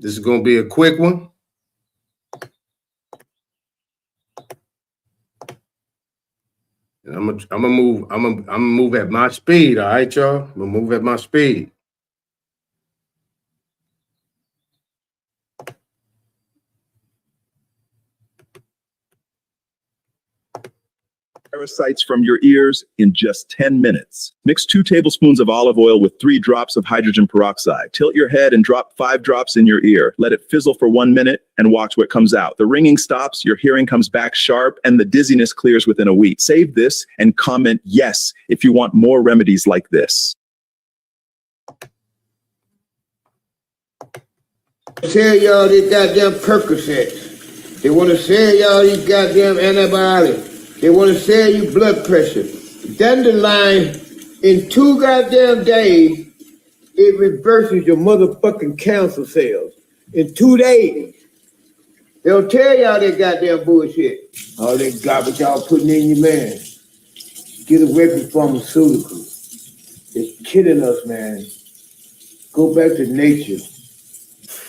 This is gonna be a quick one. And I'm gonna move at my speed, all right, y'all? I'm gonna move at my speed. Parasites from your ears in just 10 minutes. Mix 2 tablespoons of olive oil with 3 drops of hydrogen peroxide. Tilt your head and drop 5 drops in your ear. Let it fizzle for 1 minute and watch what comes out. The ringing stops, your hearing comes back sharp, and the dizziness clears within a week. Save this and comment yes if you want more remedies like this. Tell y'all these goddamn Percocets. They want to sell y'all these goddamn antibiotics. They want to sell you blood pressure. Dandelion, in 2 goddamn days, it reverses your motherfucking cancer cells. In 2 days. They'll tell y'all that goddamn bullshit. All that garbage y'all putting in your man. Get away from pharmaceuticals. It's killing us, man. Go back to nature.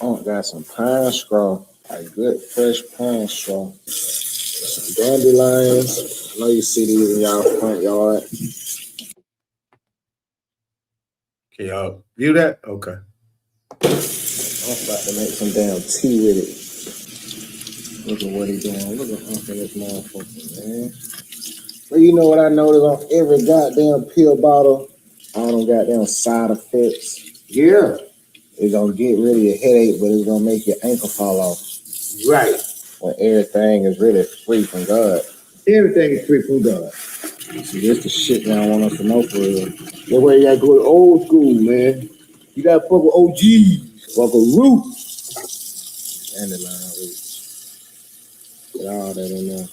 Oh, got some pine straw. A good fresh pine straw. Some dandelions. I know you see these in y'all front yard. Can y'all view that? Okay. I'm about to make some damn tea with it. Look at what he doing. Look at this motherfucker, man. But you know what I noticed on every goddamn pill bottle? All them goddamn side effects. Yeah. It's gonna get rid of your headache, but it's gonna make your ankle fall off. Right. When everything is really free from God. Everything is free from God. See, this the shit that I want us to know for real. That's why you gotta go to old school, man. You gotta fuck with OGs. Fuck with roots. Dandelion roots. Put all that in there.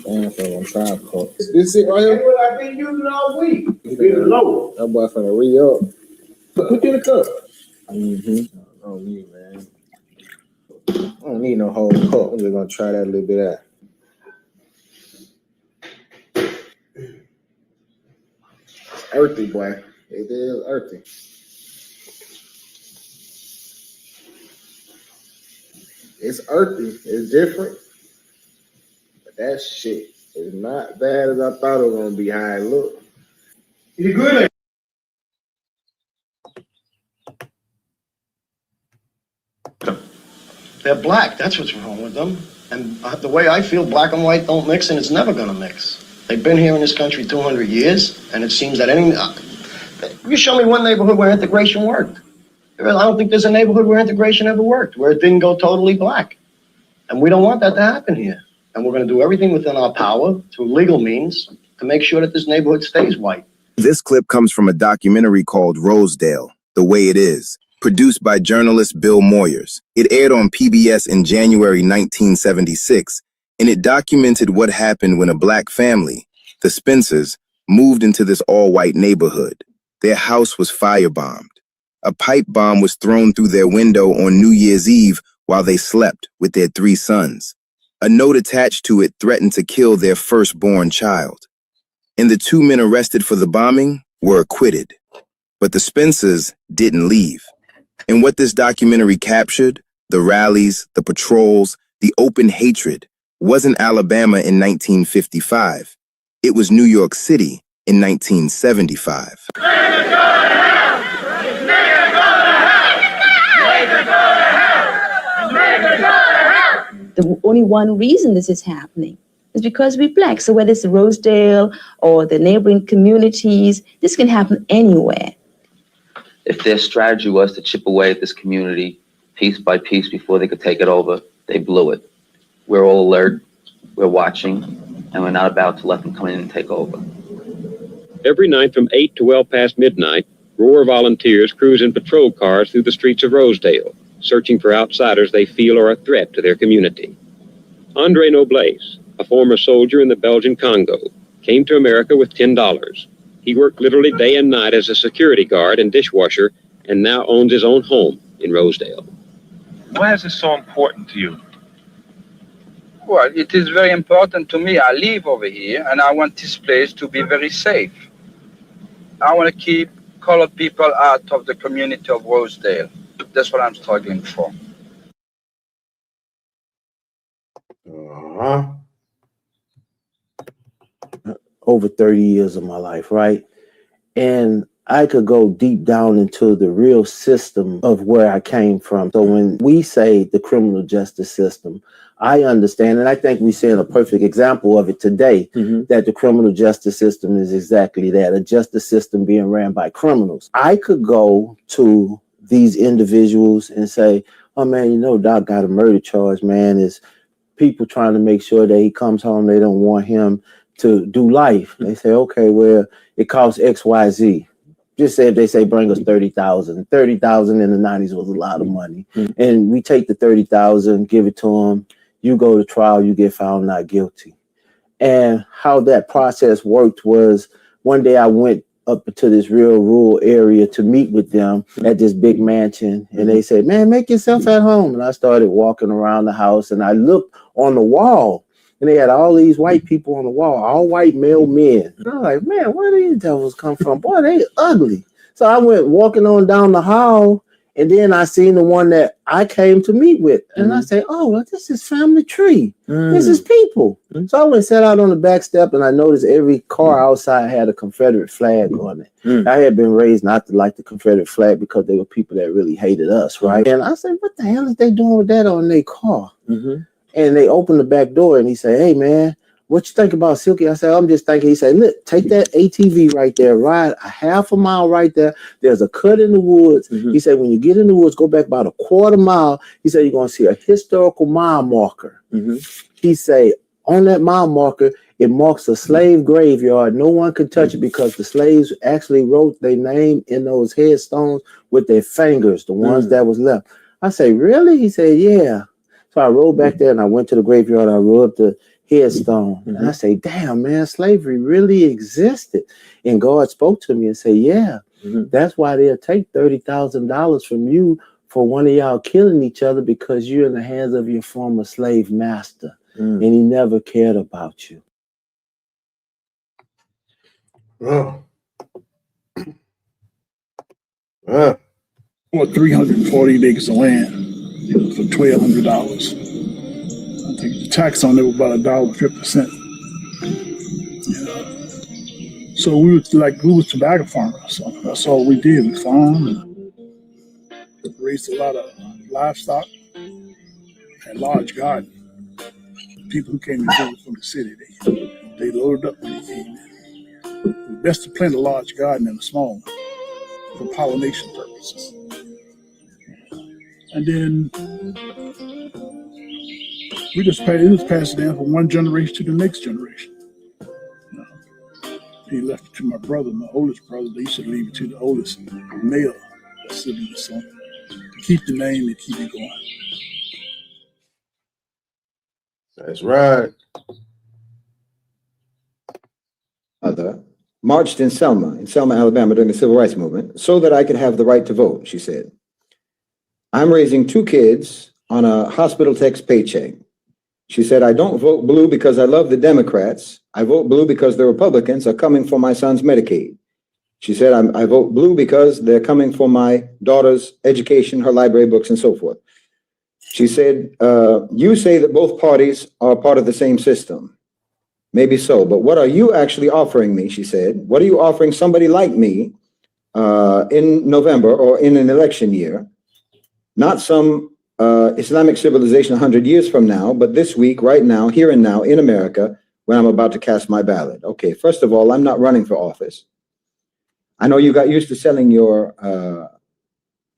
Damn, so I'm trying to cook. This it right here? That's what I've been using all week. It's been low. That boy finna re-up. Put you in the cup. Mm-hmm. I don't need, man. I don't need no whole cup. I'm just gonna try that a little bit out. It's earthy, boy. It is earthy. It's earthy. It's different. But that shit is not bad as I thought it was gonna be. How it look. You good? They're black. That's what's wrong with them. And the way I feel, black and white don't mix, and it's never going to mix. They've been here in this country 200 years, and it seems that you show me one neighborhood where integration worked. I don't think there's a neighborhood where integration ever worked, where it didn't go totally black. And we don't want that to happen here. And we're going to do everything within our power, through legal means, to make sure that this neighborhood stays white. This clip comes from a documentary called Rosedale, The Way It Is, produced by journalist Bill Moyers. It aired on PBS in January 1976, and it documented what happened when a black family, the Spencers, moved into this all-white neighborhood. Their house was firebombed. A pipe bomb was thrown through their window on New Year's Eve while they slept with their 3 sons. A note attached to it threatened to kill their firstborn child. And the 2 men arrested for the bombing were acquitted. But the Spencers didn't leave. And what this documentary captured, the rallies, the patrols, the open hatred, wasn't Alabama in 1955. It was New York City in 1975. The only one reason this is happening is because we're black. So whether it's Rosedale or the neighboring communities, this can happen anywhere. If their strategy was to chip away at this community piece by piece before they could take it over, they blew it. We're all alert, we're watching, and we're not about to let them come in and take over. Every night from 8 to well past midnight, Roar volunteers cruise in patrol cars through the streets of Rosedale, searching for outsiders they feel are a threat to their community. Andre Noblace, a former soldier in the Belgian Congo, came to America with $10. He worked literally day and night as a security guard and dishwasher, and now owns his own home in Rosedale. Why is this so important to you? Well, it is very important to me. I live over here, and I want this place to be very safe. I want to keep colored people out of the community of Rosedale. That's what I'm struggling for. Uh-huh. Over 30 years of my life, right? And I could go deep down into the real system of where I came from. So when we say the criminal justice system, I understand, and I think we're seeing a perfect example of it today, that the criminal justice system is exactly that, a justice system being ran by criminals. I could go to these individuals and say, oh man, you know, Doc got a murder charge, man. It's people trying to make sure that he comes home. They don't want him to do life. They say, okay, well, it costs XYZ. Just say if they say bring us 30,000. 30,000 in the 90s was a lot of money. And we take the 30,000, give it to them. You go to trial, you get found not guilty. And how that process worked was one day I went up to this real rural area to meet with them at this big mansion. And they said, man, make yourself at home. And I started walking around the house and I looked on the wall and they had all these white people on the wall, all white male men. And I was like, man, where do these devils come from? Boy, they ugly. So I went walking on down the hall and then I seen the one that I came to meet with. And I said, oh, well, this is family tree. This is people. So I went and sat out on the back step and I noticed every car outside had a Confederate flag on it. I had been raised not to like the Confederate flag because they were people that really hated us, right? And I said, what the hell is they doing with that on their car? And they opened the back door and he said, hey, man, what you think about Silky? I said, I'm just thinking. He said, look, take that ATV right there, ride a half a mile right there. There's a cut in the woods. He said, when you get in the woods, go back about a quarter mile. He said, you're going to see a historical mile marker. He said, on that mile marker, it marks a slave graveyard. No one could touch it because the slaves actually wrote their name in those headstones with their fingers, the ones that was left. I say, really? He said, yeah. So I rode back there and I went to the graveyard. I rubbed the headstone. And I say, damn, man, slavery really existed. And God spoke to me and said, yeah, that's why they'll take $30,000 from you for one of y'all killing each other because you're in the hands of your former slave master. And he never cared about you. Oh. Or 340 acres of land for $1,200. I think the tax on it was about $1.50. Yeah. So we were tobacco farmers. So that's all we did. We farmed and raised a lot of livestock and large garden. People who came to visit from the city, they loaded up with the It's best to plant a large garden and a small one for pollination purposes. And then it just passed down from one generation to the next generation. He left it to my brother, my oldest brother. They used to leave it to the oldest male that's living the son to keep the name and keep it going. That's right. Mother marched in Selma, Alabama during the Civil Rights Movement so that I could have the right to vote, she said. I'm raising 2 kids on a hospital tax paycheck. She said, I don't vote blue because I love the Democrats. I vote blue because the Republicans are coming for my son's Medicaid. She said, I vote blue because they're coming for my daughter's education, her library books, and so forth. She said, you say that both parties are part of the same system. Maybe so, but what are you actually offering me, she said? What are you offering somebody like me in November or in an election year? Not some Islamic civilization 100 years from now, but this week, right now, here and now in America, when I'm about to cast my ballot. Okay, first of all, I'm not running for office. I know you got used to selling your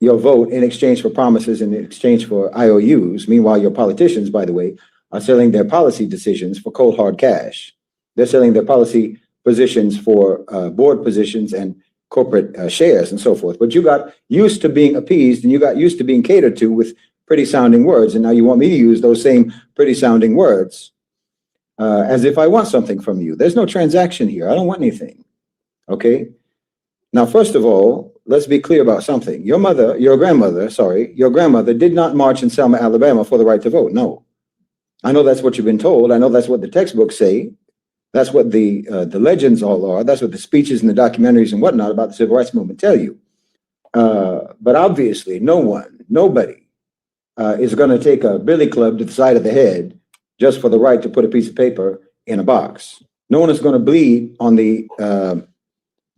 vote in exchange for promises, in exchange for IOUs. Meanwhile, your politicians, by the way, are selling their policy decisions for cold hard cash. They're selling their policy positions for board positions and corporate shares and so forth. But you got used to being appeased and you got used to being catered to with pretty sounding words. And now you want me to use those same pretty sounding words as if I want something from you. There's no transaction here. I don't want anything. Okay. Now, first of all, let's be clear about something. Your grandmother did not march in Selma, Alabama for the right to vote. No. I know that's what you've been told. I know that's what the textbooks say. That's what the legends all are. That's what the speeches and the documentaries and whatnot about the Civil Rights Movement tell you. But obviously, no one nobody is going to take a billy club to the side of the head just for the right to put a piece of paper in a box. No one is going to bleed on the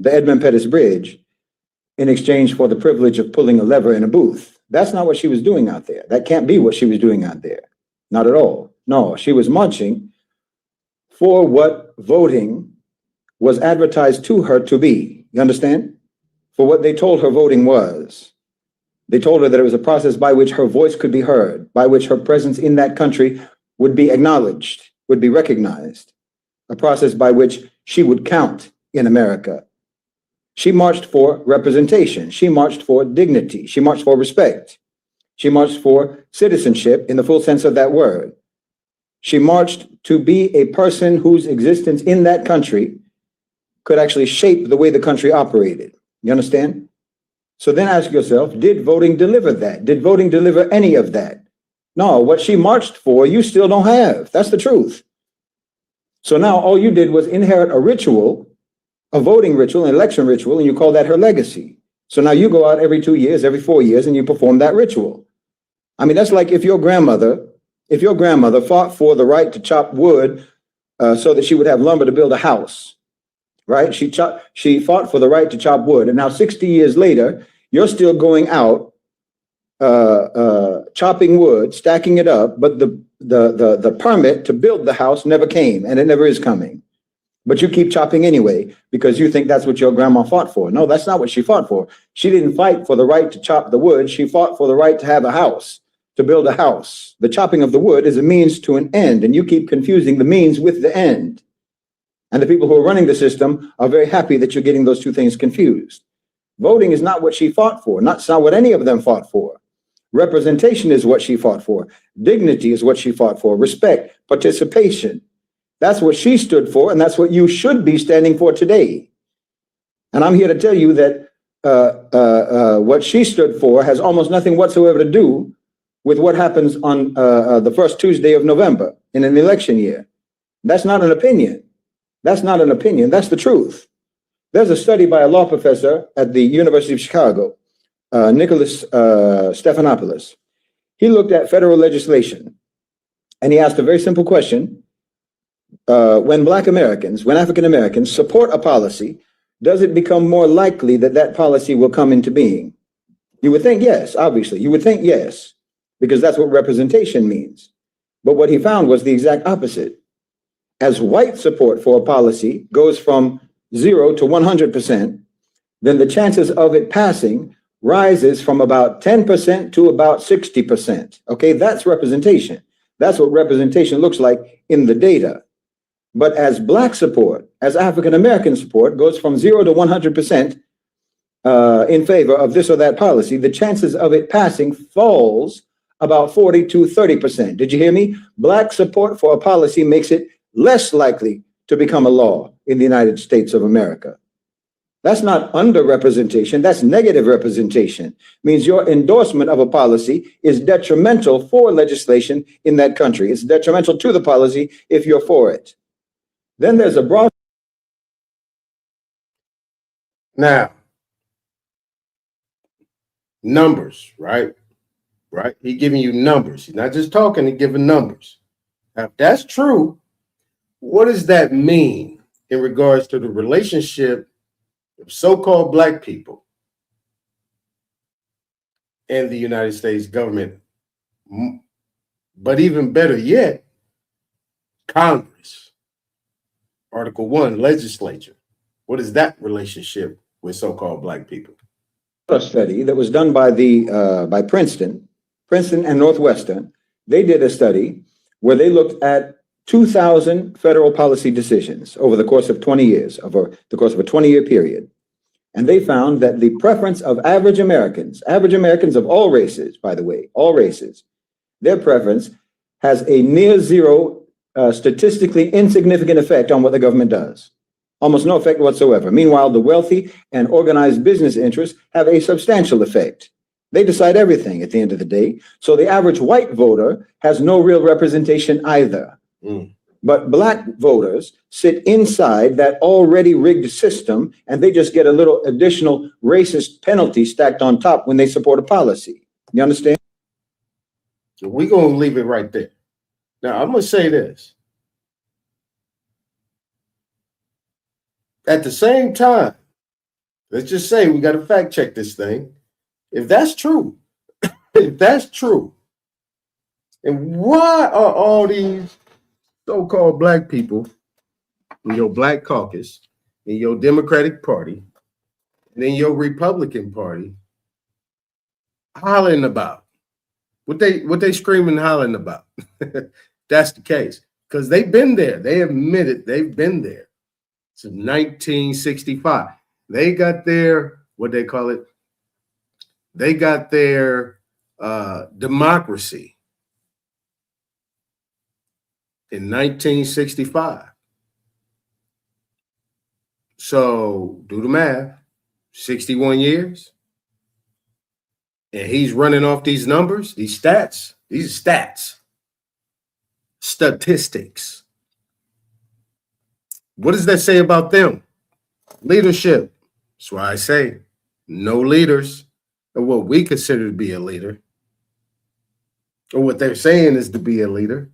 Edmund Pettus Bridge in exchange for the privilege of pulling a lever in a booth. That's not what she was doing out there. That can't be what she was doing out there. Not at all. No, she was marching for what voting was advertised to her to be. You understand? For what they told her voting was. They told her that it was a process by which her voice could be heard, by which her presence in that country would be acknowledged, would be recognized, a process by which she would count in America. She marched for representation. She marched for dignity. She marched for respect. She marched for citizenship in the full sense of that word. She marched to be a person whose existence in that country could actually shape the way the country operated. You understand? So then ask yourself, did voting deliver that? Did voting deliver any of that? No, what she marched for, you still don't have. That's the truth. So now all you did was inherit a ritual, a voting ritual, an election ritual, and you call that her legacy. So now you go out every 2 years, every 4 years, and you perform that ritual. I mean, that's like if your grandmother fought for the right to chop wood so that she would have lumber to build a house, right? She fought for the right to chop wood. And now 60 years later, you're still going out chopping wood, stacking it up, but the permit to build the house never came, and it never is coming. But you keep chopping anyway because you think that's what your grandma fought for. No, that's not what she fought for. She didn't fight for the right to chop the wood. She fought for the right to have a house, to build a house. The chopping of the wood is a means to an end, and you keep confusing the means with the end. And the people who are running the system are very happy that you're getting those two things confused. Voting is not what she fought for. It's not what any of them fought for. Representation is what she fought for. Dignity is what she fought for. Respect, participation. That's what she stood for, and that's what you should be standing for today. And I'm here to tell you that what she stood for has almost nothing whatsoever to do with what happens on the first Tuesday of November in an election year. That's not an opinion. That's not an opinion. That's the truth. There's a study by a law professor at the University of Chicago, Nicholas Stephanopoulos. He looked at federal legislation, and he asked a very simple question. When African Americans support a policy, does it become more likely that that policy will come into being? You would think yes, obviously. You would think yes, because that's what representation means. But what he found was the exact opposite. As white support for a policy goes from 0 to 100%, then the chances of it passing rises from about 10% to about 60%. Okay, that's representation. That's what representation looks like in the data. But as black support, as African American support goes from 0 to 100% in favor of this or that policy, the chances of it passing falls about 40 to 30%. Did you hear me? Black support for a policy makes it less likely to become a law in the United States of America. That's not underrepresentation, that's negative representation. It means your endorsement of a policy is detrimental for legislation in that country. It's detrimental to the policy if you're for it. Then there's a broad. Now, numbers, right? Right? He's giving you numbers. He's not just talking, he's giving numbers. Now, if that's true, what does that mean in regards to the relationship of so-called black people and the United States government? But even better yet, Congress. Article 1, legislature. What is that relationship with so-called black people? A study that was done by Princeton and Northwestern. They did a study where they looked at 2,000 federal policy decisions over the course of 20 years, over the course of a 20-year period. And they found that the preference of average Americans of all races, by the way, all races, their preference has a near zero statistically insignificant effect on what the government does. Almost no effect whatsoever. Meanwhile, the wealthy and organized business interests have a substantial effect. They decide everything at the end of the day. So the average white voter has no real representation either. But black voters sit inside that already rigged system, and they just get a little additional racist penalty stacked on top when they support a policy. You understand? We're going to leave it right there. Now, I'm going to say this. At the same time, let's just say we got to fact check this thing. If that's true, and why are all these so-called black people in your Black Caucus, in your Democratic Party, and in your Republican Party hollering about? What they screaming and hollering about? That's the case. Because they've been there. They admitted they've been there since 1965. They got their, what they call it, they got their democracy in 1965. So do the math, 61 years. And he's running off these numbers, these stats. These are stats. Statistics. What does that say about them? Leadership. That's why I say no leaders are what we consider to be a leader. Or what they're saying is to be a leader.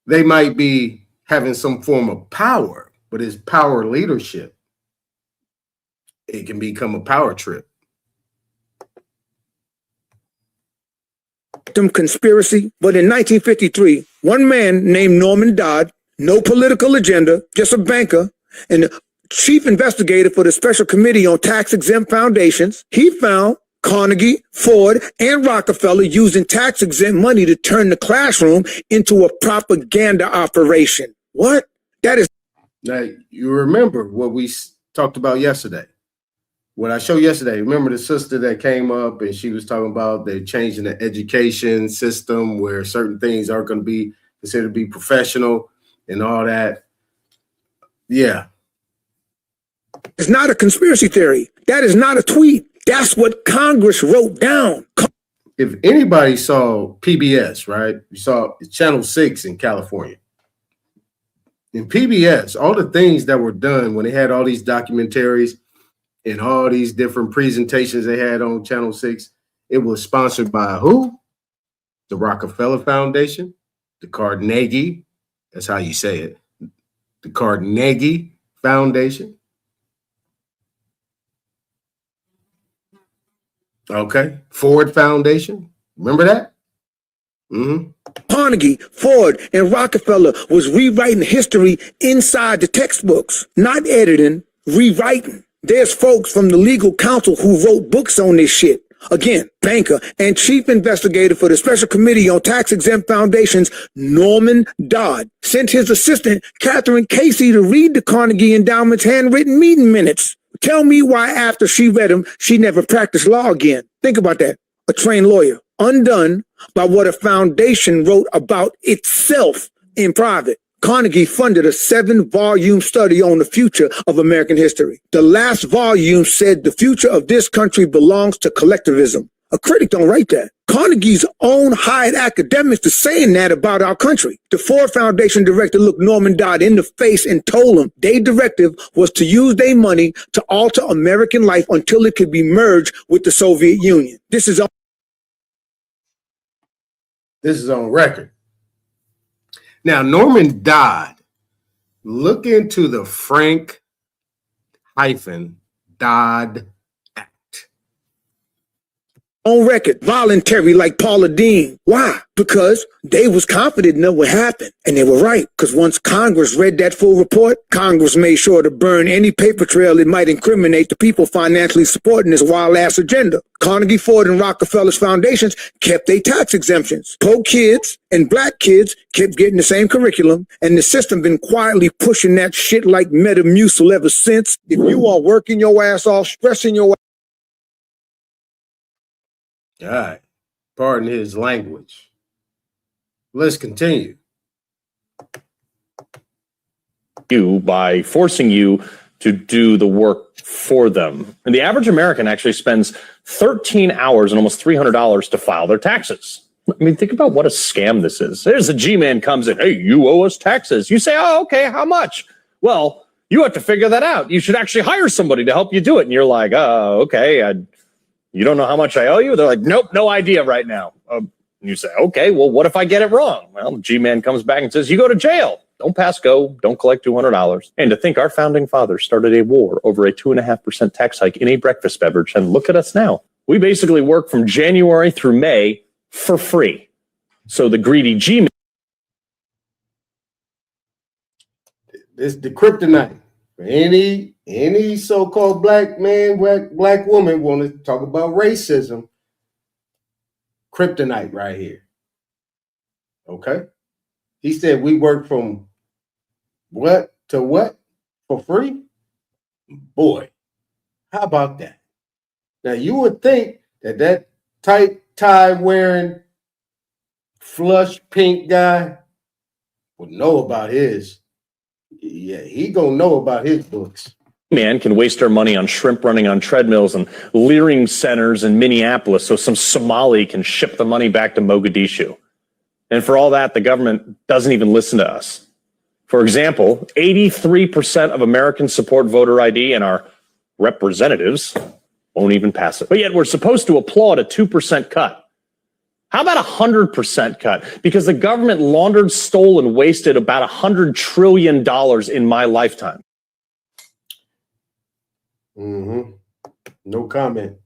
They might be having some form of power, but it's power leadership. It can become a power trip. Conspiracy, but in 1953, one man named Norman Dodd, no political agenda, just a banker and the chief investigator for the Special Committee on Tax-Exempt Foundations, he found Carnegie, Ford, and Rockefeller using tax-exempt money to turn the classroom into a propaganda operation. What? That is... Now, you remember what we talked about yesterday. What I showed yesterday, remember the sister that came up and she was talking about they're changing the education system where certain things aren't going to be considered to be professional and all that. Yeah. It's not a conspiracy theory. That is not a tweet. That's what Congress wrote down. If anybody saw PBS, right? You saw Channel 6 in California. In PBS, all the things that were done when they had all these documentaries and all these different presentations they had on Channel 6, it was sponsored by who? The Rockefeller Foundation, the Carnegie, that's how you say it, the Carnegie Foundation. Okay, Ford Foundation, remember that? Mm-hmm. Carnegie, Ford, and Rockefeller was rewriting history inside the textbooks, not editing, rewriting. There's folks from the legal counsel who wrote books on this shit. Again, banker and chief investigator for the Special Committee on Tax-Exempt Foundations, Norman Dodd, sent his assistant, Catherine Casey, to read the Carnegie Endowment's handwritten meeting minutes. Tell me why after she read them, she never practiced law again. Think about that. A trained lawyer, undone by what a foundation wrote about itself in private. Carnegie funded a 7-volume study on the future of American history. The last volume said the future of this country belongs to collectivism. A critic don't write that. Carnegie's own hired academics is saying that about our country. The Ford Foundation director looked Norman Dodd in the face and told him their directive was to use their money to alter American life until it could be merged with the Soviet Union. This is on record. Now, Norman Dodd, look into the Frank-Dodd Act. on record, voluntary like Paula Dean. Why? Because they was confident in what happened. And they were right. Because once Congress read that full report, Congress made sure to burn any paper trail that might incriminate the people financially supporting this wild-ass agenda. Carnegie, Ford, and Rockefeller's foundations kept their tax exemptions. Poor kids and black kids kept getting the same curriculum, and the system been quietly pushing that shit like Metamucil ever since. If you are working your ass off, stressing your All right. Pardon his language. Let's continue. You by forcing you to do the work for them. And the average American actually spends 13 hours and almost $300 to file their taxes. I mean, think about what a scam this is. There's a G-man comes in, hey, you owe us taxes. You say, oh, okay, how much? Well, you have to figure that out. You should actually hire somebody to help you do it. And you're like, oh, okay, You don't know how much I owe you? They're like, nope, no idea right now. And you say, okay, well, what if I get it wrong? Well, the G-man comes back and says, you go to jail. Don't pass go. Don't collect $200. And to think our founding fathers started a war over a 2.5% tax hike in a breakfast beverage. And look at us now. We basically work from January through May for free. So the greedy G-man. This the kryptonite. For any so-called black man, black woman want to talk about racism. Kryptonite right here. Okay? He said we work from what to what for free? Boy, how about that? Now you would think that tight tie wearing flush pink guy would know about his. Yeah, he gonna know about his books. Man can waste our money on shrimp running on treadmills and leering centers in Minneapolis so some Somali can ship the money back to Mogadishu. And for all that, the government doesn't even listen to us. For example, 83% of Americans support voter ID, and our representatives won't even pass it. But yet we're supposed to applaud a 2% cut. How about 100% cut? Because the government laundered, stole, and wasted about $100 trillion in my lifetime. No comment.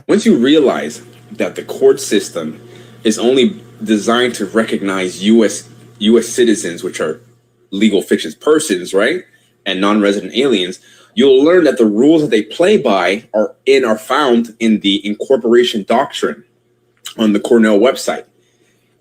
Once you realize that the court system is only designed to recognize U.S. citizens, which are legal fictions persons, right, and non-resident aliens, you'll learn that the rules that they play by are found in the incorporation doctrine on the Cornell website.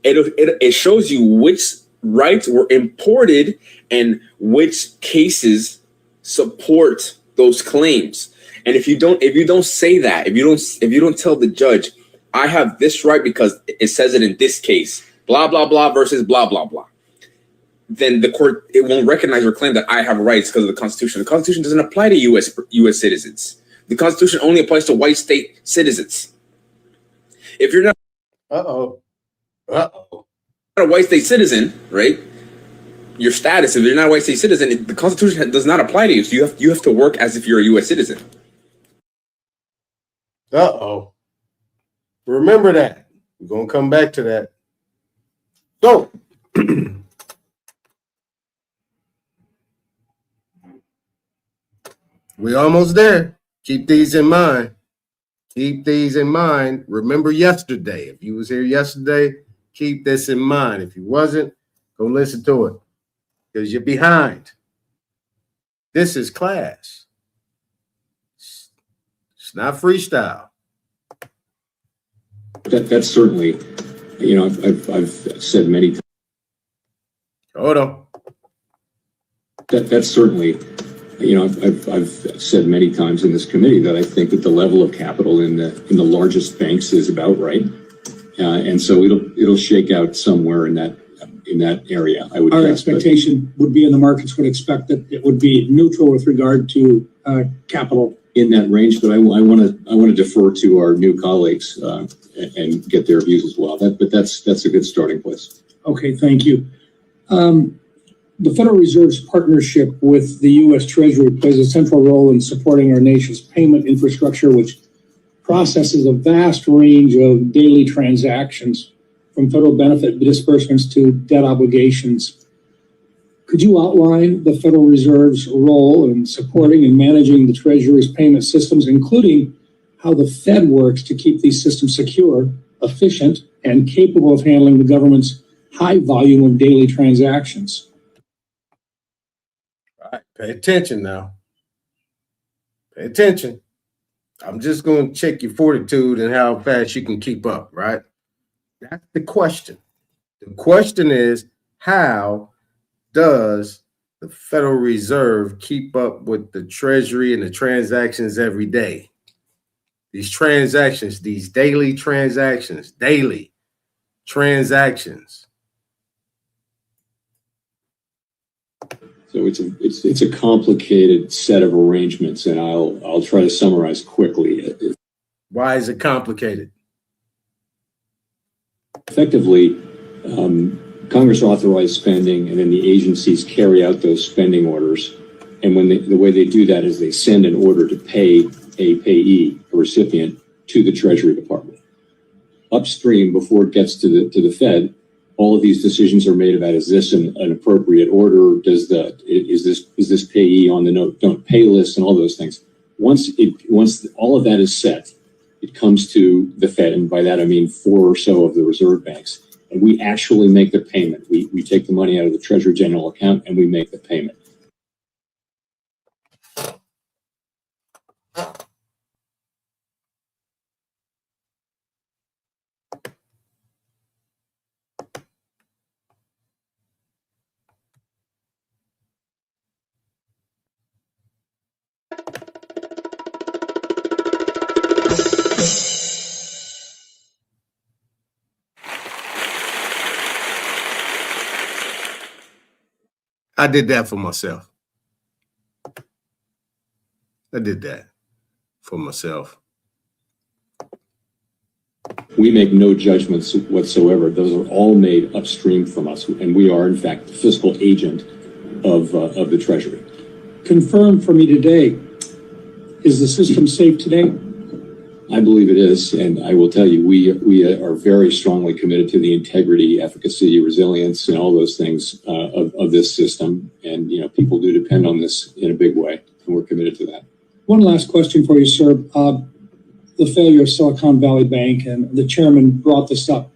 It shows you which rights were imported and which cases support those claims. And if you don't say that, if you don't tell the judge, I have this right because it says it in this case, blah blah blah versus blah blah blah, then the court, it won't recognize or claim that I have rights because of the Constitution. The Constitution doesn't apply to U.S. citizens. The Constitution only applies to white state citizens. If you're not not a white state citizen, right? Your status, if you're not a white state citizen, the Constitution does not apply to you. So you have to work as if you're a U.S. citizen. Remember that. We're gonna come back to that. So we're almost there. Keep these in mind. Keep these in mind. Remember yesterday. If you was here yesterday, keep this in mind. If you wasn't, go listen to it because you're behind. This is class. It's not freestyle. That's certainly, I've said many times. Hold on. That's certainly, I've said many times in this committee that I think that the level of capital in the largest banks is about right, and so it'll shake out somewhere in that area. I would. Our expectation would be, and the markets would expect that it would be neutral with regard to capital in that range. But I want to defer to our new colleagues and get their views as well. But that's a good starting place. Okay, thank you. The Federal Reserve's partnership with the U.S. Treasury plays a central role in supporting our nation's payment infrastructure, which processes a vast range of daily transactions, from federal benefit disbursements to debt obligations. Could you outline the Federal Reserve's role in supporting and managing the Treasury's payment systems, including how the Fed works to keep these systems secure, efficient, and capable of handling the government's high volume of daily transactions? All right, pay attention now. Pay attention. I'm just going to check your fortitude and how fast you can keep up, right? That's the question. The question is, how does the Federal Reserve keep up with the Treasury and the transactions every day? These transactions, these daily transactions, So it's a complicated set of arrangements, and I'll try to summarize quickly. Why is it complicated? Effectively, Congress authorized spending, and then the agencies carry out those spending orders And when the way they do that is they send an order to pay a payee, a recipient, to the Treasury Department. Upstream, before it gets to the Fed, all of these decisions are made about, is this an appropriate order? Is this payee on the don't pay list and all those things? Once all of that is set, it comes to the Fed, and by that I mean 4 or so of the reserve banks, and we actually make the payment. We take the money out of the Treasury General account and we make the payment. I did that for myself. I did that for myself. We make no judgments whatsoever. Those are all made upstream from us, and we are, in fact, the fiscal agent of the Treasury. Confirm for me today, is the system safe today? I believe it is, and I will tell you, we are very strongly committed to the integrity, efficacy, resilience, and all those things of this system. And people do depend on this in a big way, and we're committed to that. One last question for you, sir. The failure of Silicon Valley Bank, and the chairman brought this up.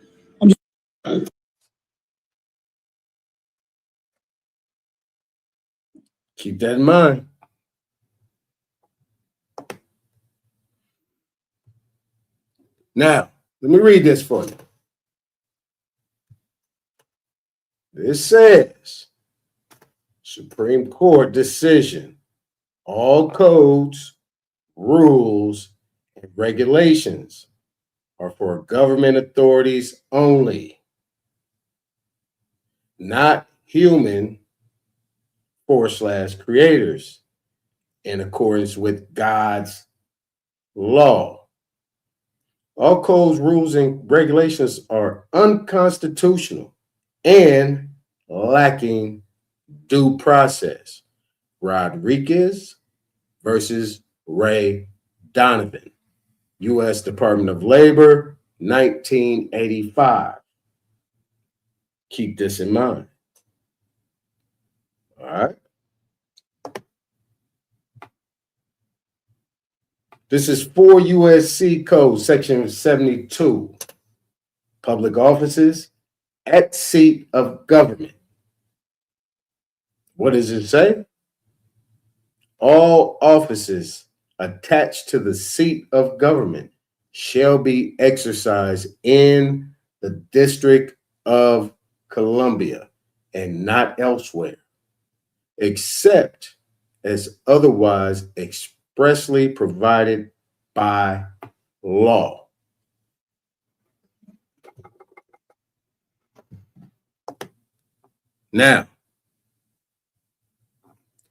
Keep that in mind. Now, let me read this for you. This says, Supreme Court decision, all codes, rules, and regulations are for government authorities only, not human / creators, in accordance with God's law. All codes, rules, and regulations are unconstitutional and lacking due process. Rodriguez versus Ray Donovan, U.S. Department of Labor, 1985. Keep this in mind. All right. This is 4 U.S.C. Code, Section 72. Public offices at seat of government. What does it say? All offices attached to the seat of government shall be exercised in the District of Columbia and not elsewhere, except as otherwise expressly provided by law. Now,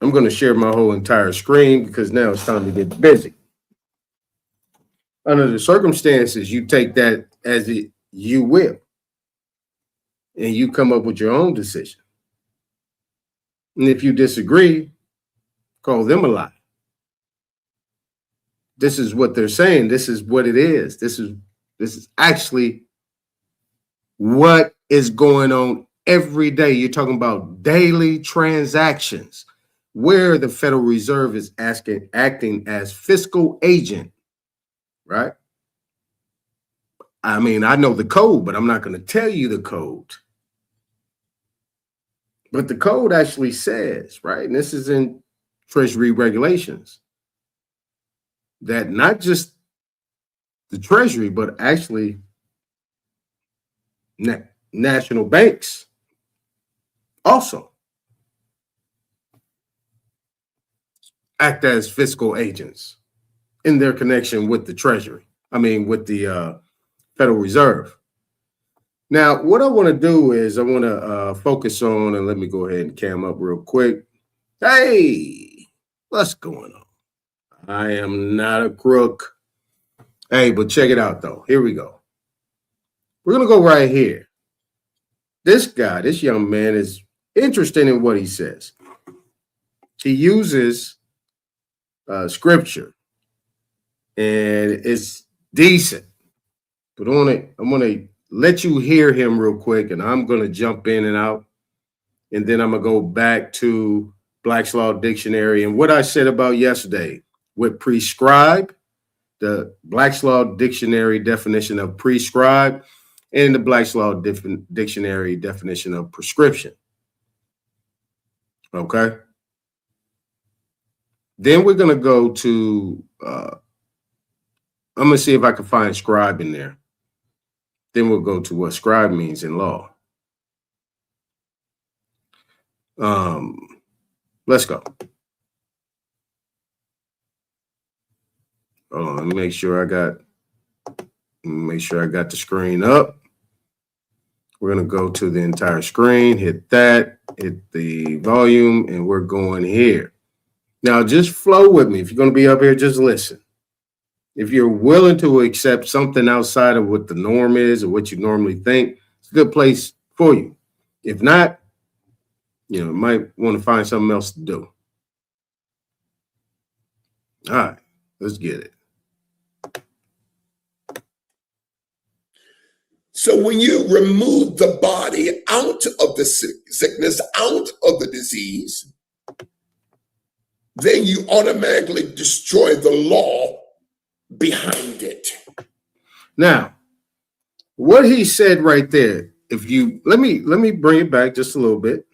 I'm going to share my whole entire screen because now it's time to get busy. Under the circumstances, you take that as you will, and you come up with your own decision. And if you disagree, call them a lie. This is what they're saying. This is what it is. This is actually what is going on every day. You're talking about daily transactions where the Federal Reserve is acting as fiscal agent, right? I mean, I know the code, but I'm not going to tell you the code. But the code actually says, right, and this is in Treasury regulations, that not just the Treasury, but actually national banks also act as fiscal agents in their connection with the Treasury. I mean, with the Federal Reserve. Now, what I want to do is I want to focus on, and let me go ahead and cam up real quick. Hey, what's going on? I am not a crook. Hey, but check it out, though. Here we go. We're going to go right here. This guy, this young man is interested in what he says. he uses scripture, and it's decent. But I'm gonna let you hear him real quick, and I'm gonna jump in and out, and then I'm gonna go back to Black's Law Dictionary and what I said about yesterday with prescribe, the Black's Law Dictionary definition of prescribe, and the Black's Law Dictionary definition of prescription. Okay. Then we're gonna go to I'm gonna see if I can find scribe in there. Then we'll go to what scribe means in law. Let's go. Hold on, let me make sure I got the screen up. We're gonna go to the entire screen, hit that, hit the volume, and we're going here. Now just flow with me. If you're gonna be up here, just listen. If you're willing to accept something outside of what the norm is or what you normally think, it's a good place for you. If not, you might want to find something else to do. All right, let's get it. So when you remove the body out of the sickness, out of the disease, then you automatically destroy the law behind it. Now, what he said right there, if you let me bring it back just a little bit.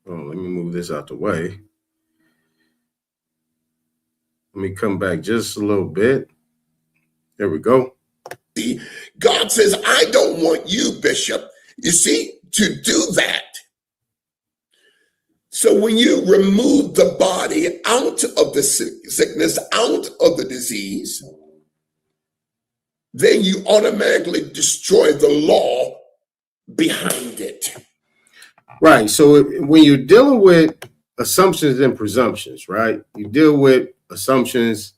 Oh, let me move this out the way. Let me come back just a little bit. There we go. God says, I don't want you, Bishop, you see, to do that. So when you remove the body out of the sickness, out of the disease, then you automatically destroy the law behind it. Right. So when you're dealing with assumptions and presumptions, right? You deal with assumptions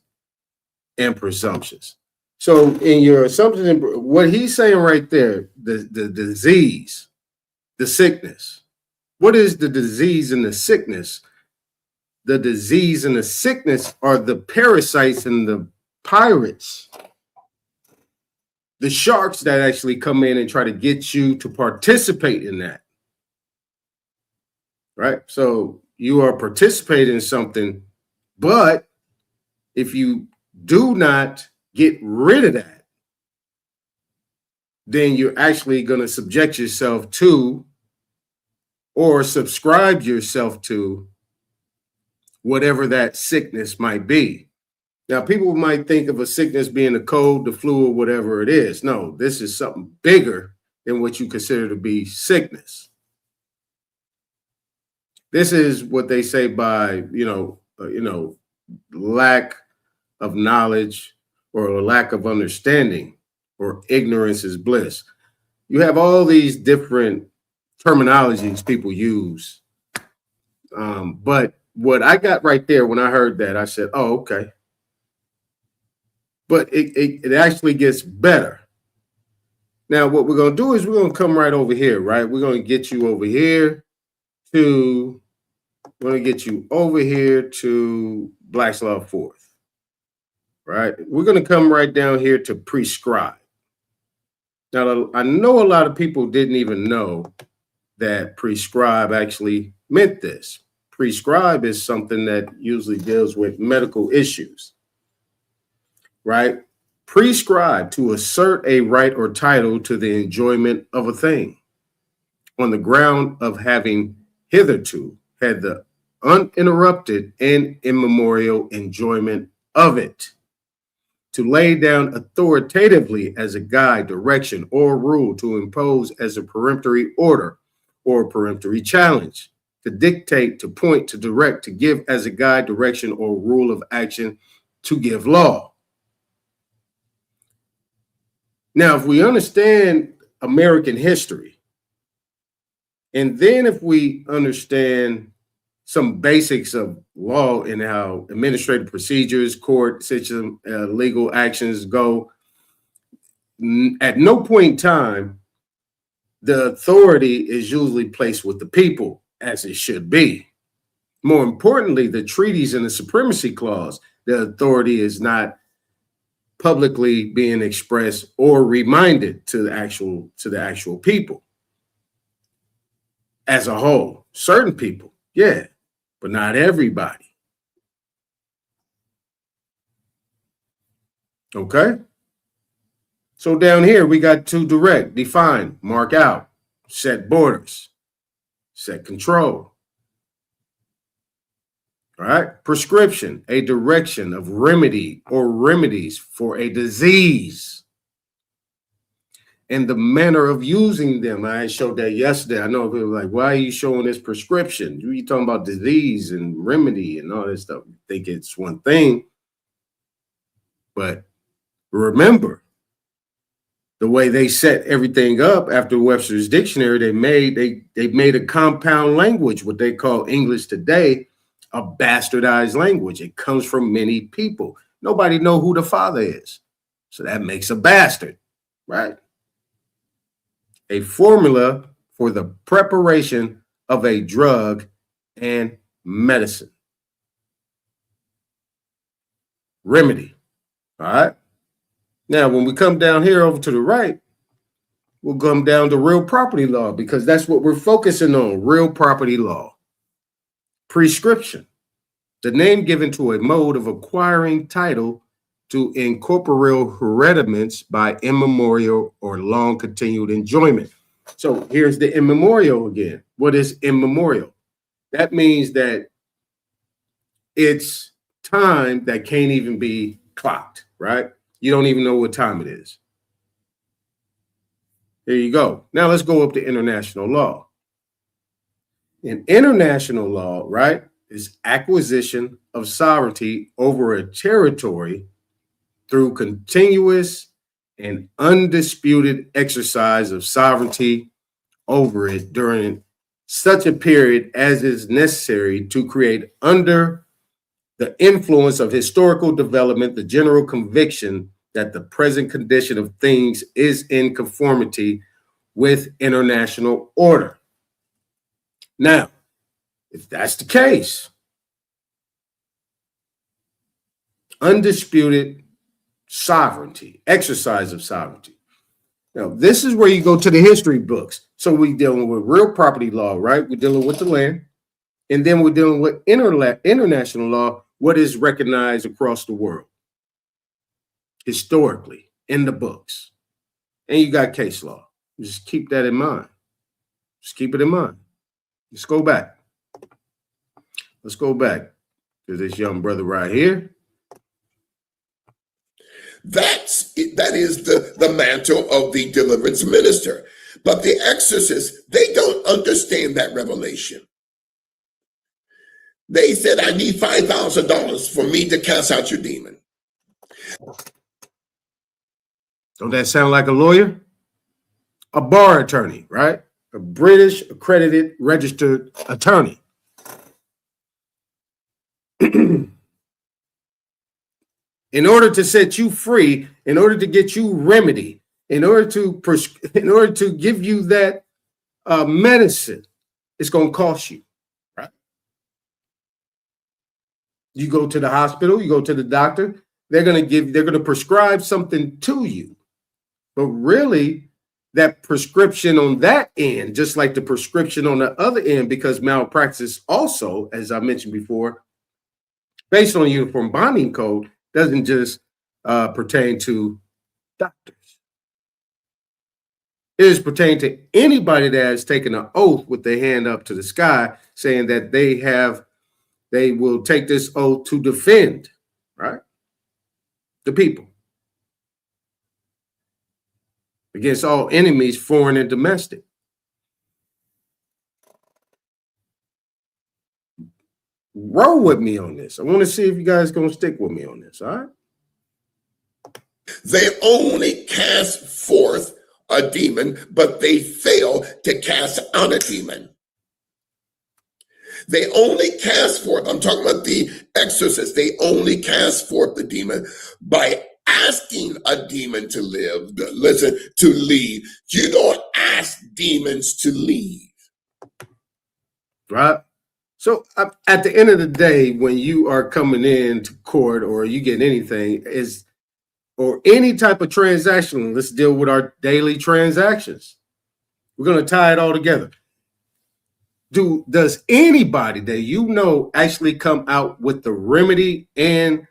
and presumptions. So in your assumptions, and what he's saying right there, the disease, the sickness. What is the disease and the sickness? The disease and the sickness are the parasites and the pirates, the sharks that actually come in and try to get you to participate in that. Right? So you are participating in something, but if you do not get rid of that, then you're actually going to subject yourself to or subscribe yourself to whatever that sickness might be. Now, people might think of a sickness being a cold, the flu, or whatever it is. No, this is something bigger than what you consider to be sickness. This is what they say by, lack of knowledge or a lack of understanding, or ignorance is bliss. You have all these different terminologies people use. But what I got right there when I heard that, I said, oh, okay. But it actually gets better. Now, what we're going to do is we're going to come right over here, right? We're going to get you over here to Black's Law Fourth, right? We're going to come right down here to prescribe. Now, I know a lot of people didn't even know that prescribe actually meant this. Prescribe is something that usually deals with medical issues, right? Prescribe, to assert a right or title to the enjoyment of a thing on the ground of having hitherto had the uninterrupted and immemorial enjoyment of it. To lay down authoritatively as a guide, direction, or rule, to impose as a peremptory order or peremptory challenge, to dictate, to point, to direct, to give as a guide, direction, or rule of action, to give law. Now, if we understand American history, and then if we understand some basics of law and how administrative procedures, court system, legal actions go, at no point in time, the authority is usually placed with the people as it should be. More importantly, the treaties and the supremacy clause, the authority is not publicly being expressed or reminded to the actual people as a whole. Certain people, yeah, but not everybody. Okay? So down here, we got to direct, define, mark out, set borders, set control. All right? Prescription, a direction of remedy or remedies for a disease. And the manner of using them. I showed that yesterday. I know people were like, why are you showing this prescription? You talking about disease and remedy and all this stuff. You think it's one thing. But remember, the way they set everything up after Webster's dictionary, they made a compound language, what they call English today, a bastardized language. It comes from many people. Nobody know who the father is. So that makes a bastard, right? A formula for the preparation of a drug and medicine. Remedy, all right? Now, when we come down here over to the right, we'll come down to real property law because that's what we're focusing on, real property law. Prescription, the name given to a mode of acquiring title to incorporeal hereditaments by immemorial or long continued enjoyment. So here's the immemorial again. What is immemorial? That means that it's time that can't even be clocked, right? You don't even know what time it is. There you go. Now let's go up to international law. In international law, right, is acquisition of sovereignty over a territory through continuous and undisputed exercise of sovereignty over it during such a period as is necessary to create, under the influence of historical development, the general conviction that the present condition of things is in conformity with international order. Now, if that's the case, undisputed sovereignty, exercise of sovereignty. Now, this is where you go to the history books. So we're dealing with real property law, right? We're dealing with the land. And then we're dealing with international law, what is recognized across the world, historically, in the books. And you got case law. Just keep that in mind. Just keep it in mind. Let's go back. Let's go back to this young brother right here. That is the mantle of the deliverance minister. But the exorcists, they don't understand that revelation. They said, I need $5,000 for me to cast out your demon. Don't that sound like a lawyer? A bar attorney, right? A British accredited registered attorney. In order to set you free, in order to get you remedy, in order to give you that medicine, it's going to cost you, right? You go to the hospital, you go to the doctor, they're going to prescribe something to you. But really, that prescription on that end, just like the prescription on the other end, because malpractice also, as I mentioned before, based on the Uniform Bonding Code, doesn't just pertain to doctors. It is pertaining to anybody that has taken an oath with their hand up to the sky, saying that they will take this oath to defend, right, the people against all enemies, foreign and domestic. Roll with me on this. I want to see if you guys going to stick with me on this, all right? They only cast forth a demon, but they fail to cast out a demon. They only cast forth, I'm talking about the exorcist, they only cast forth the demon by asking a demon to leave. You don't ask demons to leave. right? So at the end of the day, when you are coming into court or you get anything or any type of transaction, let's deal with our daily transactions. We're going to tie it all together. Does anybody that you know actually come out with the remedy and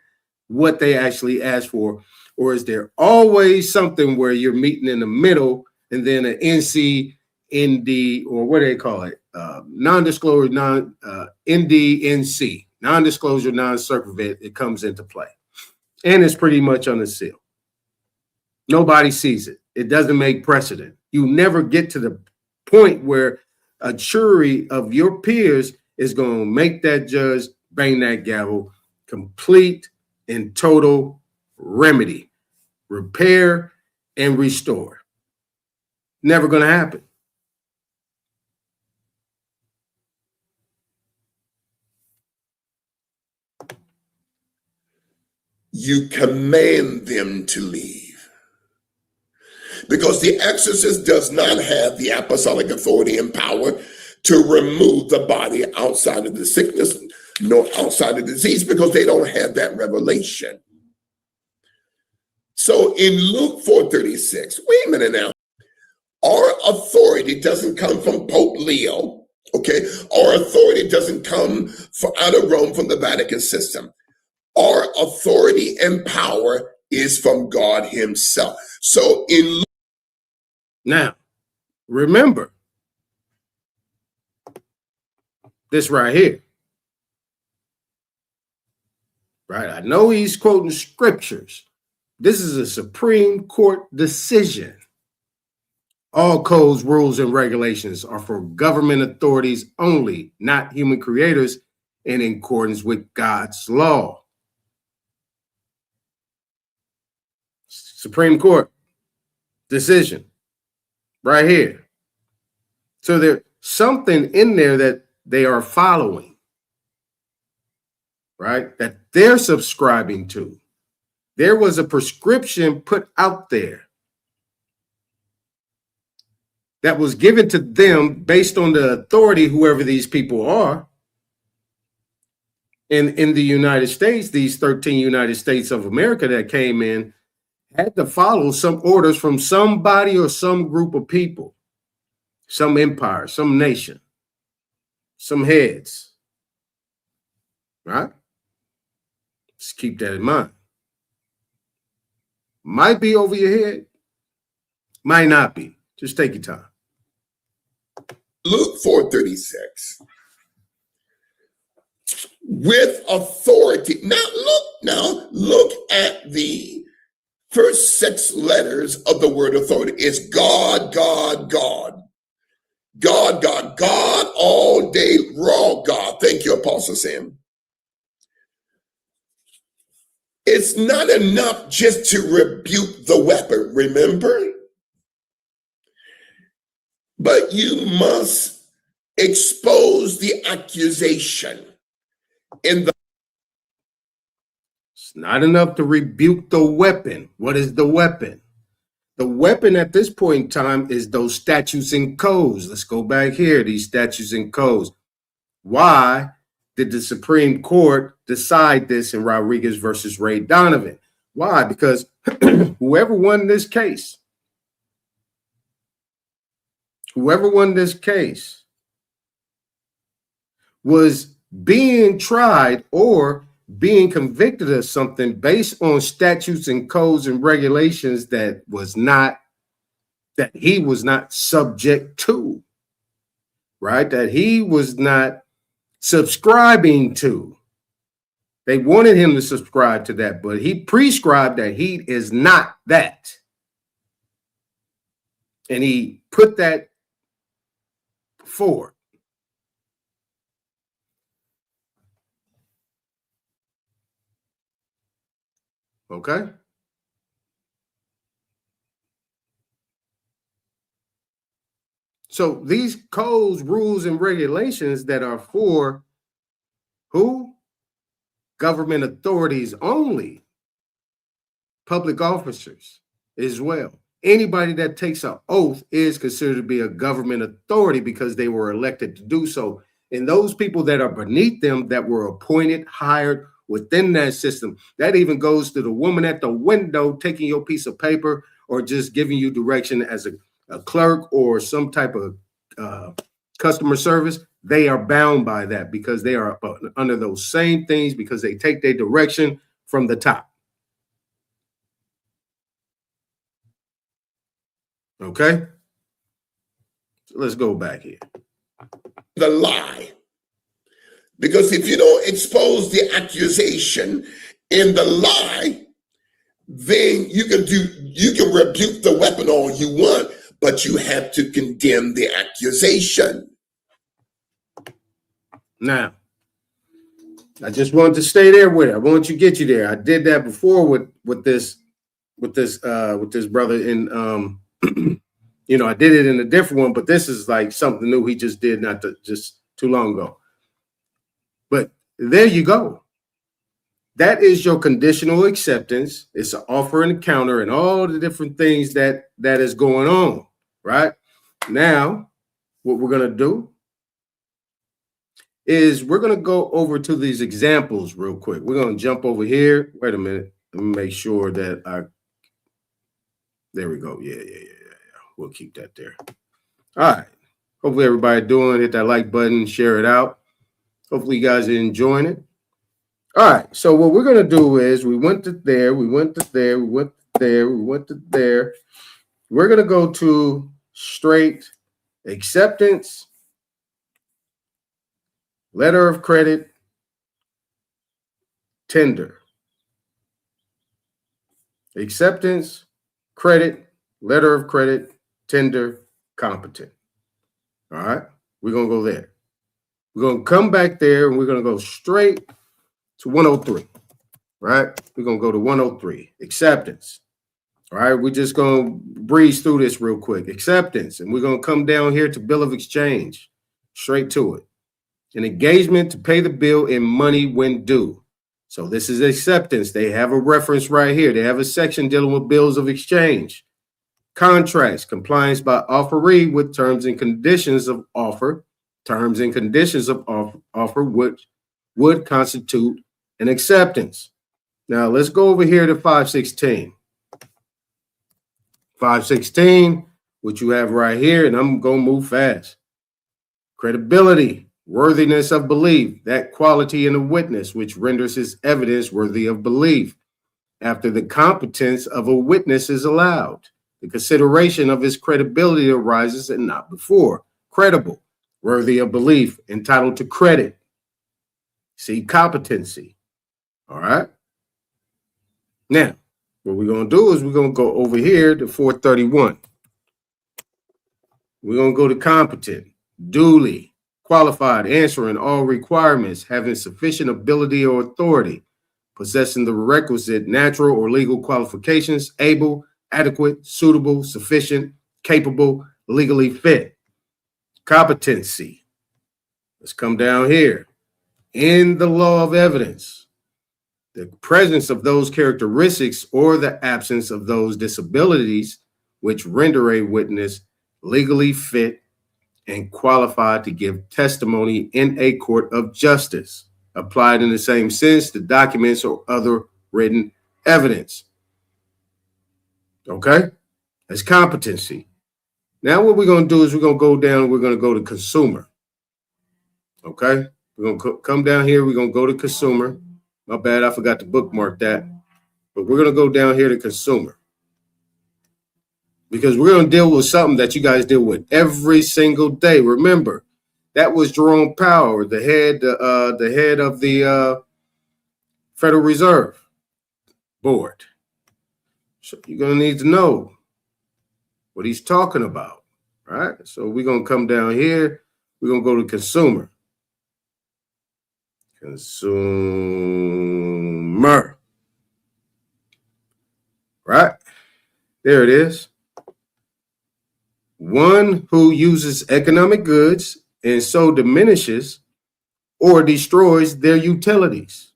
what they actually ask for? Or is there always something where you're meeting in the middle and then an NC, ND, or what do they call it? Non-disclosure, NDNC, non-disclosure, non-circumvent, it comes into play. And it's pretty much on the seal. Nobody sees it. It doesn't make precedent. You never get to the point where a jury of your peers is going to make that judge bang that gavel. Complete and total remedy, repair and restore. Never going to happen. You command them to leave. Because the exorcist does not have the apostolic authority and power to remove the body outside of the sickness, nor outside of the disease, because they don't have that revelation. So in Luke 4:36, wait a minute now. Our authority doesn't come from Pope Leo, okay? Our authority doesn't come out of Rome from the Vatican system. Our authority and power is from God himself. So in now, remember this right here. Right? I know he's quoting scriptures. This is a Supreme Court decision. All codes, rules, and regulations are for government authorities only, not human creators, and in accordance with God's law. Supreme Court decision right here. So there's something in there that they are following, right? That they're subscribing to. There was a prescription put out there that was given to them based on the authority, whoever these people are. And in the United States, these 13 United States of America that came in had to follow some orders from somebody or some group of people, some empire, some nation, some heads, right? Just keep that in mind. Might be over your head, might not be. Just take your time. Luke 4:36. With authority. Now look at the first 6 letters of the word authority. It's God, God, God. God, God, God, all day, raw God. Thank you, Apostle Sam. It's not enough just to rebuke the weapon, remember? But you must expose the accusation. It's not enough to rebuke the weapon. What is the weapon? The weapon at this point in time is those statutes and codes. Let's go back here, these statutes and codes. Why did the Supreme Court decide this in Rodriguez versus Ray Donovan? Why? Because whoever won this case was being tried or being convicted of something based on statutes and codes and regulations that he was not subject to, right? That he was not subscribing to. They wanted him to subscribe to that, but he prescribed that he is not that. And he put that forward. Okay? So these codes, rules, and regulations that are for who? Government authorities only. Public officers as well. Anybody that takes an oath is considered to be a government authority because they were elected to do so And those people that are beneath them that were appointed, hired within that system, that even goes to the woman at the window taking your piece of paper or just giving you direction as a clerk or some type of customer service. They are bound by that because they are under those same things because they take their direction from the top. Okay? So let's go back here. The lie. Because if you don't expose the accusation in the lie, then you can rebuke the weapon all you want, but you have to condemn the accusation. Now, I just wanted to stay there with it. I want you to get you there. I did that before with this brother in you know, I did it in a different one, but this is like something new he just did just too long ago. But there you go. That is your conditional acceptance. It's an offer and a counter and all the different things that is going on, right? Now, what we're going to do is we're going to go over to these examples real quick. We're going to jump over here. Wait a minute. Let me make sure that there we go. Yeah. We'll keep that there. All right. Hopefully everybody hit that like button, share it out. Hopefully you guys are enjoying it. All right. So what we're going to do is we went to there, we went to there, we went to there, we went to there. We're going to go to straight acceptance, letter of credit, tender. Acceptance, credit, letter of credit, tender, competent. All right. We're going to go there. We're going to come back there and we're going to go straight to 103, right? We're going to go to 103, acceptance. All right, we're just going to breeze through this real quick. Acceptance, and we're going to come down here to bill of exchange, straight to it. An engagement to pay the bill in money when due. So this is acceptance. They have a reference right here. They have a section dealing with bills of exchange. Contracts, compliance by offeree with terms and conditions of offer. Terms and conditions of offer would constitute an acceptance. Now let's go over here to 516. 516, what you have right here, and I'm going to move fast. Credibility, worthiness of belief, that quality in a witness which renders his evidence worthy of belief. After the competence of a witness is allowed, the consideration of his credibility arises and not before. Credible, worthy of belief, entitled to credit. See, competency. All right. Now, what we're going to do is we're going to go over here to 431. We're going to go to competent, duly qualified, answering all requirements, having sufficient ability or authority, possessing the requisite natural or legal qualifications, able, adequate, suitable, sufficient, capable, legally fit. Competency. Let's come down here. In the law of evidence, the presence of those characteristics or the absence of those disabilities which render a witness legally fit and qualified to give testimony in a court of justice, applied in the same sense to documents or other written evidence. Okay, that's competency. Now what we're going to do is we're going to go down and we're going to go to consumer. Okay, we're going to come down here. We're going to go to consumer. My bad, I forgot to bookmark that. But we're going to go down here to consumer. Because we're going to deal with something that you guys deal with every single day. Remember, that was Jerome Powell, the head of the Federal Reserve Board. So you're going to need to know what he's talking about, right? So we're going to come down here. We're going to go to consumer. Consumer. Right? There it is. One who uses economic goods and so diminishes or destroys their utilities,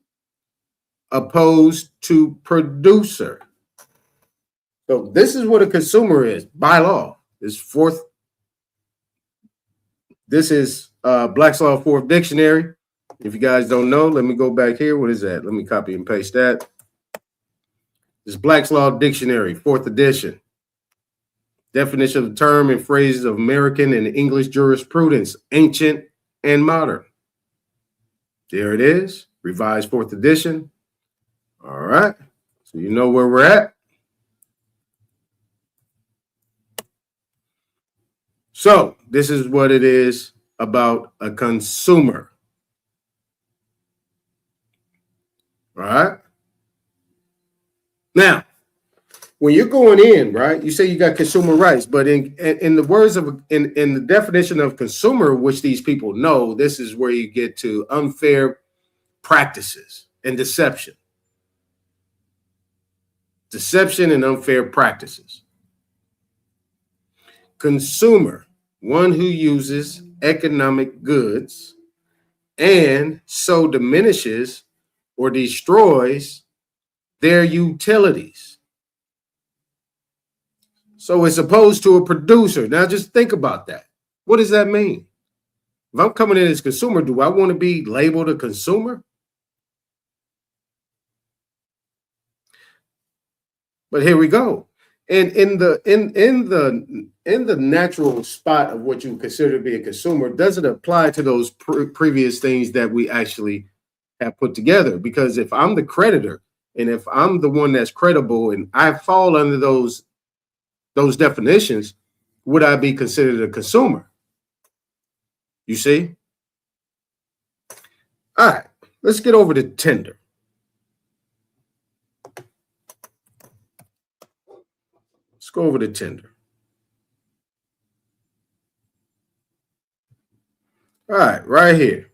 opposed to producer. So this is what a consumer is by law. This is Black's Law Fourth Dictionary. If you guys don't know, let me go back here. What is that? Let me copy and paste that. This Black's Law Dictionary, 4th edition. Definition of the term and phrases of American and English jurisprudence, ancient and modern. There it is, revised 4th edition. All right, so you know where we're at. So this is what it is about a consumer. All right. Now, when you're going in, right, you say you got consumer rights, but in the words of in the definition of consumer, which these people know, this is where you get to unfair practices and deception. Deception and unfair practices. Consumer, one who uses economic goods and so diminishes or destroys their utilities. So it's opposed to a producer. Now just think about that. What does that mean? If I'm coming in as consumer, do I want to be labeled a consumer? But here we go. And in the natural spot of what you consider to be a consumer, does it apply to those previous things that we actually have put together? Because if I'm the creditor and if I'm the one that's credible and I fall under those definitions, would I be considered a consumer? You see? All right, let's get over to tender. Let's go over to tender. All right here.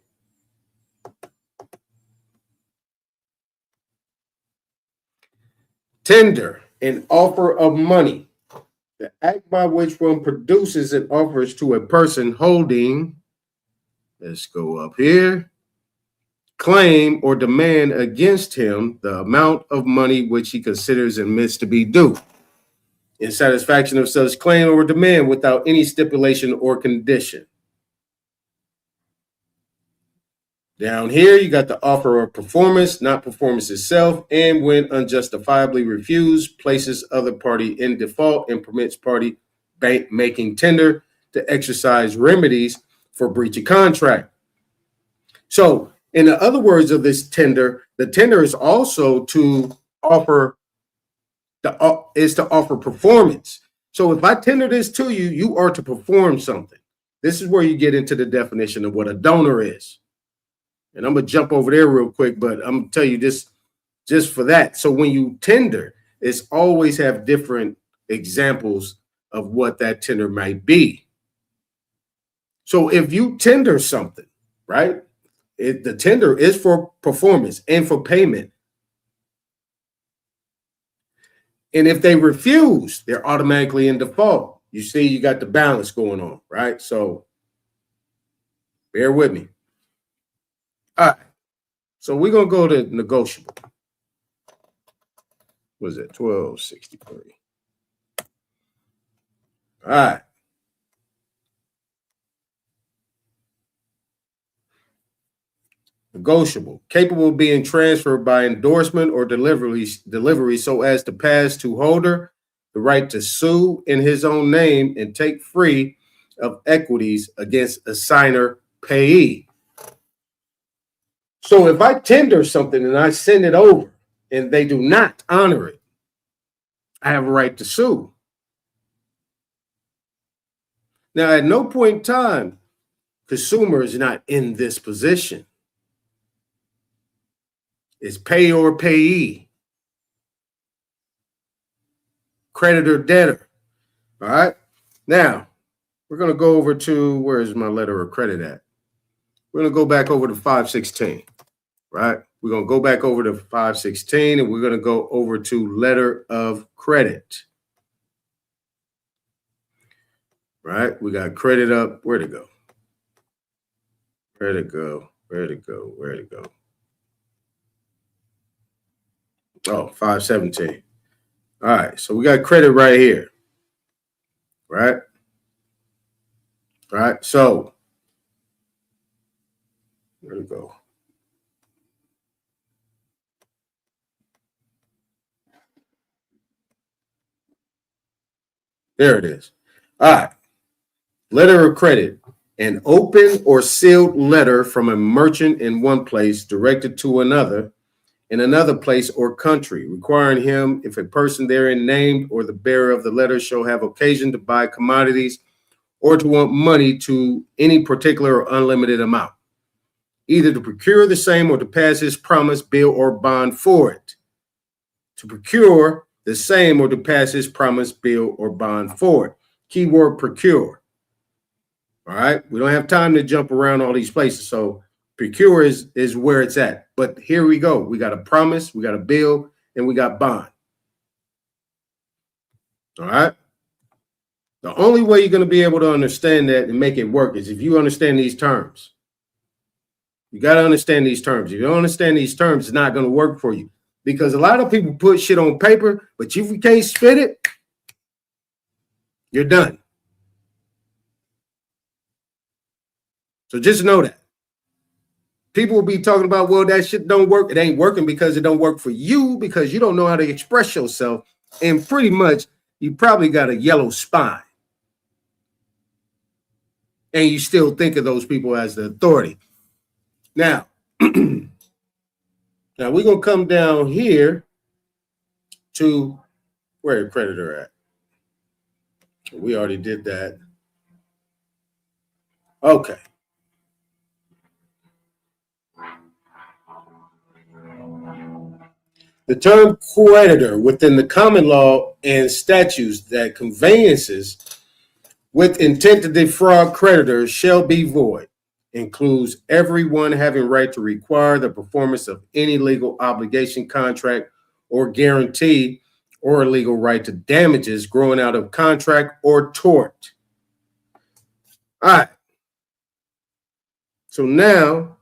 Tender, an offer of money. The act by which one produces and offers to a person holding, let's go up here, claim or demand against him the amount of money which he considers and admits to be due, in satisfaction of such claim or demand without any stipulation or condition. Down here, you got the offer of performance, not performance itself, and when unjustifiably refused, places other party in default and permits party making tender to exercise remedies for breach of contract. So, in the other words of this tender, the tender is also to offer offer performance. So, if I tender this to you, you are to perform something. This is where you get into the definition of what a donor is. And I'm going to jump over there real quick, but I'm going to tell you this just for that. So when you tender, it's always have different examples of what that tender might be. So if you tender something, right, the tender is for performance and for payment. And if they refuse, they're automatically in default. You see, you got the balance going on, right? So bear with me. All right, so we're going to go to negotiable. What is it? 1263. All right. Negotiable, capable of being transferred by endorsement or delivery so as to pass to holder the right to sue in his own name and take free of equities against assigner payee. So if I tender something and I send it over and they do not honor it, I have a right to sue. Now, at no point in time, consumer is not in this position. It's pay or payee, creditor, debtor. All right. Now, we're going to go over to, where's my letter of credit at? We're going to go back over to 516, right? We're going to go back over to 516 and we're going to go over to letter of credit, right? We got credit up. Where'd it go? Where'd it go? Where'd it go? Where'd it go? Oh, 517. All right. So we got credit right here, right? All right. So Where'd it go? There it is. All right. Letter of credit. An open or sealed letter from a merchant in one place directed to another in another place or country, requiring him, if a person therein named or the bearer of the letter shall have occasion to buy commodities or to want money to any particular or unlimited amount, either to procure the same or to pass his promise, bill, or bond for it. To procure the same or to pass his promise, bill, or bond for it. Keyword procure. All right. We don't have time to jump around all these places. So procure is where it's at. But here we go. We got a promise, we got a bill, and we got bond. All right. The only way you're going to be able to understand that and make it work is if you understand these terms. You got to understand these terms. If you don't understand these terms, it's not going to work for you. Because a lot of people put shit on paper, but if you can't spit it, you're done. So just know that. People will be talking about, well, that shit don't work. It ain't working because it don't work for you because you don't know how to express yourself. And pretty much, you probably got a yellow spine. And you still think of those people as the authority. Now, now we're going to come down here to where the creditor at. We already did that. Okay. The term creditor within the common law and statutes that conveyances with intent to defraud creditors shall be void, includes everyone having right to require the performance of any legal obligation, contract, or guarantee, or a legal right to damages growing out of contract or tort. All right. So now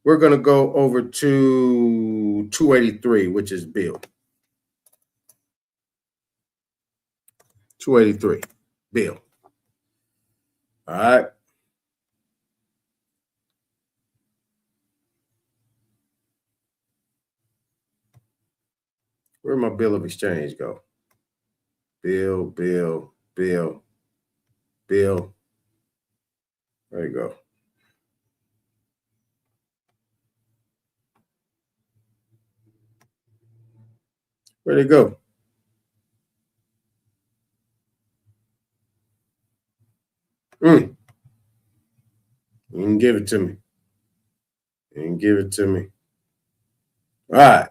we're going to go over to 283, which is bill. 283, bill. All right. Where'd my bill of exchange go? Bill, bill, bill, bill. There you go. Where'd it go? You didn't give it to me. You didn't give it to me. All right.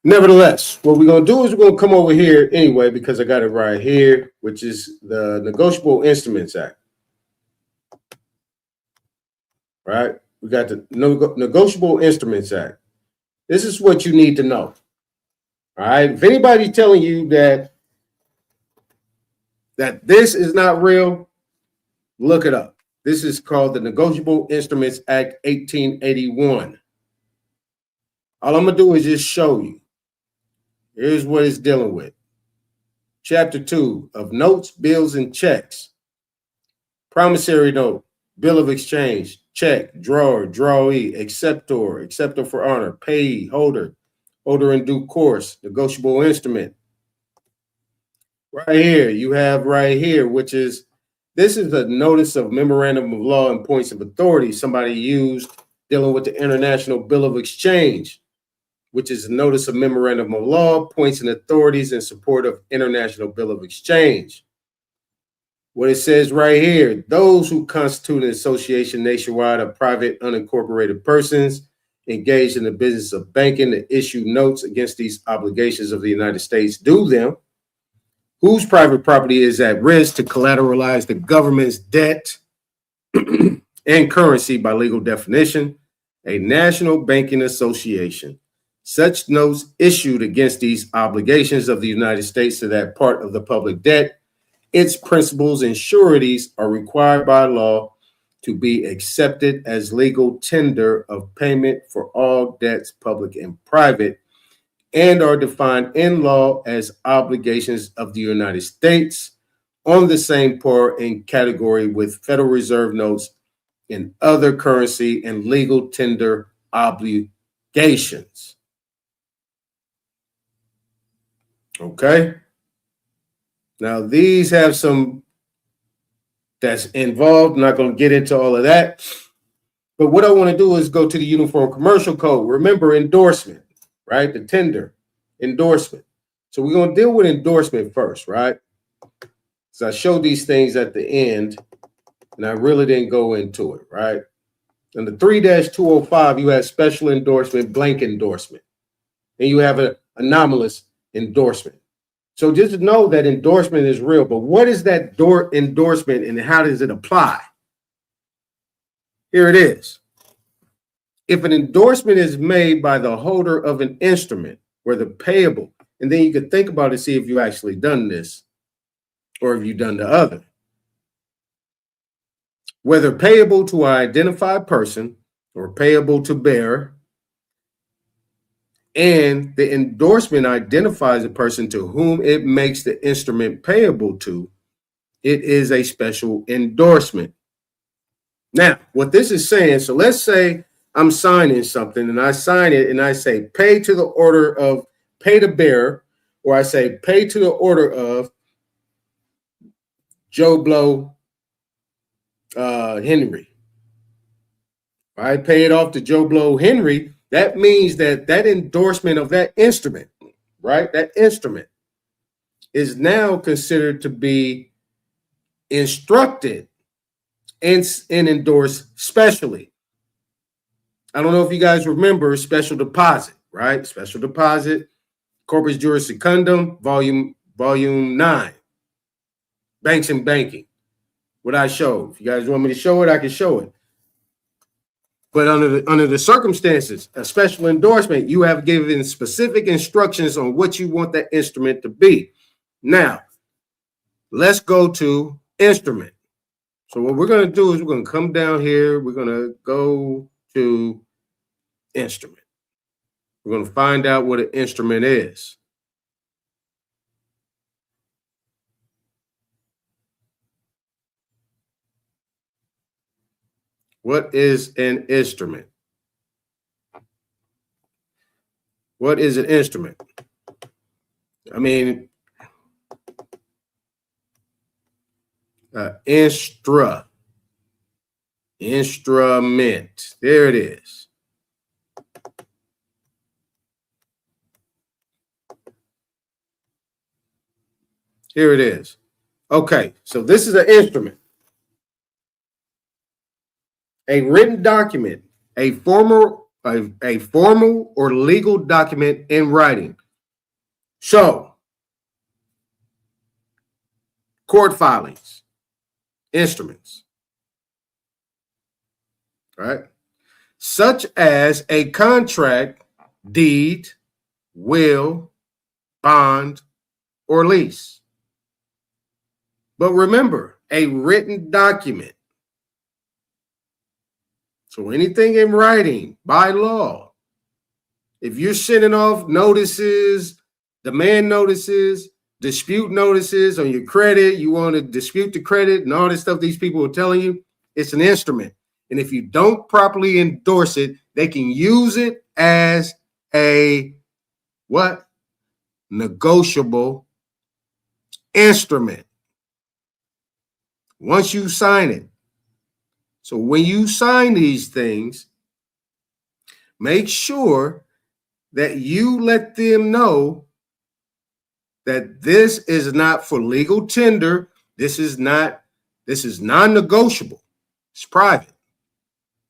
Nevertheless, what we're going to do is we're going to come over here anyway because I got it right here, which is the Negotiable Instruments Act. Right? We got the Negotiable Instruments Act. This is what you need to know. All right? If anybody's telling you that this is not real, look it up. This is called the Negotiable Instruments Act 1881. All I'm going to do is just show you. Here's what it's dealing with. Chapter 2 of notes, bills, and checks. Promissory note, bill of exchange, check, drawer, drawee, acceptor, acceptor for honor, payee, holder, holder in due course, negotiable instrument. Right here, you have right here, which is, this is a notice of memorandum of law and points of authority somebody used dealing with the International Bill of Exchange, which is a notice of memorandum of law, points and authorities in support of International Bill of Exchange. What it says right here, those who constitute an association nationwide of private unincorporated persons engaged in the business of banking to issue notes against these obligations of the United States due them, whose private property is at risk to collateralize the government's debt and currency by legal definition, a national banking association. Such notes issued against these obligations of the United States to that part of the public debt, its principals and sureties are required by law to be accepted as legal tender of payment for all debts, public and private, and are defined in law as obligations of the United States on the same par and category with Federal Reserve notes and other currency and legal tender obligations. Okay. Now, these have some that's involved. I'm not going to get into all of that. But what I want to do is go to the Uniform Commercial Code. Remember endorsement, right? The tender endorsement. So we're going to deal with endorsement first, right? So I showed these things at the end, and I really didn't go into it, right? In the 3-205, you have special endorsement, blank endorsement. And you have an anomalous endorsement. So just know that endorsement is real, but what is that endorsement and how does it apply? Here it is. If an endorsement is made by the holder of an instrument, whether payable, and then you can think about it, see if you actually done this or if you've done the other. Whether payable to an identified person or payable to bearer, and the endorsement identifies a person to whom it makes the instrument payable to, it is a special endorsement. Now, what this is saying, so let's say I'm signing something and I sign it and I say pay to the order of, pay the bearer, or I say pay to the order of Joe Blow Henry. I pay it off to Joe Blow Henry. That means that that endorsement of that instrument, right? That instrument is now considered to be instructed and endorsed specially. I don't know if you guys remember special deposit, right? Special deposit, Corpus Juris Secundum, volume 9, banks and banking. What I showed. If you guys want me to show it, I can show it. But under the circumstances, a special endorsement, you have given specific instructions on what you want that instrument to be. Now, let's go to instrument. So what we're going to do is we're going to come down here. We're going to go to instrument. We're going to find out what an instrument is. What is an instrument? What is an instrument? I mean, instrument. There it is. Here it is. Okay, so this is an instrument. A written document, a formal or legal document in writing. So, court filings, instruments, right? Such as a contract, deed, will, bond, or lease. But remember, a written document. So anything in writing by law, if you're sending off notices, demand notices, dispute notices on your credit, you want to dispute the credit and all this stuff these people are telling you, it's an instrument. And if you don't properly endorse it, they can use it as a what? Negotiable instrument. Once you sign it. So when you sign these things, make sure that you let them know that this is not for legal tender. This is non-negotiable. It's private.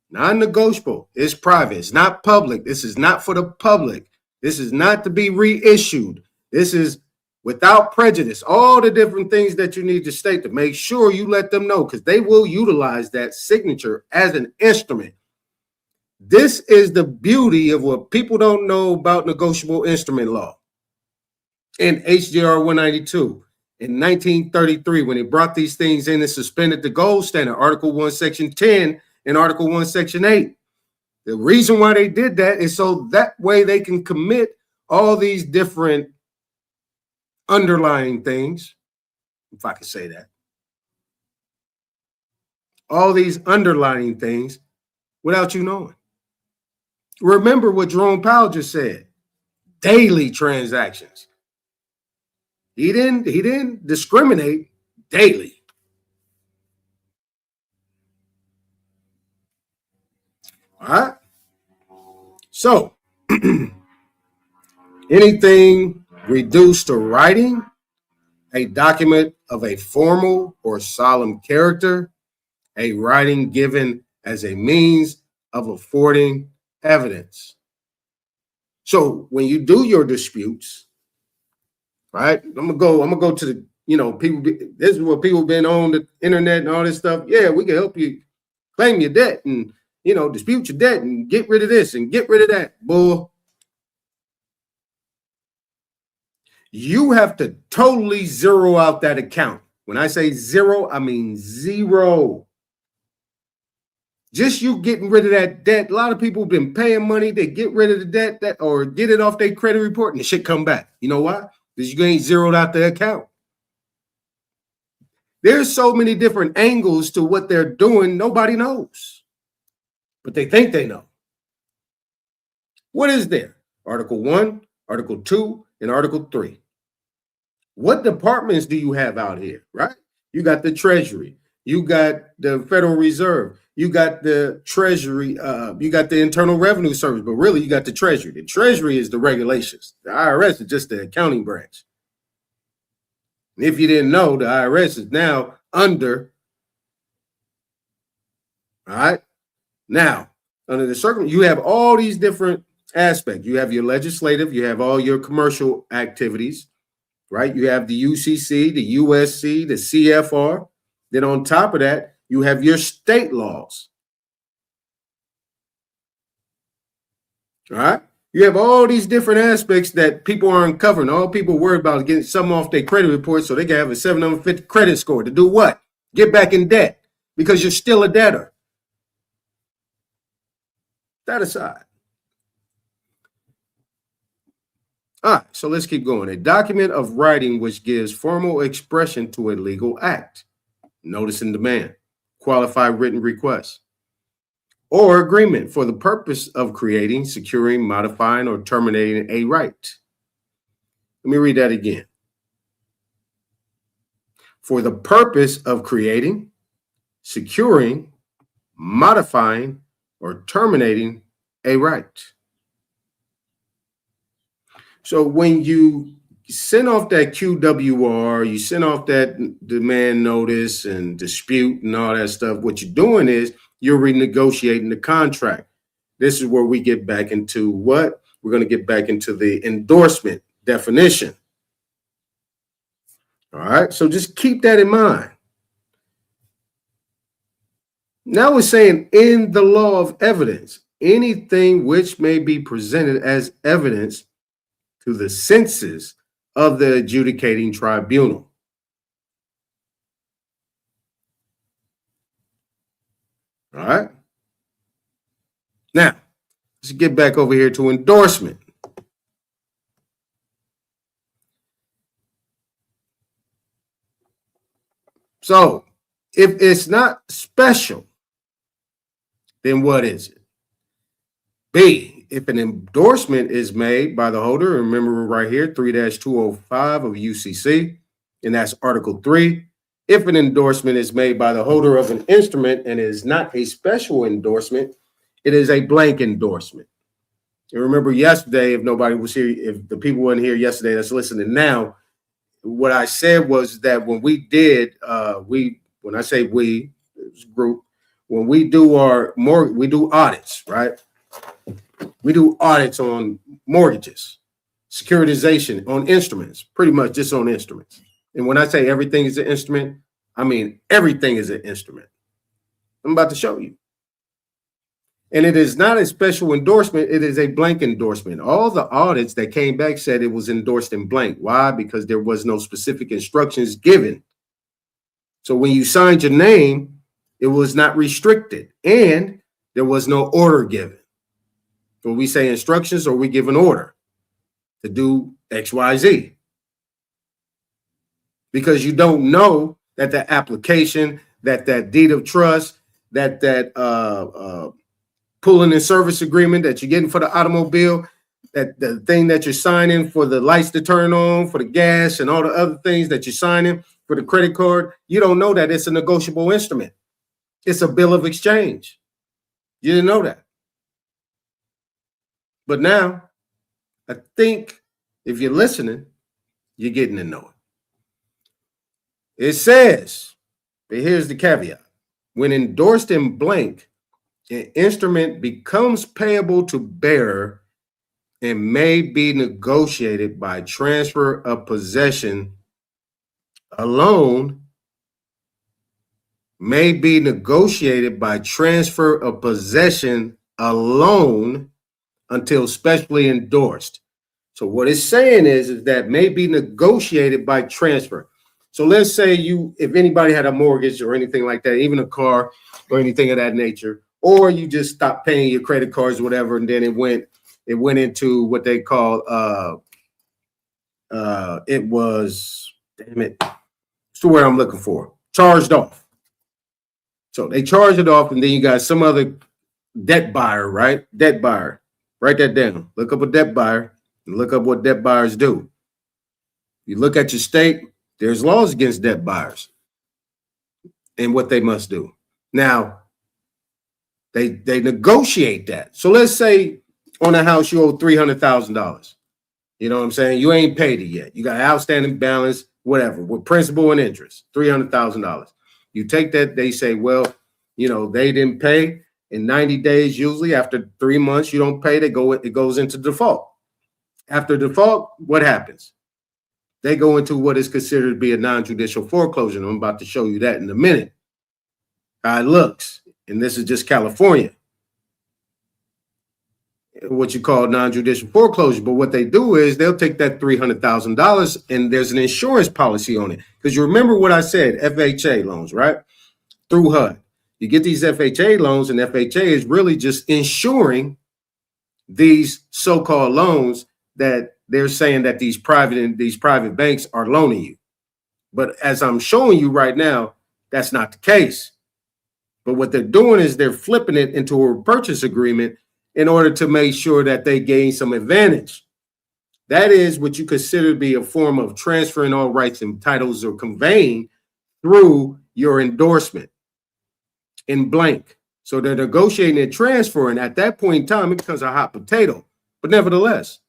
Non-negotiable. It's private. It's not public. This is not for the public. This is not to be reissued. This is without prejudice. All the different things that you need to state to make sure you let them know, because they will utilize that signature as an instrument. This is the beauty of what people don't know about negotiable instrument law. In HJR 192 in 1933, when they brought these things in and suspended the gold standard, Article 1, Section 10 and Article 1, Section 8. The reason why they did that is so that way they can commit all these different underlying things, if I can say that, all these underlining things without you knowing. Remember what Jerome Powell just said, daily transactions. He didn't discriminate, daily. All right. So anything reduced to writing, a document of a formal or solemn character, a writing given as a means of affording evidence. So when you do your disputes, right? I'm gonna go to the, people. This is what people been on the internet and all this stuff. Yeah, we can help you claim your debt and dispute your debt and get rid of this and get rid of that. Bull. You have to totally zero out that account. When I say zero, I mean zero. Just you getting rid of that debt. A lot of people have been paying money. They get rid of the debt or get it off their credit report and the shit come back. You know why? Because you ain't zeroed out the account. There's so many different angles to what they're doing. Nobody knows, but they think they know. What is there? Article 1, Article 2, and Article 3. What departments do you have out here, right? You got the Treasury. You got the Federal Reserve. You got the Treasury. You got the Internal Revenue Service, but really you got the Treasury. The Treasury is the regulations. The IRS is just the accounting branch. And if you didn't know, the IRS is now under. All right. Now, under the circumstance, you have all these different aspects. You have your legislative. You have all your commercial activities, right? You have the UCC, the USC, the CFR. Then on top of that, you have your state laws. All right. You have all these different aspects that people are uncovering. All people worry about is getting some off their credit report so they can have a 750 credit score to do what? Get back in debt because you're still a debtor. That aside. All right, so let's keep going. A document of writing which gives formal expression to a legal act. Notice and demand. Qualified written request. Or agreement for the purpose of creating, securing, modifying, or terminating a right. Let me read that again. For the purpose of creating, securing, modifying, or terminating a right. So when you send off that QWR, you send off that demand notice and dispute and all that stuff, what you're doing is you're renegotiating the contract. This is where we get back into what? We're going to get back into the endorsement definition. All right, so just keep that in mind. Now we're saying in the law of evidence, anything which may be presented as evidence to the senses of the adjudicating tribunal. All right. Now, let's get back over here to endorsement. So, if it's not special, then what is it? B, if an endorsement is made by the holder, remember right here, 3-205 of UCC, and that's Article 3. If an endorsement is made by the holder of an instrument and is not a special endorsement, it is a blank endorsement. And remember yesterday, if nobody was here, if the people weren't here yesterday that's listening now, what I said was that when we did, when I say we, it's a group, when we do we do audits, right? We do audits on mortgages, securitization, on instruments, pretty much just on instruments. And when I say everything is an instrument, I mean everything is an instrument. I'm about to show you. And it is not a special endorsement. It is a blank endorsement. All the audits that came back said it was endorsed in blank. Why? Because there was no specific instructions given. So when you signed your name, it was not restricted and there was no order given. When we say instructions, or we give an order to do X, Y, Z. Because you don't know that the application, that deed of trust, pulling and service agreement that you're getting for the automobile, that the thing that you're signing for the lights to turn on, for the gas, and all the other things that you're signing for the credit card, you don't know that it's a negotiable instrument. It's a bill of exchange. You didn't know that. But now, I think if you're listening, you're getting to know it. It says, but here's the caveat. When endorsed in blank, an instrument becomes payable to bearer and may be negotiated by transfer of possession. A loan may be negotiated by transfer of possession alone until specially endorsed. So what it's saying is that may be negotiated by transfer. So let's say if anybody had a mortgage or anything like that, even a car or anything of that nature, or you just stopped paying your credit cards or whatever, and then it went into what they call it was, damn it, it's the word I'm looking for, charged off. So they charge it off, and then you got some other debt buyer, right? Debt buyer. Write that down. Look up a debt buyer and look up what debt buyers do. You look at your state, there's laws against debt buyers and what they must do. Now, they negotiate that. So let's say on a house you owe $300,000. You know what I'm saying? You ain't paid it yet. You got an outstanding balance, whatever, with principal and interest, $300,000. You take that, they say, well, they didn't pay in 90 days. Usually after 3 months, you don't pay, it goes into default. After default, what happens? They go into what is considered to be a non-judicial foreclosure. And I'm about to show you that in a minute. How it looks. And this is just California. What you call non-judicial foreclosure. But what they do is they'll take that $300,000 and there's an insurance policy on it. Because you remember what I said, FHA loans, right? Through HUD. You get these FHA loans, and FHA is really just insuring these so-called loans that they're saying that these private banks are loaning you. But as I'm showing you right now, that's not the case. But what they're doing is they're flipping it into a purchase agreement in order to make sure that they gain some advantage. That is what you consider to be a form of transferring all rights and titles or conveying through your endorsement in blank. So they're negotiating and transferring. At that point in time, it becomes a hot potato. But nevertheless,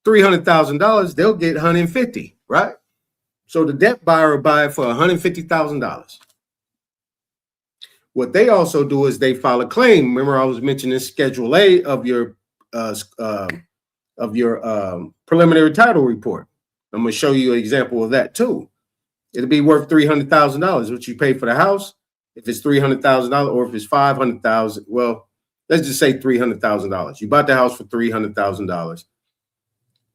$300,000, they'll get $150,000, right? So the debt buyer will buy it for $150,000. What they also do is they file a claim. Remember, I was mentioning Schedule A of your preliminary title report. I'm going to show you an example of that too. It'll be worth $300,000. What you pay for the house, if it's $300,000 or if it's $500,000. Well, let's just say $300,000. You bought the house for $300,000.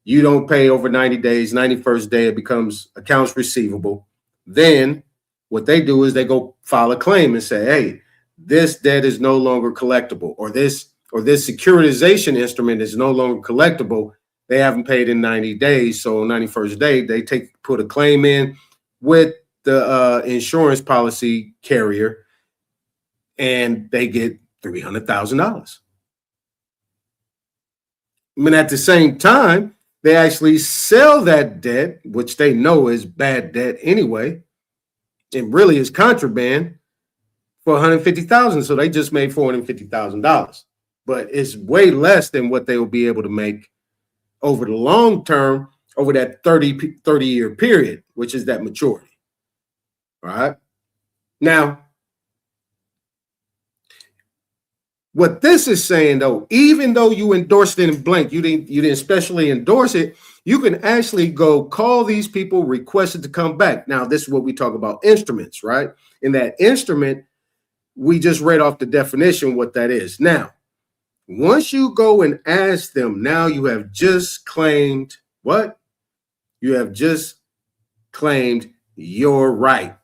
You don't pay over 90 days. 91st day, it becomes accounts receivable. Then what they do is they go file a claim and say, hey, this debt is no longer collectible, or this securitization instrument is no longer collectible. They haven't paid in 90 days. So on 91st day, they put a claim in with the insurance policy carrier, and they get $300,000. I mean, at the same time, they actually sell that debt, which they know is bad debt anyway. It really is contraband, for $150,000. So they just made $450,000. But it's way less than what they will be able to make over the long term, over that 30-year period, which is that maturity. All right. Now, what this is saying, though, even though you endorsed it in blank, you didn't specially endorse it, you can actually go call these people, request it to come back. Now, this is what we talk about instruments, right? In that instrument, we just read off the definition what that is. Now, once you go and ask them, now you have just claimed what? You have just claimed your right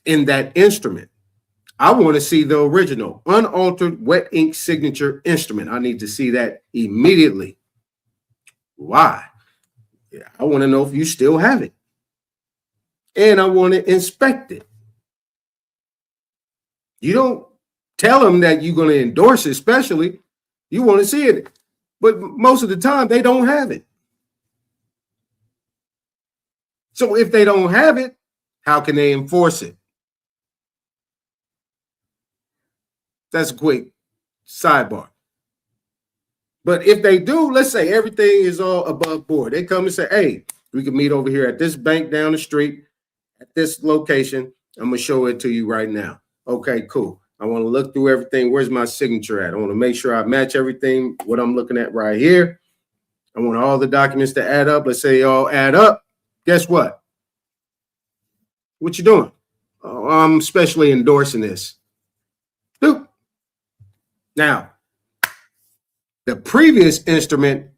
in that instrument. I want to see the original, unaltered wet ink signature instrument. I need to see that immediately. Why? Yeah, I want to know if you still have it. And I want to inspect it. You don't Tell them that you're going to endorse it, especially you want to see it. But most of the time, they don't have it. So if they don't have it, how can they enforce it? That's a quick sidebar. But if they do, let's say everything is all above board. They come and say, hey, we can meet over here at this bank down the street at this location. I'm going to show it to you right now. Okay, cool. I want to look through everything. Where's my signature at? I want to make sure I match everything, what I'm looking at right here. I want all the documents to add up. Let's say they all add up. Guess what? What you doing? Oh, I'm specially endorsing this. Boop. Now, the previous instrument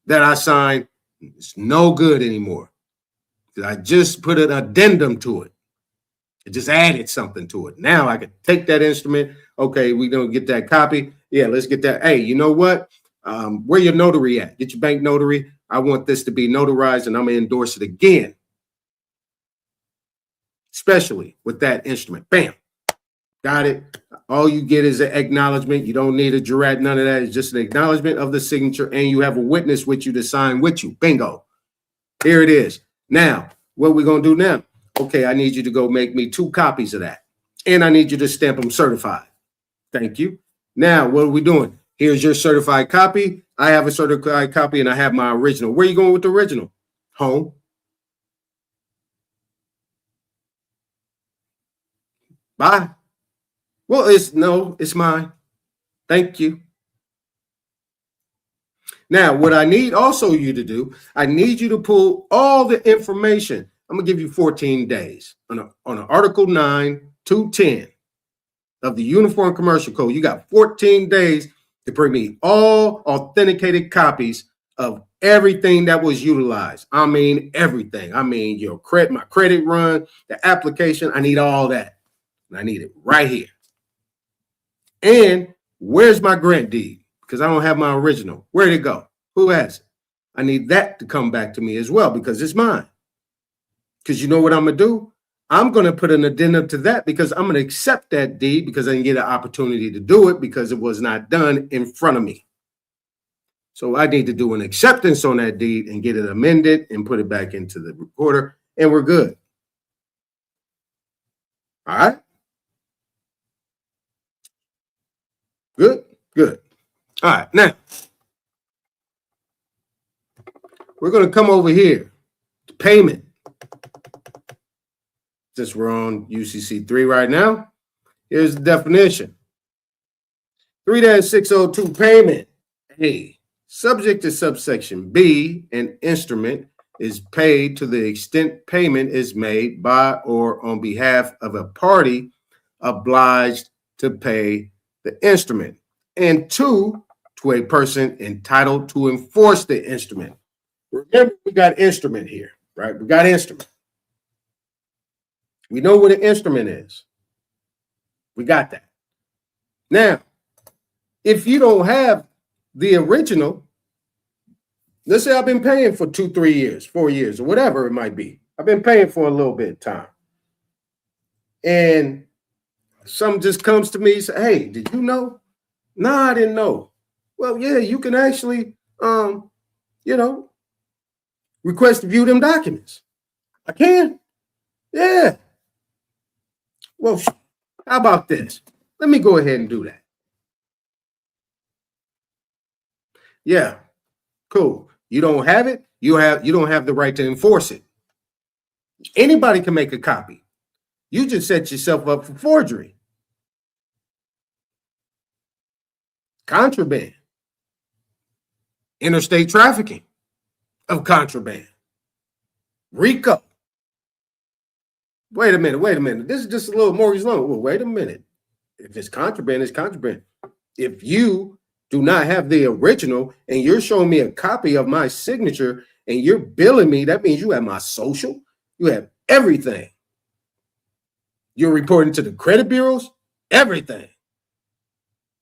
that I signed is no good anymore. I just put an addendum to it. It just added something to it. Now I can take that instrument. Okay, we don't get that copy. Yeah, let's get that. Hey, you know what? Where your notary at? Get your bank notary. I want this to be notarized and I'm going to endorse it again. Especially with that instrument. Bam. Got it. All you get is an acknowledgement. You don't need a jurat, none of that. It's just an acknowledgement of the signature, and you have a witness with you to sign with you. Bingo. Here it is. Now, what we're going to do now? Okay, I need you to go make me 2 copies of that, and I need you to stamp them certified. Thank you. Now, what are we doing? Here's your certified copy. I have a certified copy, and I have my original. Where are you going with the original? Home. Bye. Well, it's mine. Thank you. Now, what I need also you to do, I need you to pull all the information. I'm going to give you 14 days on Article 9, 210 of the Uniform Commercial Code. You got 14 days to bring me all authenticated copies of everything that was utilized. I mean, everything. I mean, my credit run, the application. I need all that. And I need it right here. And where's my grant deed? Because I don't have my original. Where'd it go? Who has it? I need that to come back to me as well because it's mine. Because you know what I'm going to do? I'm going to put an addendum to that because I'm going to accept that deed because I didn't get an opportunity to do it because it was not done in front of me. So I need to do an acceptance on that deed and get it amended and put it back into the recorder, and we're good. All right? Good, good. All right, now we're going to come over here to payment. Since we're on UCC 3 right now, here's the definition. 3-602 payment. A, subject to subsection B, an instrument is paid to the extent payment is made by or on behalf of a party obliged to pay the instrument, and 2, to a person entitled to enforce the instrument. Remember, we got instrument here, right? We got instrument. We know what an instrument is. We got that. Now, if you don't have the original, let's say I've been paying for 2, 3 years, 4 years, or whatever it might be. I've been paying for a little bit of time. And something just comes to me and says, hey, did you know? No, I didn't know. Well, yeah, you can actually, request to view them documents. I can. Yeah. Well, how about this? Let me go ahead and do that. Yeah, cool. You don't have it. You don't have the right to enforce it. Anybody can make a copy. You just set yourself up for forgery. Contraband. Interstate trafficking of contraband. RICO. Wait a minute. This is just a little mortgage loan. Well, wait a minute. If it's contraband, it's contraband. If you do not have the original and you're showing me a copy of my signature and you're billing me, that means you have my social, you have everything. You're reporting to the credit bureaus, everything.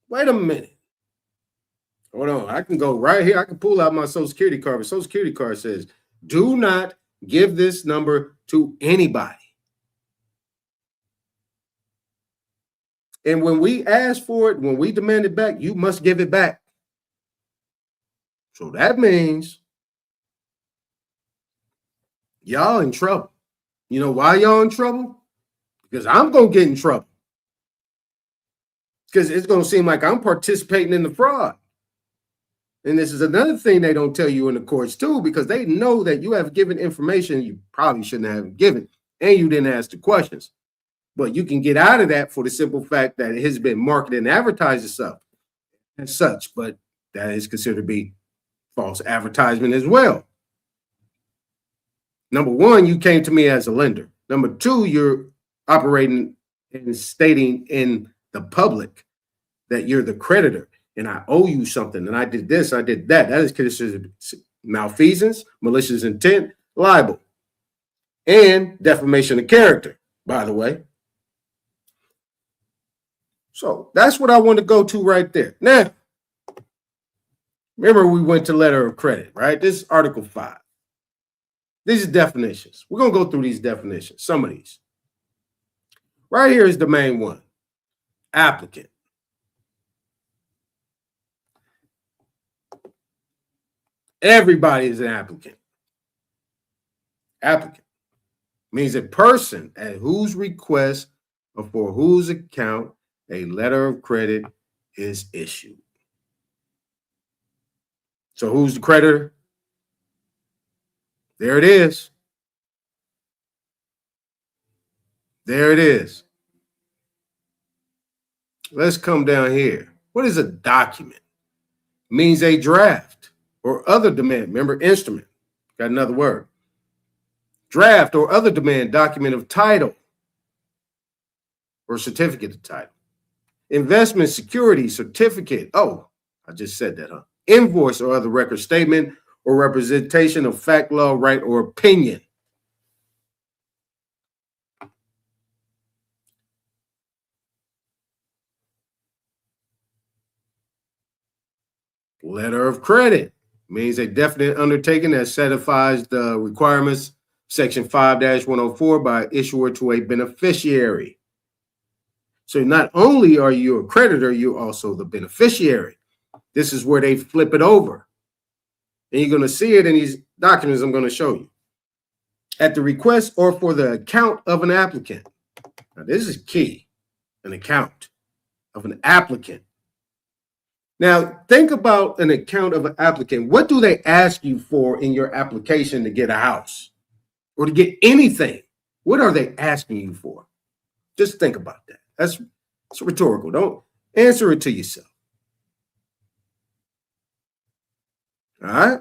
Wait a minute. Hold on. I can go right here. I can pull out my social security card. The social security card says, do not give this number to anybody. And when we ask for it, when we demand it back, you must give it back. So that means y'all in trouble. You know why y'all in trouble? Because I'm going to get in trouble. Because it's going to seem like I'm participating in the fraud. And this is another thing they don't tell you in the courts too, because they know that you have given information you probably shouldn't have given, and you didn't ask the questions. But you can get out of that for the simple fact that it has been marketed and advertised itself as such, but that is considered to be false advertisement as well. Number one, you came to me as a lender. Number two, you're operating and stating in the public that you're the creditor and I owe you something and I did this, I did that. That is considered malfeasance, malicious intent, libel, and defamation of character, by the way. So that's what I want to go to right there. Now, remember we went to letter of credit, right? This is Article 5. These are definitions. We're going to go through these definitions, some of these. Right here is the main one, applicant. Everybody is an applicant. Applicant means a person at whose request or for whose account a letter of credit is issued. So who's the creditor? There it is. There it is. Let's come down here. What is a document? Means a draft or other demand. Remember, instrument. Got another word. Draft or other demand document of title or certificate of title. Investment security certificate. Oh, I just said that, huh? Invoice or other record statement or representation of fact, law, right, or opinion. Letter of credit means a definite undertaking that satisfies the requirements Section 5-104 by issuer to a beneficiary. So not only are you a creditor, you're also the beneficiary. This is where they flip it over. And you're going to see it in these documents I'm going to show you. At the request or for the account of an applicant. Now, this is key, an account of an applicant. Now, think about an account of an applicant. What do they ask you for in your application to get a house or to get anything? What are they asking you for? Just think about that. It's rhetorical. Don't answer it to yourself. All right.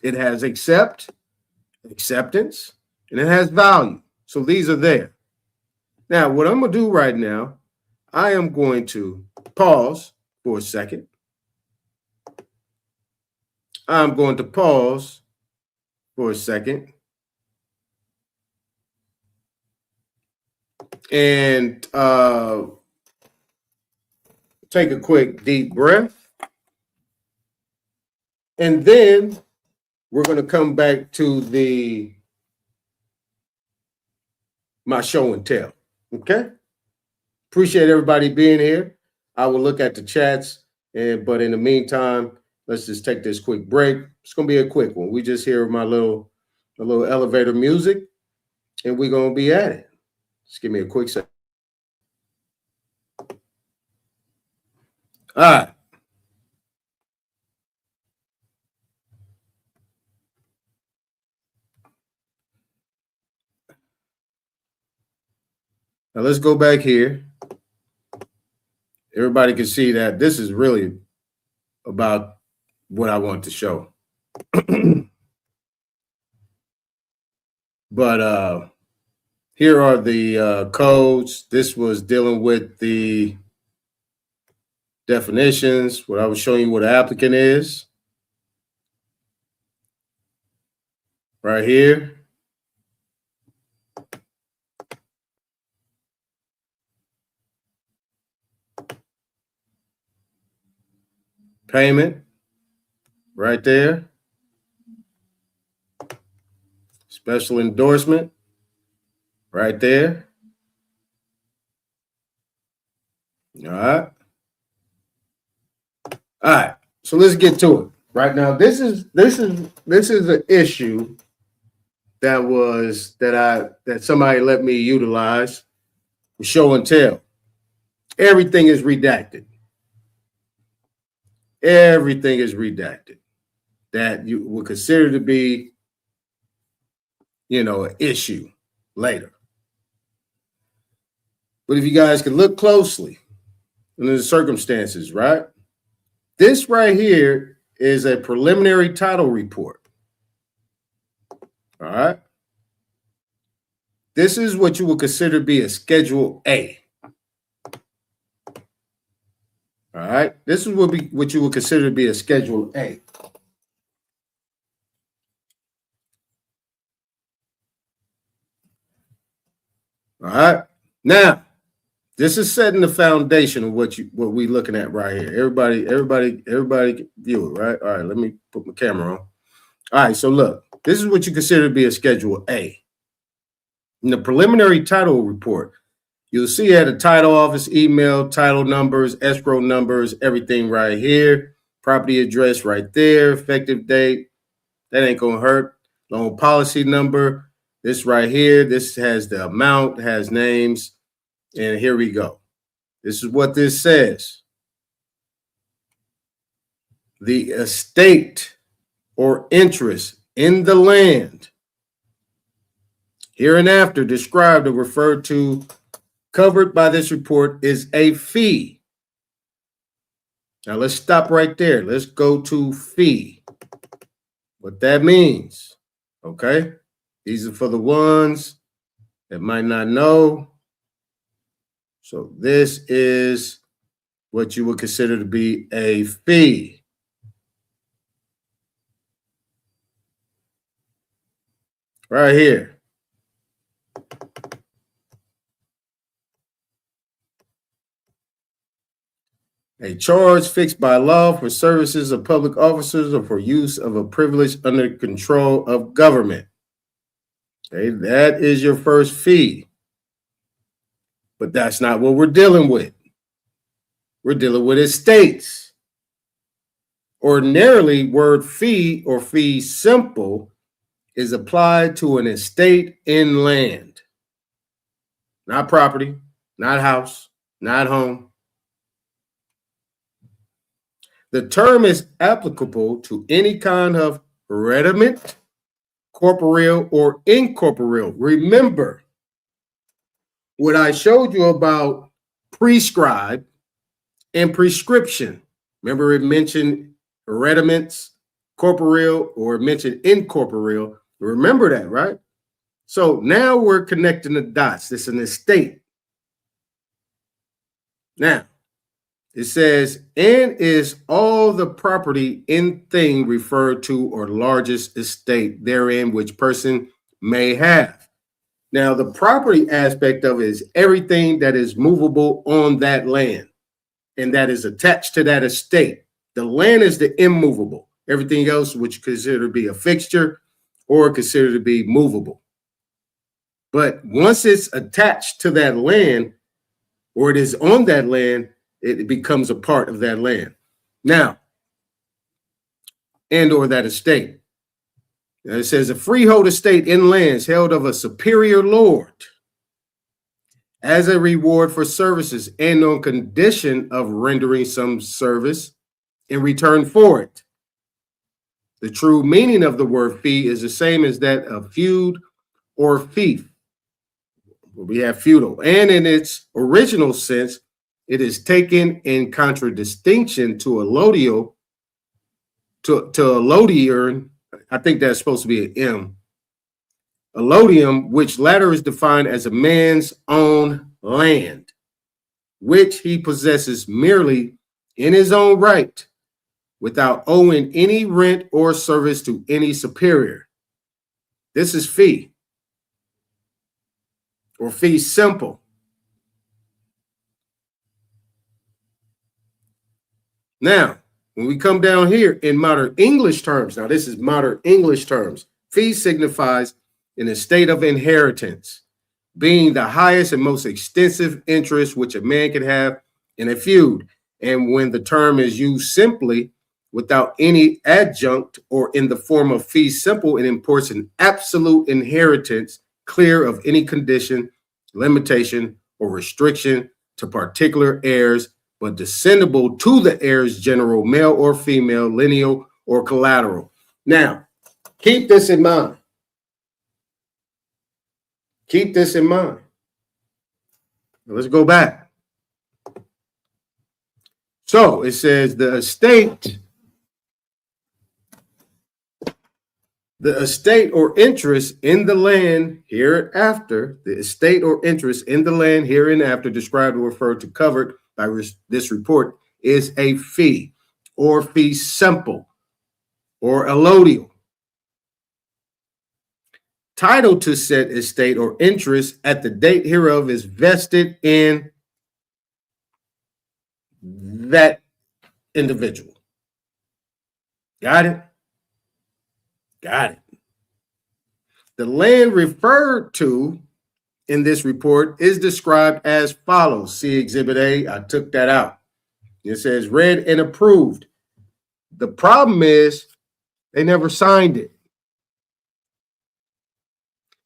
It has acceptance, and it has value. So these are there. Now, what I'm going to do right now, I am going to pause for a second. I'm going to pause for a second. And take a quick deep breath. And then we're going to come back to my show and tell. Okay? Appreciate everybody being here. I will look at the chats, but in the meantime, let's just take this quick break. It's going to be a quick one. We just hear my little elevator music, and we're going to be at it. Just give me a quick second. All right. Now let's go back here. Everybody can see that this is really about what I want to show. But here are the codes. This was dealing with the definitions, what I was showing you what an applicant is. Right here. Payment, right there. Special endorsement. right there. All right. All right. So let's get to it. Right now, this is an issue that somebody let me utilize for show and tell. Everything is redacted. Everything is redacted that you would consider to be, an issue later. But if you guys can look closely into the circumstances, right? This right here is a preliminary title report. All right. This is what you would consider to be a Schedule A. All right. This is what you would consider to be a Schedule A. All right. Now, this is setting the foundation of what we're looking at right here. Everybody view it, right? All right, let me put my camera on. All right, so look, this is what you consider to be a Schedule A. In the preliminary title report, you'll see at the title office, email, title numbers, escrow numbers, everything right here. Property address right there, effective date. That ain't gonna hurt. Loan policy number. This right here, this has the amount, has names, and here we go. This is what this says. The estate or interest in the land hereinafter described or referred to covered by this report is a fee. Now let's stop right there. Let's go to fee. What that means, okay? These are for the ones that might not know. So this is what you would consider to be a fee. Right here. A charge fixed by law for services of public officers or for use of a privilege under control of government. Okay, that is your first fee. But that's not what we're dealing with. We're dealing with estates. Ordinarily, word fee or fee simple is applied to an estate in land. Not property, not house, not home. The term is applicable to any kind of rediment, corporeal or incorporeal. Remember what I showed you about prescribe and prescription. Remember it mentioned rediments, corporeal, or it mentioned incorporeal. Remember that, right? So now we're connecting the dots. This is an estate. Now, it says, and is all the property in thing referred to or largest estate therein which person may have. Now, the property aspect of it is everything that is movable on that land and that is attached to that estate. The land is the immovable. Everything else, which you consider to be a fixture or considered to be movable. But once it's attached to that land or it is on that land, it becomes a part of that land. Now, and or that estate. Now it says a freehold estate in lands held of a superior lord as a reward for services and on condition of rendering some service in return for it. The true meaning of the word fee is the same as that of feud or fief. We have feudal, and in its original sense, it is taken in contradistinction to allodial, to allodium. I think that's supposed to be an M. Allodium, which latter is defined as a man's own land, which he possesses merely in his own right, without owing any rent or service to any superior. This is fee, or fee simple. Now, when we come down here in modern English terms, now this is modern English terms, fee signifies an estate of inheritance, being the highest and most extensive interest which a man can have in a feud. And when the term is used simply without any adjunct or in the form of fee simple, it imports an absolute inheritance clear of any condition, limitation, or restriction to particular heirs, but descendable to the heirs general, male or female, lineal or collateral. Now, keep this in mind. Keep this in mind. Let's go back. So it says the estate or interest in the land hereinafter, the estate or interest in the land hereinafter described or referred to covered by this report is a fee or fee simple or allodial. Title to said estate or interest at the date hereof is vested in that individual. Got it? Got it. The land referred to in this report is described as follows. See Exhibit A. I took that out. It says read and approved. The problem is they never signed it.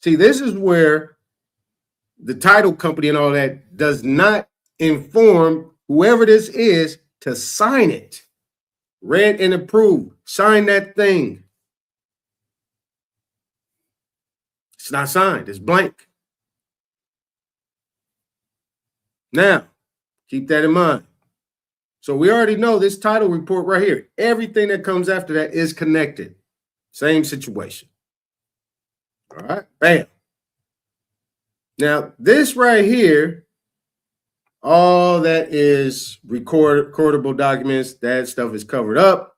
See, this is where the title company and all that does not inform whoever this is to sign it. Read and approved. Sign that thing. It's not signed. It's blank. Now, keep that in mind. So we already know this title report right here. Everything that comes after that is connected. Same situation. All right, bam. Now, this right here, all that is recordable documents, that stuff is covered up.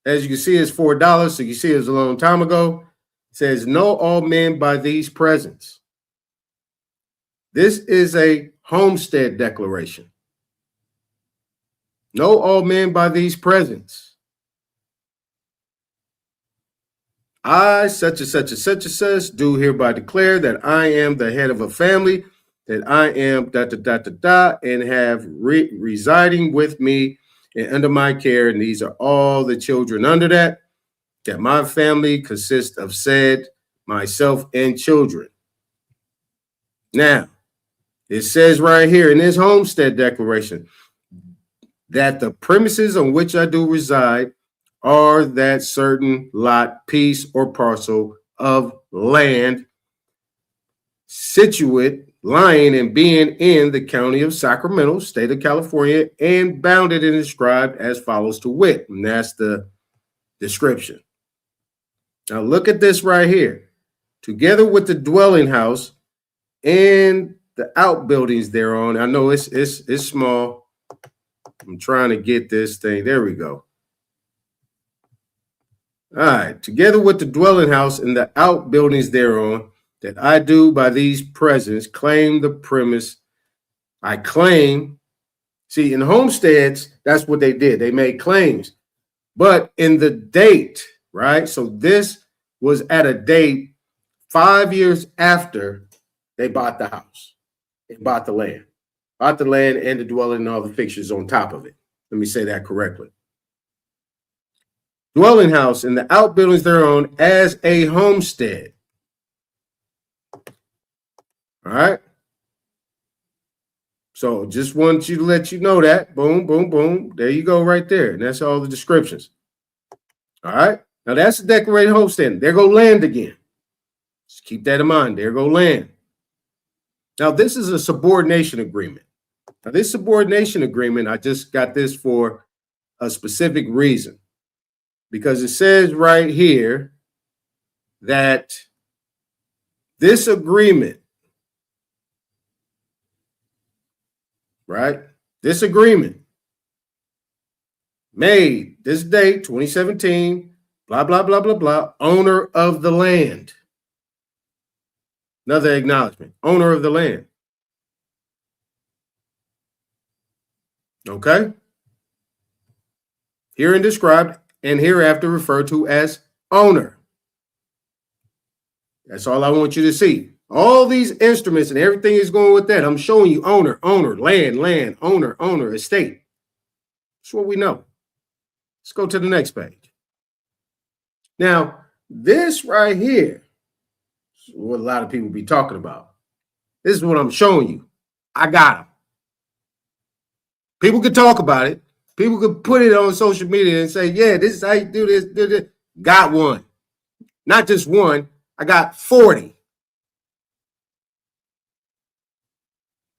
As you can see, it's $4. So you see it was a long time ago. It says, know all men by these presents. This is a homestead declaration. Know all men by these presents. I, such and such and such and such, do hereby declare that I am the head of a family, that I am and have residing with me and under my care, and these are all the children under that my family consists of said, myself, and children. Now, it says right here in this homestead declaration that the premises on which I do reside are that certain lot, piece, or parcel of land situate, lying, and being in the county of Sacramento, state of California, and bounded and described as follows to wit. And that's the description. Now look at this right here. Together with the dwelling house and the outbuildings thereon. I know it's small. I'm trying to get this thing. There we go. All right, together with the dwelling house and the outbuildings thereon, that I do by these presents claim the premise. I claim. See, in homesteads, that's what they did. They made claims. But in the date, right? So this was at a date 5 years after they bought the house. They bought the land. Bought the land and the dwelling and all the fixtures on top of it. Let me say that correctly. Dwelling house and the outbuildings thereon as a homestead. All right. So just want you to let you know that. Boom, boom, boom. There you go right there. And that's all the descriptions. All right. Now that's a decorated homestead. There go land again. Just keep that in mind. There go land. Now this is a subordination agreement. Now this subordination agreement, I just got this for a specific reason. Because it says right here that this agreement, right? This agreement made this date, 2017, blah, blah, blah, blah, blah, owner of the land. Another acknowledgement, owner of the land. Okay? Herein described and hereafter referred to as owner. That's all I want you to see. All these instruments and everything is going with that. I'm showing you owner, land, owner, estate. That's what we know. Let's go to the next page. Now, this right here is what a lot of people be talking about. This is what I'm showing you. I got them. People could talk about it. People could put it on social media and say, yeah, this is how you do this. Got one. Not just one. I got 40.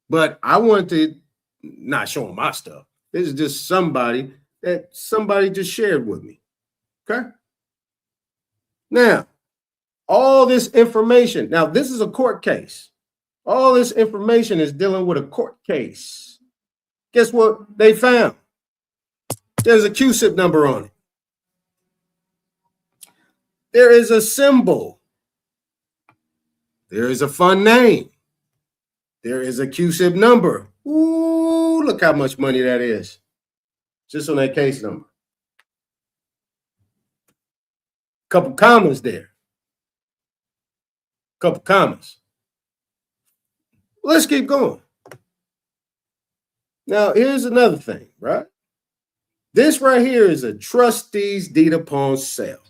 But I wanted to not show them my stuff. This is just somebody that somebody just shared with me. Okay? Now, all this information. Now, this is a court case. All this information is dealing with a court case. Guess what they found? There's a QSIP number on it. There is a symbol. There is a fund name. There is a QSIP number. Ooh, look how much money that is. Just on that case number. Couple commas there. Couple commas. Let's keep going. Now, here's another thing, right? This right here is a trustee's deed upon sale.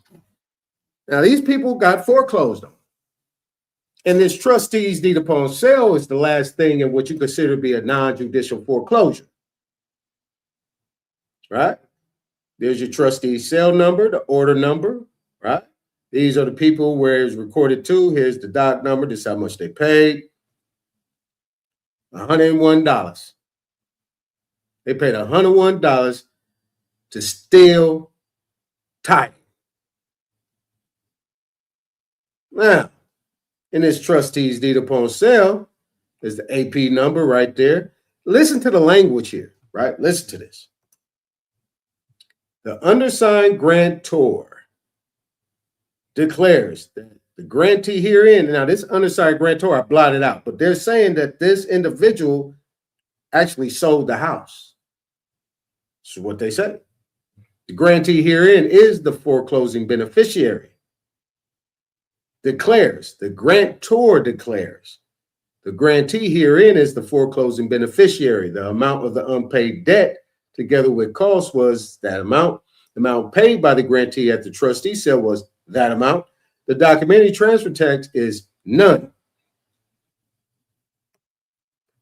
Now, these people got foreclosed on. And this trustee's deed upon sale is the last thing in what you consider to be a non-judicial foreclosure. Right? There's your trustee's sale number, the order number, right? These are the people where it's recorded to. Here's the doc number. This is how much they paid. $101. They paid $101 to steal title. Now, in this trustee's deed upon sale, there's the AP number right there. Listen to the language here, right? Listen to this. The undersigned grantor declares that the grantee herein, now this undersigned grantor, I blotted out, but they're saying that this individual actually sold the house. This is what they say. The grantee herein is the foreclosing beneficiary. Declares, the grantor declares, the grantee herein is the foreclosing beneficiary. The amount of the unpaid debt together with costs was that amount. The amount paid by the grantee at the trustee sale was that amount. The documentary transfer tax is none.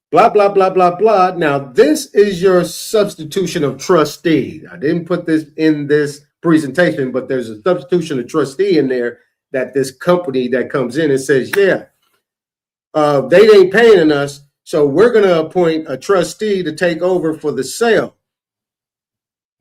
Blah, blah, blah, blah, blah. Now, this is your substitution of trustee. I didn't put this in this presentation, but there's a substitution of trustee in there that this company that comes in and says, yeah, they ain't paying us, so we're going to appoint a trustee to take over for the sale.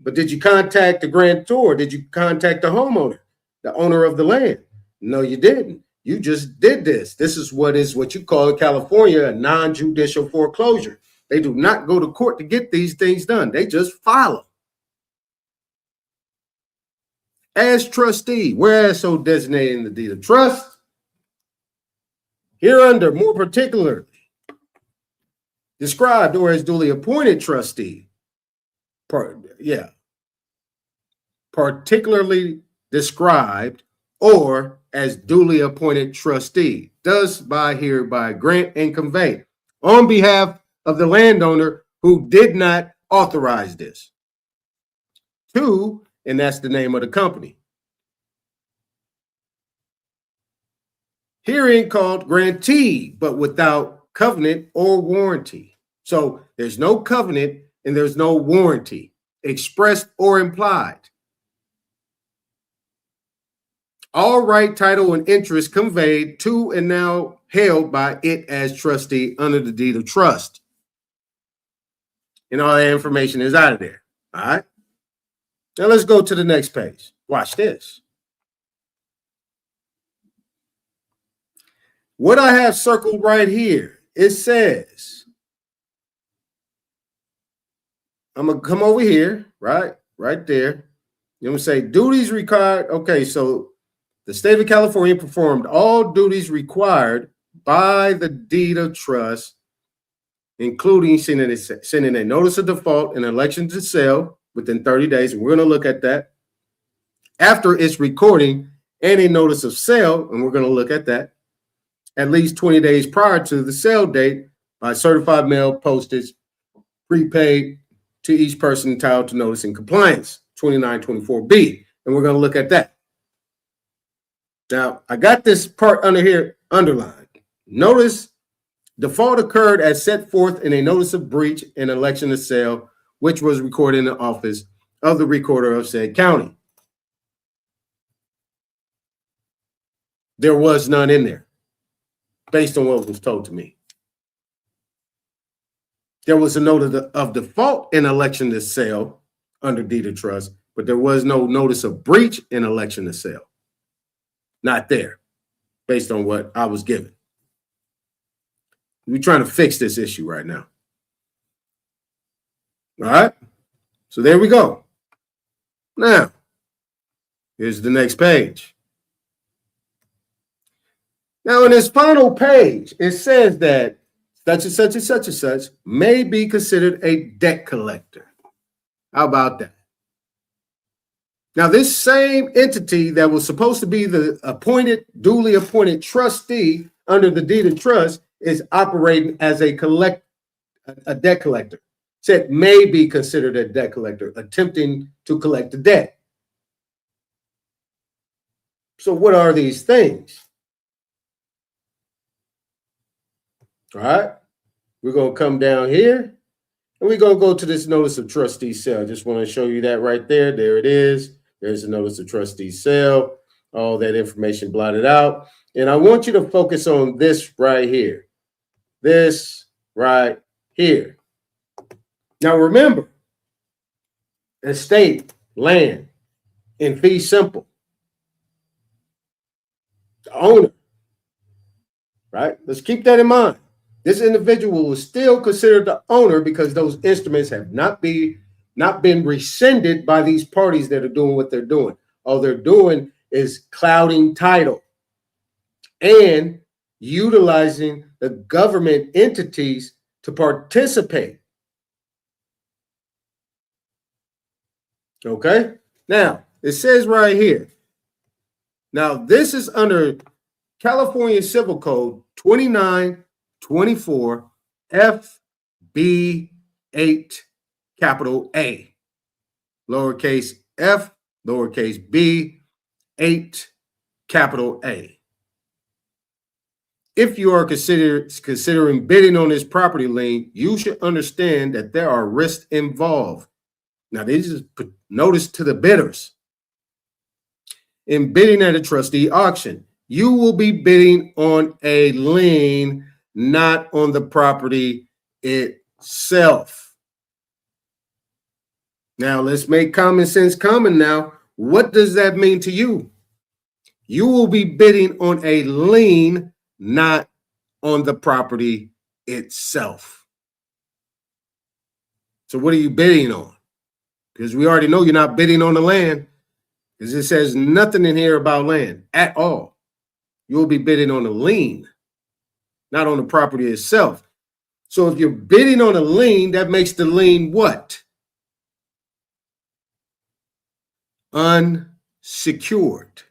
But did you contact the grantor? Did you contact the homeowner, the owner of the land? No, you didn't. You just did this. This is what you call in California a non-judicial foreclosure. They do not go to court to get these things done. They just file them. As trustee, whereas so designated in the deed of trust, hereunder more particularly described or as duly appointed trustee, particularly described or as duly appointed trustee, does by hereby grant and convey on behalf of the landowner who did not authorize this. Two, and that's the name of the company. Herein called grantee, but without covenant or warranty. So there's no covenant and there's no warranty, expressed or implied. All right, title, and interest conveyed to and now held by it as trustee under the deed of trust. And all that information is out of there. All right. Now let's go to the next page. Watch this. What I have circled right here, it says, I'm going to come over here, right there. I'm going to say duties required. Okay, so the state of California performed all duties required by the deed of trust, including sending a notice of default and election to sell within 30 days. And we're going to look at that. After its recording and a notice of sale, and we're going to look at that. at least 20 days prior to the sale date by certified mail, postage, prepaid to each person entitled to notice in compliance, 2924B. And we're going to look at that. Now, I got this part under here underlined. Notice default occurred as set forth in a notice of breach in election of sale, which was recorded in the office of the recorder of said county. There was none in there, based on what was told to me. There was a notice of default in election to sale under deed of trust, but there was no notice of breach in election to sale. Not there, based on what I was given. We're trying to fix this issue right now. All right, so there we go. Now, here's the next page. Now, in this final page, it says that such and such and such and such may be considered a debt collector. How about that? Now, this same entity that was supposed to be the duly appointed trustee under the deed of trust is operating as a debt collector. Said may be considered a debt collector, attempting to collect the debt. So what are these things? All right, we're going to come down here and we're going to go to this notice of trustee sale. I just want to show you that right there. There it is. There's a notice of trustee sale. All that information blotted out. And I want you to focus on this right here. This right here. Now remember, estate, land, in fee simple. The owner, right? Let's keep that in mind. This individual is still considered the owner because those instruments have not been rescinded by these parties that are doing what they're doing. All they're doing is clouding title and utilizing the government entities to participate. Okay, now it says right here. Now, this is under California Civil Code 2924 FB8 capital A, lowercase f, lowercase b, 8 capital A. If you are considering bidding on this property lien, you should understand that there are risks involved. Now, this is notice to the bidders. In bidding at a trustee auction, you will be bidding on a lien, not on the property itself. Now, let's make common sense common now. What does that mean to you? You will be bidding on a lien, not on the property itself. So what are you bidding on? Because we already know you're not bidding on the land, because it says nothing in here about land at all. You'll be bidding on a lien, not on the property itself. So if you're bidding on a lien, that makes the lien what? Unsecured.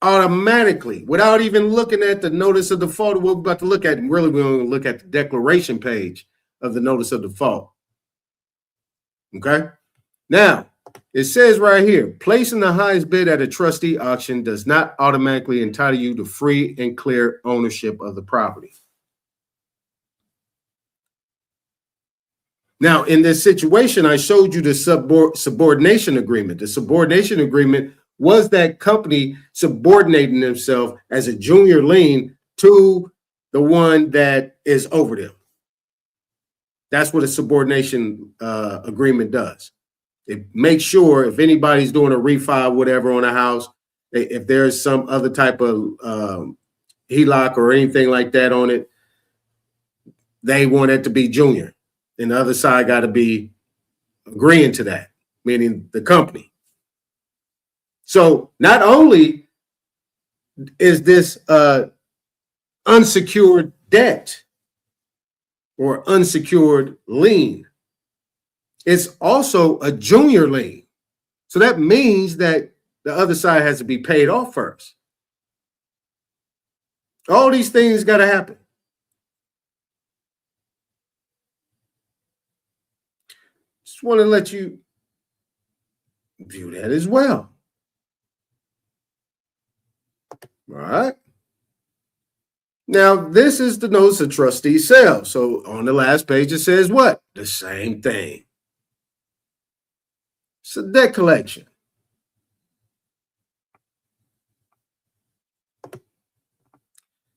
Automatically, without even looking at the notice of default, we're about to look at, really we're going to look at the declaration page of the notice of default. Okay, now it says right here, placing the highest bid at a trustee auction does not automatically entitle you to free and clear ownership of the property. Now, in this situation, I showed you the subordination agreement. The subordination agreement was that company subordinating themselves as a junior lien to the one that is over them. That's what a subordination agreement does. It makes sure if anybody's doing a refi, whatever on a house, if there's some other type of HELOC or anything like that on it, they want it to be junior. And the other side got to be agreeing to that, meaning the company. So not only is this unsecured debt or unsecured lien, it's also a junior lien. So that means that the other side has to be paid off first. All these things got to happen. Just want to let you view that as well. All right. Now, this is the notice of trustee sale. So on the last page, it says what? The same thing. It's a debt collection.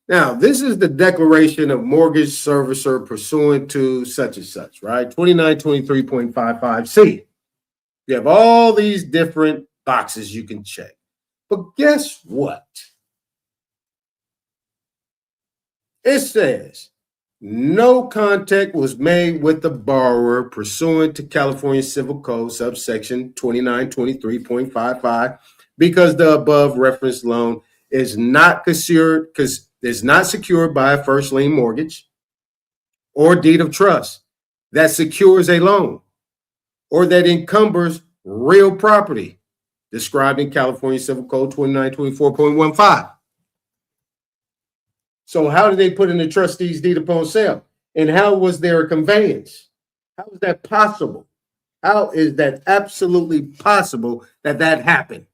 Now, this is the declaration of mortgage servicer pursuant to such and such, right? 2923.55C. You have all these different boxes you can check. But guess what? It says no contact was made with the borrower pursuant to California Civil Code subsection 2923.55 because the above referenced loan is not secured by a first lien mortgage or deed of trust that secures a loan or that encumbers real property described in California Civil Code 2924.15. So how did they put in the trustee's deed upon sale? And how was there a conveyance? How is that possible? How is that absolutely possible that that happened?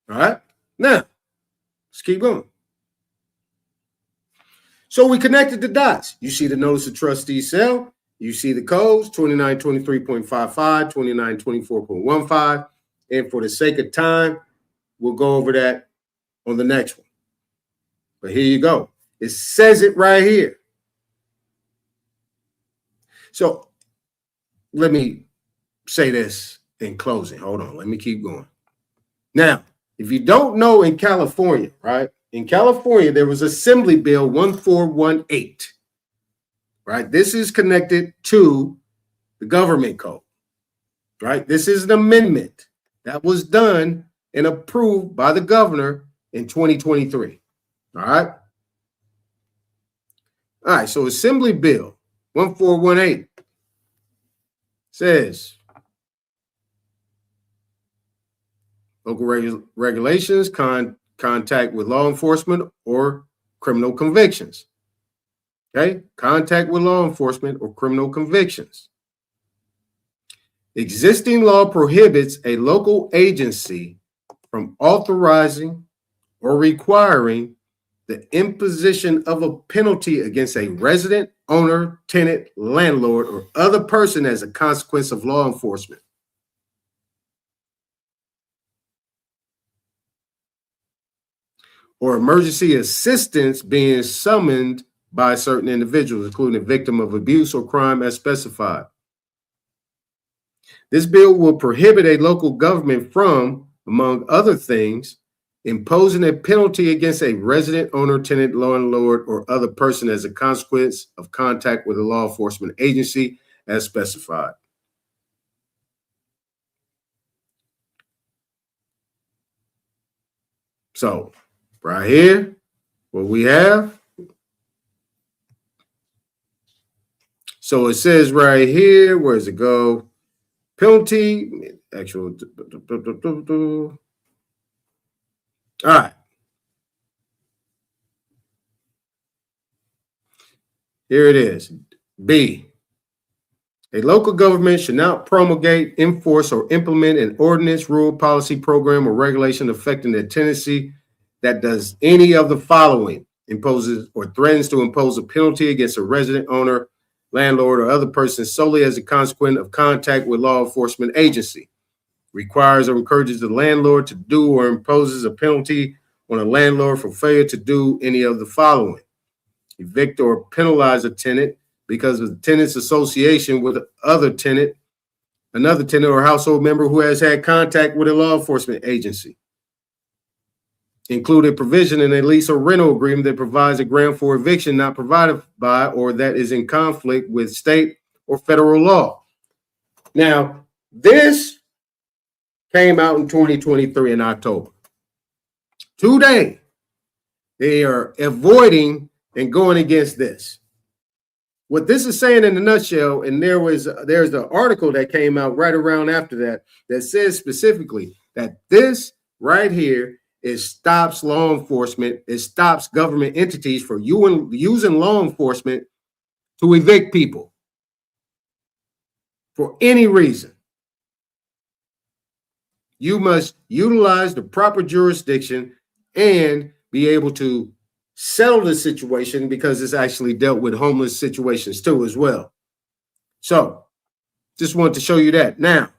All right. Now, let's keep going. So we connected the dots. You see the notice of trustee sale. You see the codes, 2923.55, 2924.15. And for the sake of time, we'll go over that on the next one. But here you go. It says it right here. So let me say this in closing. Hold on. Let me keep going. Now, if you don't know, in California, right? In California, there was Assembly Bill 1418. Right? This is connected to the government code, right? This is an amendment that was done and approved by the governor in 2023. All right. All right. So Assembly Bill 1418 says local regulations, contact with law enforcement or criminal convictions. Okay, contact with law enforcement or criminal convictions. Existing law prohibits a local agency from authorizing or requiring the imposition of a penalty against a resident, owner, tenant, landlord, or other person as a consequence of law enforcement. Or emergency assistance being summoned by certain individuals, including a victim of abuse or crime as specified. This bill will prohibit a local government from, among other things, imposing a penalty against a resident, owner, tenant, landlord, or other person as a consequence of contact with a law enforcement agency as specified. So, right here, what we have. So it says right here, where does it go? Penalty, actual. All right. Here it is. B. A local government should not promulgate, enforce, or implement an ordinance, rule, policy, program, or regulation affecting the tenancy that does any of the following: imposes or threatens to impose a penalty against a resident, owner, landlord, or other person solely as a consequence of contact with law enforcement agency, requires or encourages the landlord to do or imposes a penalty on a landlord for failure to do any of the following: evict or penalize a tenant because of the tenant's association with another tenant or household member who has had contact with a law enforcement agency, include a provision in a lease or rental agreement that provides a grant for eviction not provided by or that is in conflict with state or federal law. Now, this came out in 2023 in October. Today, they are avoiding and going against this. What this is saying in a nutshell, and there's an article that came out right around after that says specifically that this right here stops law enforcement. It stops government entities from using law enforcement to evict people for any reason. You must utilize the proper jurisdiction and be able to settle the situation, because it's actually dealt with homeless situations too as well. So just wanted to show you that. Now,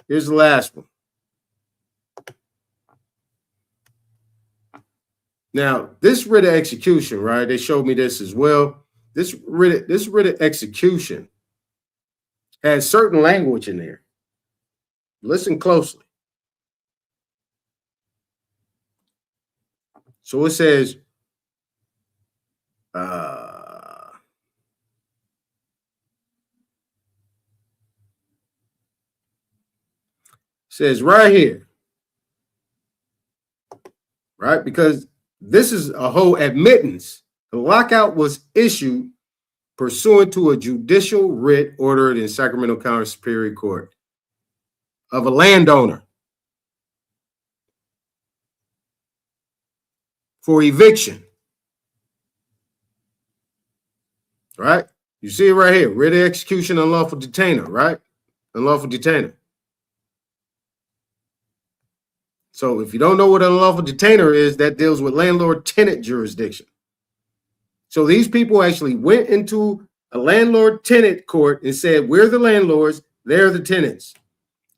here's the last one. Now, this writ of execution, right? They showed me this as well. This writ of execution has certain language in there. Listen closely. So it says, right here, right? Because this is a whole admittance. The lockout was issued pursuant to a judicial writ ordered in Sacramento County Superior Court of a landowner for eviction. Right? You see it right here. Writ of execution, unlawful detainer, right? Unlawful detainer. So if you don't know what an unlawful detainer is, that deals with landlord-tenant jurisdiction. So these people actually went into a landlord-tenant court and said, we're the landlords, they're the tenants.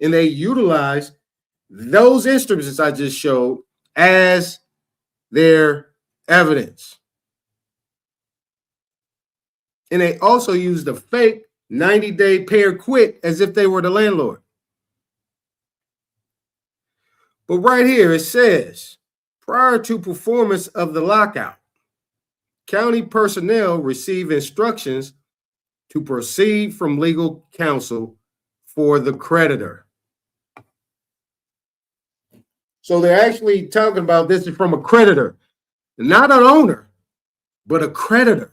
And they utilized those instruments I just showed as their evidence. And they also used a fake 90-day pay or quit as if they were the landlord. But right here it says, prior to performance of the lockout, county personnel receive instructions to proceed from legal counsel for the creditor. So they're actually talking about this is from a creditor, not an owner, but a creditor.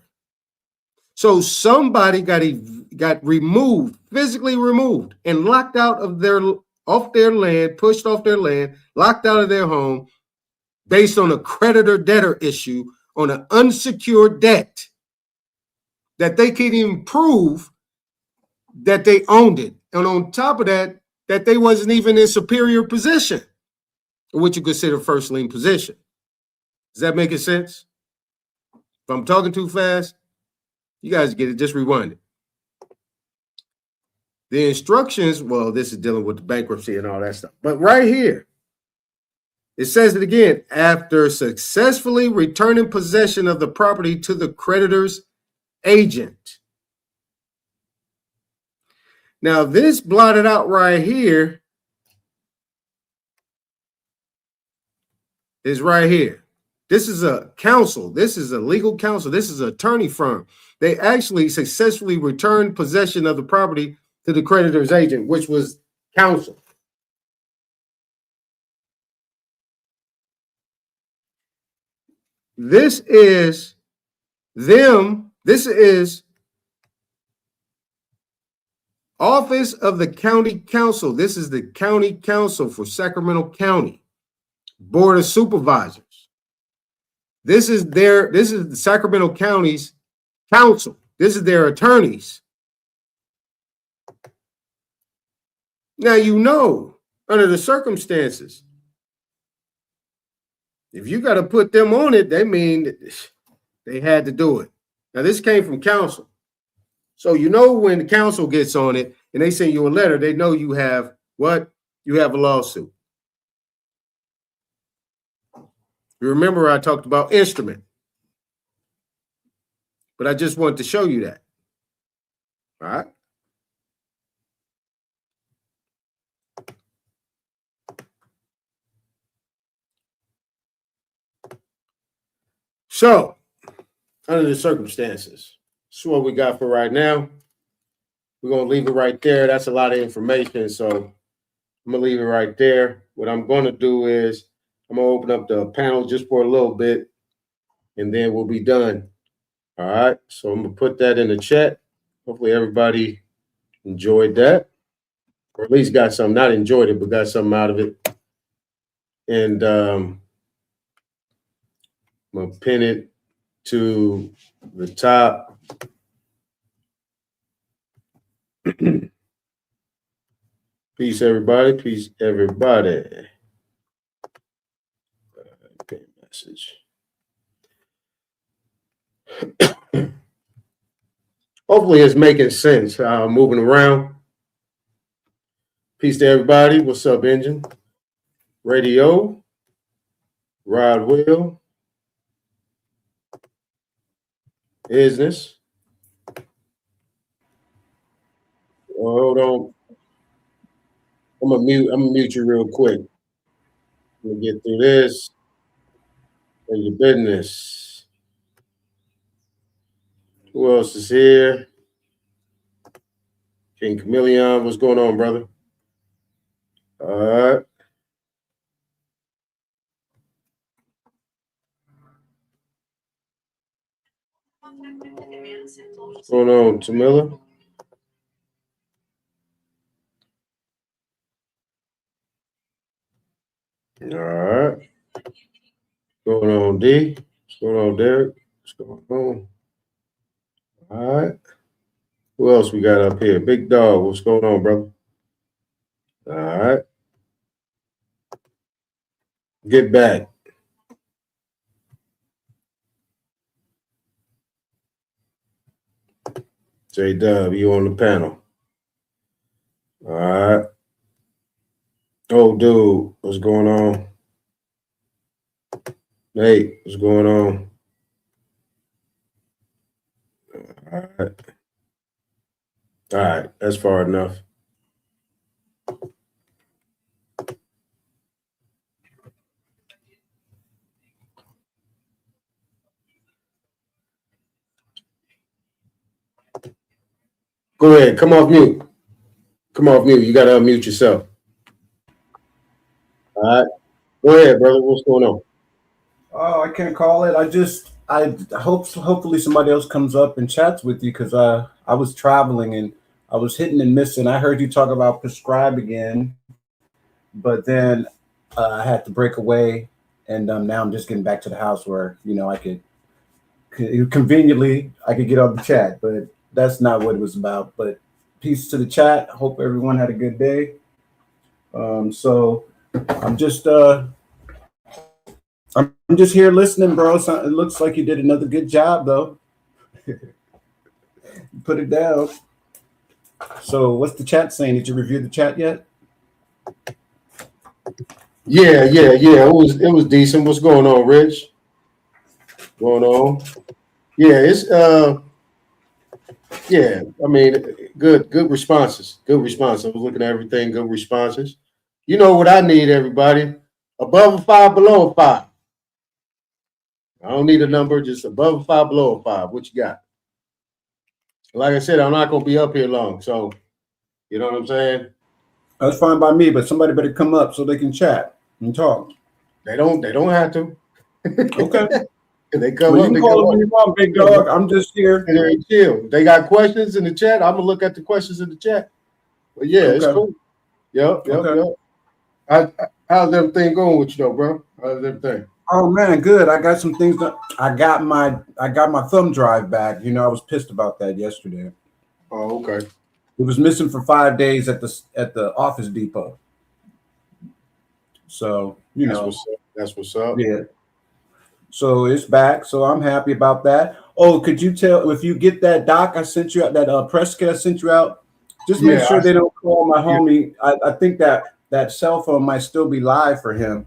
So somebody got removed, physically removed, and locked out of off their land, pushed off their land, locked out of their home, based on a creditor-debtor issue on an unsecured debt that they can't even prove that they owned it. And on top of that, that they wasn't even in superior position, or what you consider first lien position. Does that make sense? If I'm talking too fast, you guys get it, just rewind it. The instructions, well, this is dealing with the bankruptcy and all that stuff. But right here, it says it again, after successfully returning possession of the property to the creditor's agent. Now, this blotted out right here is right here. This is a counsel. This is a legal counsel. This is an attorney firm. They actually successfully returned possession of the property to the creditor's agent, which was counsel. This is them. This is Office of the County Council. This is the County Council for Sacramento County Board of Supervisors. This is the Sacramento County's council. This is their attorneys. Now, you know, under the circumstances, if you got to put them on it, they mean they had to do it. Now, this came from council. So, you know, when the council gets on it and they send you a letter, they know you have what? You have a lawsuit. You remember I talked about instrument, but I just wanted to show you that. All right. So, under the circumstances, this is what we got for right now. We're going to leave it right there. That's a lot of information, so I'm going to leave it right there. What I'm going to do is I'm going to open up the panel just for a little bit, and then we'll be done. All right, so I'm gonna put that in the chat. Hopefully everybody enjoyed that, or at least got something. Not enjoyed it, but got something out of it. And I'm gonna pin it to the top. Peace, everybody. Peace, everybody. Pin message. Hopefully it's making sense. Moving around. Peace to everybody. What's up, Engine? Radio. Rod Will. Business. Oh, hold on. I'm gonna mute you real quick. Let me get through this. And your business. Who else is here? King Chameleon, what's going on, brother? All right. What's going on, Tamila? All right. What's going on, D? What's going on, Derek? What's going on? All right. Who else we got up here? Big Dog, what's going on, brother? All right. Get back. J-Dub, you on the panel. All right. Oh, dude, what's going on? Nate, what's going on? All right. All right, that's far enough. Go ahead, come off mute. Come off mute. You got to unmute yourself. All right. Go ahead, brother. What's going on? Oh, I can't call it. Hopefully somebody else comes up and chats with you because I was traveling and I was hitting and missing. I heard you talk about prescribe again, but then I had to break away, and now I'm just getting back to the house where I could conveniently get on the chat, but that's not what it was about. But peace to the chat. Hope everyone had a good day. So I'm just here listening, bro. So it looks like you did another good job, though. Put it down. So what's the chat saying? Did you review the chat yet? Yeah. It was decent. What's going on, Rich? Going on? Yeah, it's yeah. I mean, good responses. Good response. I was looking at everything. Good responses. You know what I need, everybody? Above a 5, below a 5. I don't need a number, just above a 5, below a 5. What you got? Like I said, I'm not gonna be up here long, so you know what I'm saying? That's fine by me, but somebody better come up so they can chat and talk. They don't have to. Okay. They come well, up. You they call them you big dog. I'm just here. They chill. They got questions in the chat. I'm gonna look at the questions in the chat. But yeah, It's cool. Yep. How's everything going with you, though, bro? How's everything? Oh man, good. I got some things that I got my thumb drive back. I was pissed about that yesterday. Oh, okay. It was missing for 5 days at the Office Depot. So that's what's up. Yeah. So it's back. So I'm happy about that. Oh, could you tell if you get that doc I sent you out, that press kit I sent you out? Just make sure they don't call my homie. I think that cell phone might still be live for him.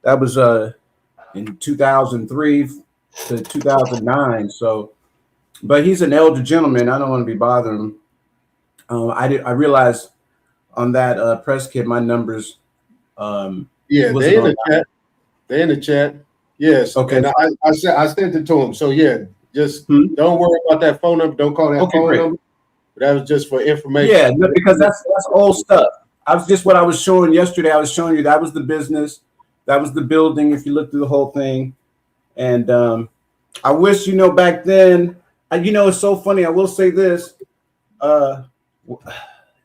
That was in 2003 to 2009. So, but he's an elder gentleman. I don't want to be bothering him. I realized on that press kit my numbers. Yeah, they in the chat. They in the chat. Yes. Okay. And I sent it to him. So yeah, just don't worry about that phone number. Don't call that phone number. That was just for information. Yeah, because that's old stuff. I was just what I was showing yesterday. I was showing you that was the business, that was the building. If you look through the whole thing, and I wish back then You know, it's so funny. I will say this.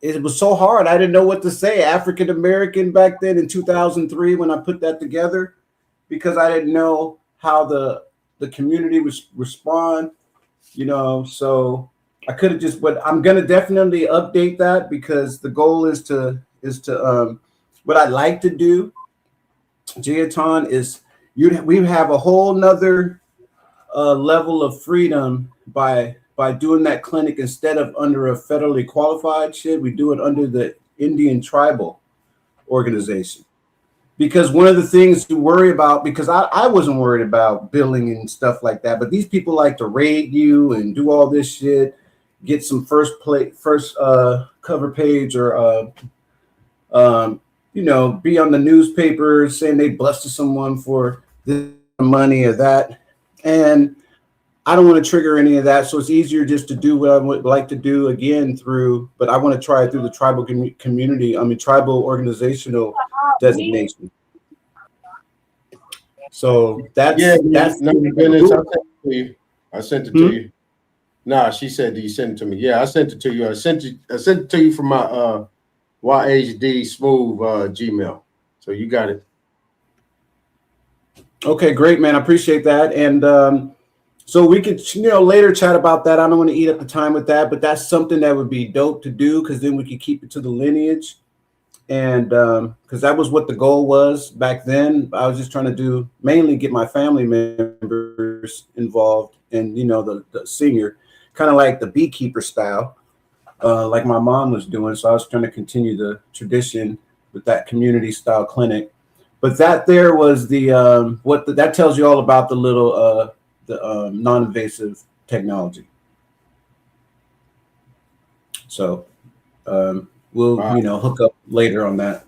It was so hard. I didn't know what to say. African American back then in 2003 when I put that together, because I didn't know how the community would respond. You know, so I could have just. But I'm gonna definitely update that, because the goal is to what I'd like to do, Aton, is we have a whole nother level of freedom by doing that clinic. Instead of under a federally qualified shit, we do it under the Indian tribal organization. Because one of the things to worry about, because I wasn't worried about billing and stuff like that, but these people like to raid you and do all this shit, get some first cover page, or you know, be on the newspaper saying they busted someone for this money or that. And I don't want to trigger any of that. So it's easier just to do what I would like to do again but I want to try it through the tribal tribal organizational designation. So that's no, Dennis, I sent it to you. Nah, she said, "Do you send it to me?" Yeah, I sent it to you. I sent it to you from my YHD smooth Gmail. So you got it. Okay, great, man. I appreciate that. And so we could, later chat about that. I don't want to eat up the time with that, but that's something that would be dope to do, because then we could keep it to the lineage. And because that was what the goal was back then. I was just trying to mainly get my family members involved, and the senior, kind of like the beekeeper style, like my mom was doing. So I was trying to continue the tradition with that community style clinic. But that there was that tells you all about the little non-invasive technology. So we'll hook up later on that.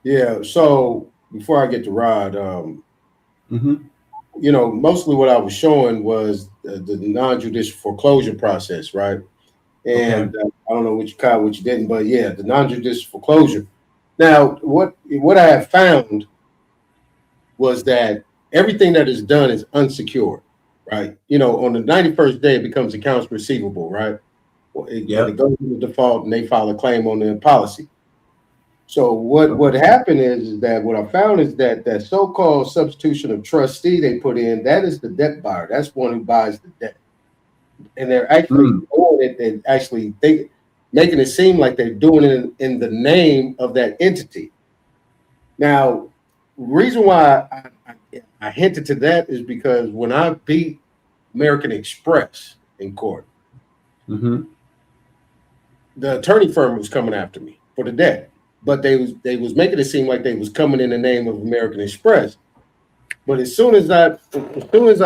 Yeah. So before I get to Rod, mostly what I was showing was the non-judicial foreclosure process, right? And I don't know what you caught, what you didn't, but yeah, the non-judicial foreclosure. Now, what I have found was that everything that is done is unsecured, right? On the 91st day, it becomes accounts receivable, right? It goes into default and they file a claim on the policy. So what happened is that what I found is that so-called substitution of trustee they put in, that is the debt buyer. That's one who buys the debt. And they're actually doing it and actually making it seem like they're doing it in the name of that entity. Now, the reason why I hinted to that is because when I beat American Express in court, the attorney firm was coming after me for the debt, but they was making it seem like they was coming in the name of American Express. But as soon as I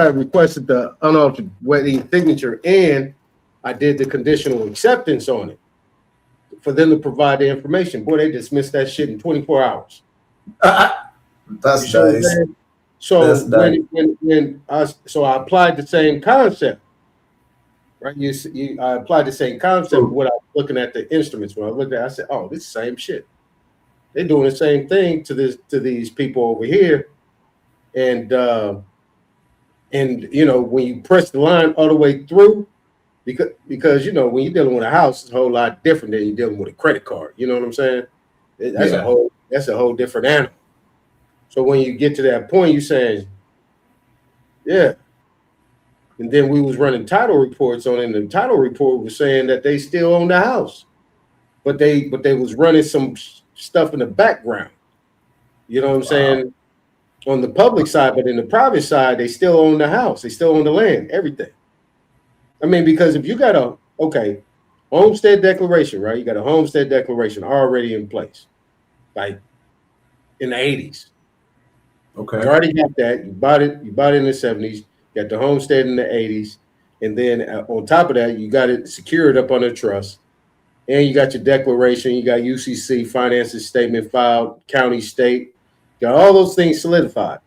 requested the unaltered wedding signature and I did the conditional acceptance on it for them to provide the information, boy, they dismissed that shit in 24 hours. That's nice. So I applied the same concept, right? I applied the same concept when I was looking at the instruments. When I looked at it, I said, "Oh, this is the same shit. They're doing the same thing to these people over here." And when you press the line all the way through, because when you're dealing with a house, it's a whole lot different than you're dealing with a credit card. You know what I'm saying? That's a whole different animal. So when you get to that point, you're saying, yeah. And then we was running title reports on it, and the title report was saying that they still own the house, but they was running some stuff in the background. You know what I'm saying? On the public side, but in the private side, they still own the house. They still own the land, everything. I mean, because if you got homestead declaration, right? You got a homestead declaration already in place, like in the 80s. Okay. You already got that. You bought it in the 70s. You got the homestead in the 80s. And then on top of that, you got it secured up under trust. And you got your declaration. You got UCC finances statement filed, county, state. Got all those things solidified.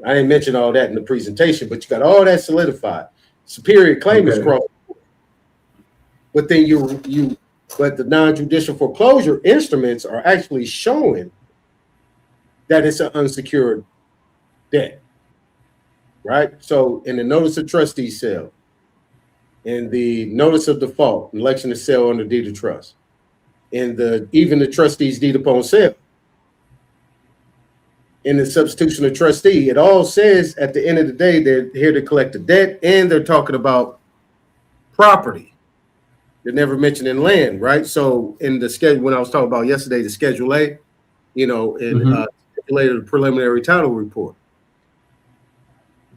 I didn't mention all that in the presentation, but you got all that solidified. Superior claim is crossed. But then but the non-judicial foreclosure instruments are actually showing that it's an unsecured debt, right? So in the notice of trustee sale, in the notice of default, election to sell under deed of trust, in even the trustee's deed upon sale, in the substitution of trustee, it all says at the end of the day, they're here to collect the debt and they're talking about property. They're never mentioning land, right? So in the schedule, when I was talking about yesterday, the Schedule A, you know, and stipulated preliminary title report.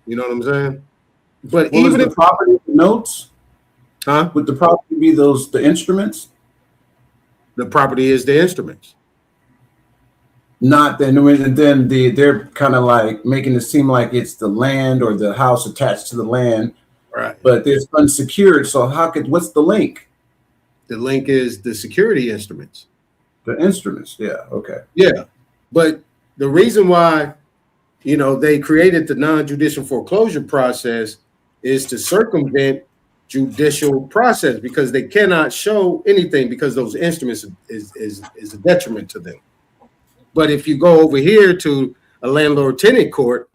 You know what I'm saying? But Well, even if the property notes, would the property be the instruments? The property is the instruments. Not then, and then they're kind of like making it seem like it's the land or the house attached to the land, right? But it's unsecured. So what's the link? The link is the security instruments. The instruments, yeah, okay, yeah. But the reason why, you know, they created the non-judicial foreclosure process is to circumvent judicial process because they cannot show anything because those instruments is a detriment to them. But if you go over here to a landlord-tenant court,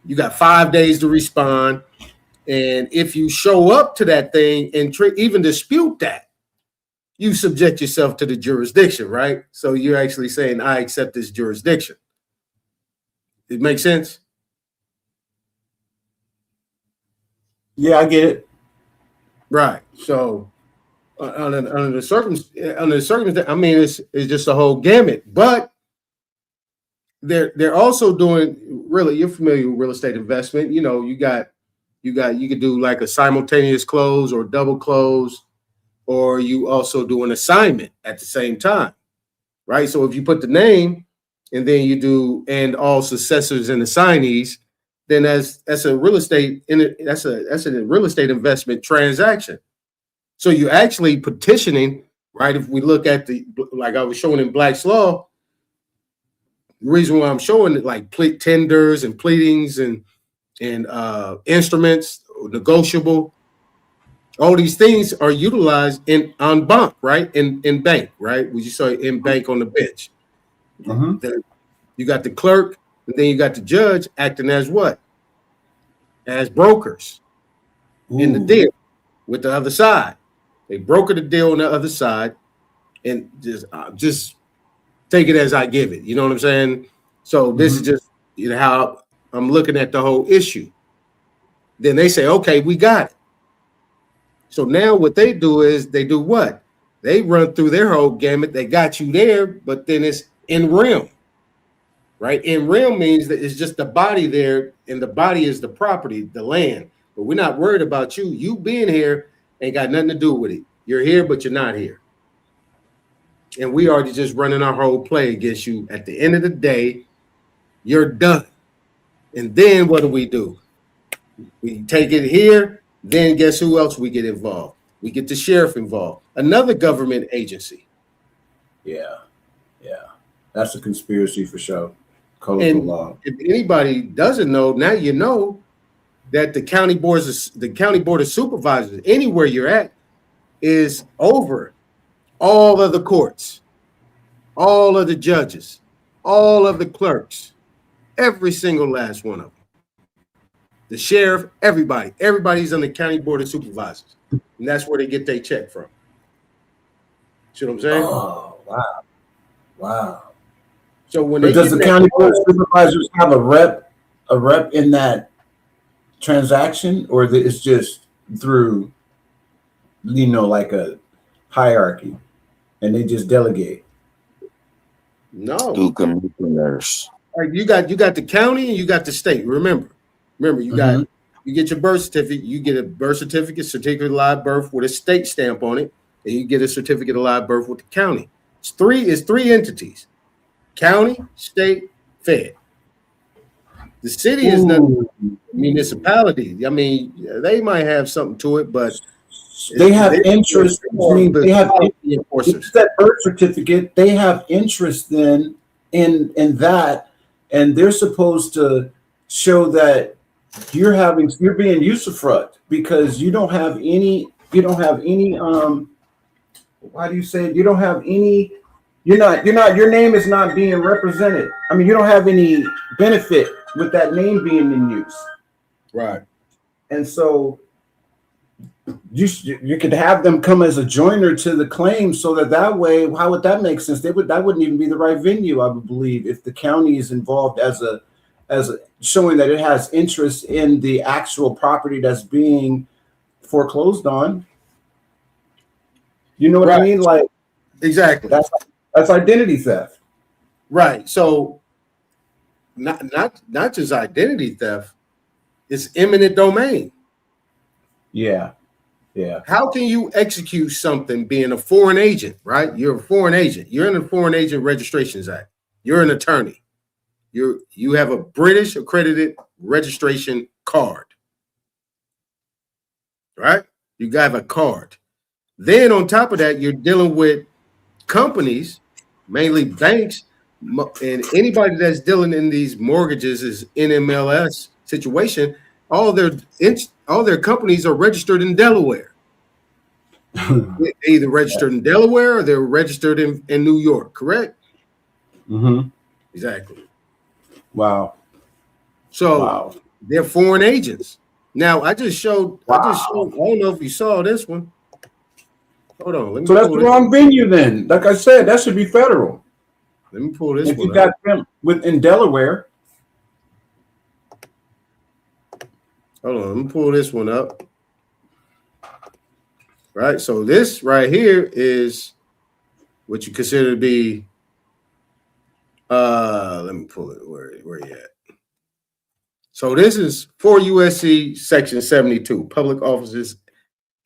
you got 5 days to respond. And if you show up to that thing and even dispute that, you subject yourself to the jurisdiction, right? So you're actually saying, I accept this jurisdiction. It makes sense? Yeah, I get it. Right. So under the circumstance, I mean, it's just a whole gamut. But they're also doing, really, you're familiar with real estate investment. You know, you could do like a simultaneous close or double close, or you also do an assignment at the same time, right? So if you put the name and then you do and all successors and assignees, then that's a real estate that's a real estate investment transaction. So you're actually petitioning, right? If we look at like I was showing in Black's Law, the reason why I'm showing it like tenders and pleadings and instruments, negotiable, all these things are utilized on bank, right? In bank, right? We just saw in bank on the bench. You got the clerk, and then you got the judge acting as what? As brokers in the deal with the other side. They broker the deal on the other side, and just take it as I give it. You know what I'm saying? So this is just how I'm looking at the whole issue. Then they say, okay, we got it. So now what they do is they do what? They run through their whole gamut. They got you there, but then it's in realm, right? In realm means that it's just the body there, and the body is the property, the land. But we're not worried about you. You being here ain't got nothing to do with it. You're here, but you're not here. And we already just running our whole play against you. At the end of the day, you're done. And then what do? We take it here. Then guess who else we get involved? We get the sheriff involved, another government agency. Yeah. That's a conspiracy for sure. And if anybody doesn't know, now you know that the county board of supervisors, anywhere you're at, is over all of the courts, all of the judges, all of the clerks, every single last one of them. The sheriff, everybody's on the county board of supervisors, and that's where they get their check from. See what I'm saying? Oh, wow. So when does the county board of supervisors have a rep in that transaction, or it's just through, like a hierarchy, and they just delegate? No. Through commissioners. You got the county and you got the state. Remember, you got you get your birth certificate. You get a birth certificate of live birth with a state stamp on it, and you get a certificate of live birth with the county. It's three entities: county, state, Fed. The city is not municipality. I mean, they might have something to it, but they have interest. They have that birth certificate. They have interest then in that, and they're supposed to show that you're being usufruct because you don't have any. Why do you say it? You don't have any? You're not. Your name is not being represented. I mean, you don't have any benefit with that name being in use. Right. And so you could have them come as a joiner to the claim, so that way, how would that make sense? That wouldn't even be the right venue, I would believe, if the county is involved as a showing that it has interest in the actual property that's being foreclosed on. You know what I mean? Like, exactly. That's identity theft. Right. So not just identity theft, it's eminent domain. Yeah. Yeah. How can you execute something being a foreign agent, right? You're a foreign agent. You're in the Foreign Agent Registrations Act. You're an attorney. You have a British accredited registration card, right? You have a card. Then on top of that, you're dealing with companies, mainly banks, and anybody that's dealing in these mortgages is NMLS situation. All their companies are registered in Delaware. They either registered in Delaware or they're registered in New York, correct? Mm-hmm. Exactly. Wow. So they're foreign agents. Now I just showed. I don't know if you saw this one. Hold on. Let me so that's the wrong venue then. Like I said, that should be federal. Let me pull this if one. You got them in Delaware. Hold on. Let me pull this one up. Right. So this right here is what you consider to be. Let me pull it. Where you at? So this is 4 USC section 72, public offices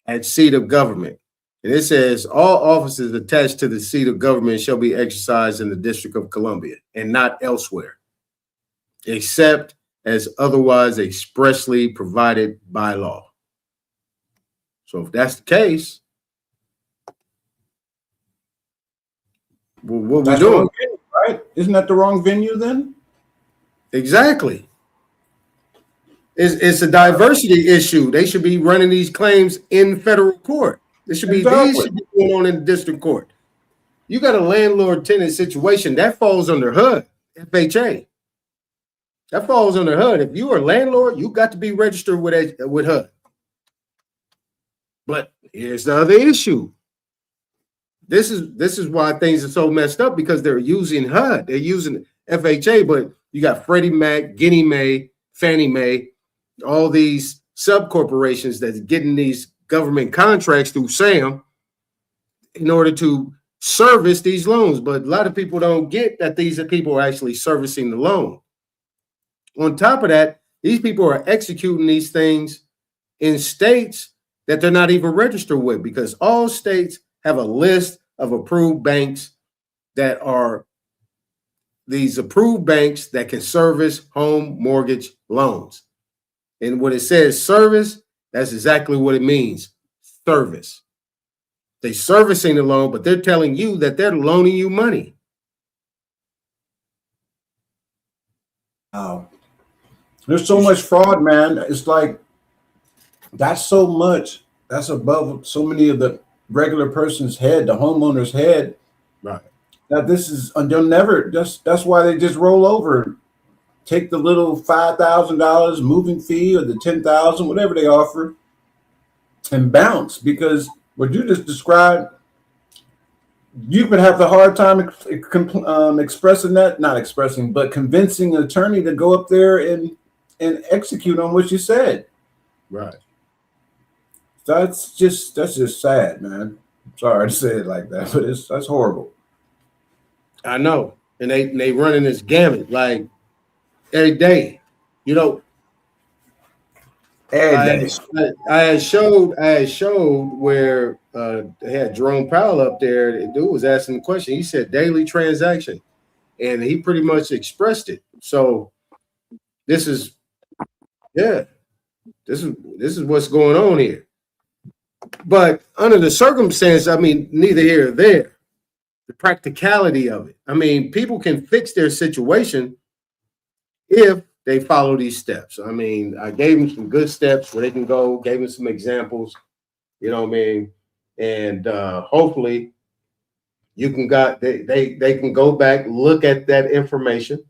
at seat of government. And it says all offices attached to the seat of government shall be exercised in the District of Columbia and not elsewhere, except as otherwise expressly provided by law. So if that's the case, what we doing? Venue, right? Isn't that the wrong venue then? Exactly. It's a diversity issue. They should be running these claims in federal court. These should be going on in the district court. You got a landlord-tenant situation that falls under HUD, FHA. That falls under HUD. If you are a landlord, you got to be registered with HUD. But here's the other issue. This is why things are so messed up, because they're using HUD. They're using FHA, but you got Freddie Mac, Ginnie Mae, Fannie Mae, all these sub-corporations that's getting these government contracts through SAM in order to service these loans. But a lot of people don't get that these people are actually servicing the loan. On top of that, these people are executing these things in states that they're not even registered with, because all states have a list of approved banks that are these approved banks that can service home mortgage loans. And when it says service, that's exactly what it means. Service. They're servicing the loan, but they're telling you that they're loaning you money. Wow. There's so much fraud, man. It's like that's so much. That's above so many of the regular person's head, the homeowner's head. Right. That this is, and they'll never, that's why they just roll over. Take the little $5,000 moving fee or the $10,000, whatever they offer, and bounce. Because what you just described, you would have the hard time expressing that, not expressing, but convincing an attorney to go up there and execute on what you said. Right. That's just sad, man. Sorry to say it like that, but that's horrible. I know, and they running this gamut like every day, you know. Every day. I had showed where they had Jerome Powell up there. The dude was asking the question. He said daily transaction, and he pretty much expressed it. So this is what's going on here. But under the circumstance, I mean, neither here or there. The practicality of it. I mean, people can fix their situation if they follow these steps. I mean, I gave them some good steps where they can go, gave them some examples, you know what I mean? And hopefully you can they can go back, look at that information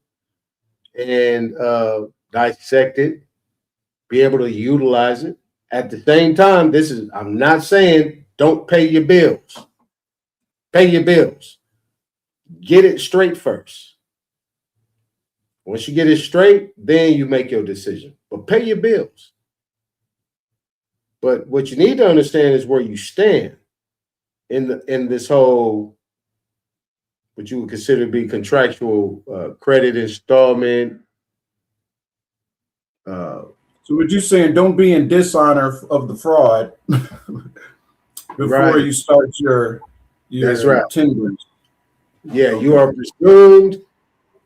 and dissect it be able to utilize it. At the same time, I'm not saying don't pay your bills. Pay your bills. Get it straight first. Once you get it straight, then you make your decision. But pay your bills. But what you need to understand is where you stand in this whole, what you would consider to be contractual credit installment. So what you're saying, don't be in dishonor of the fraud before you start your That's right. tenders. Yeah, you are presumed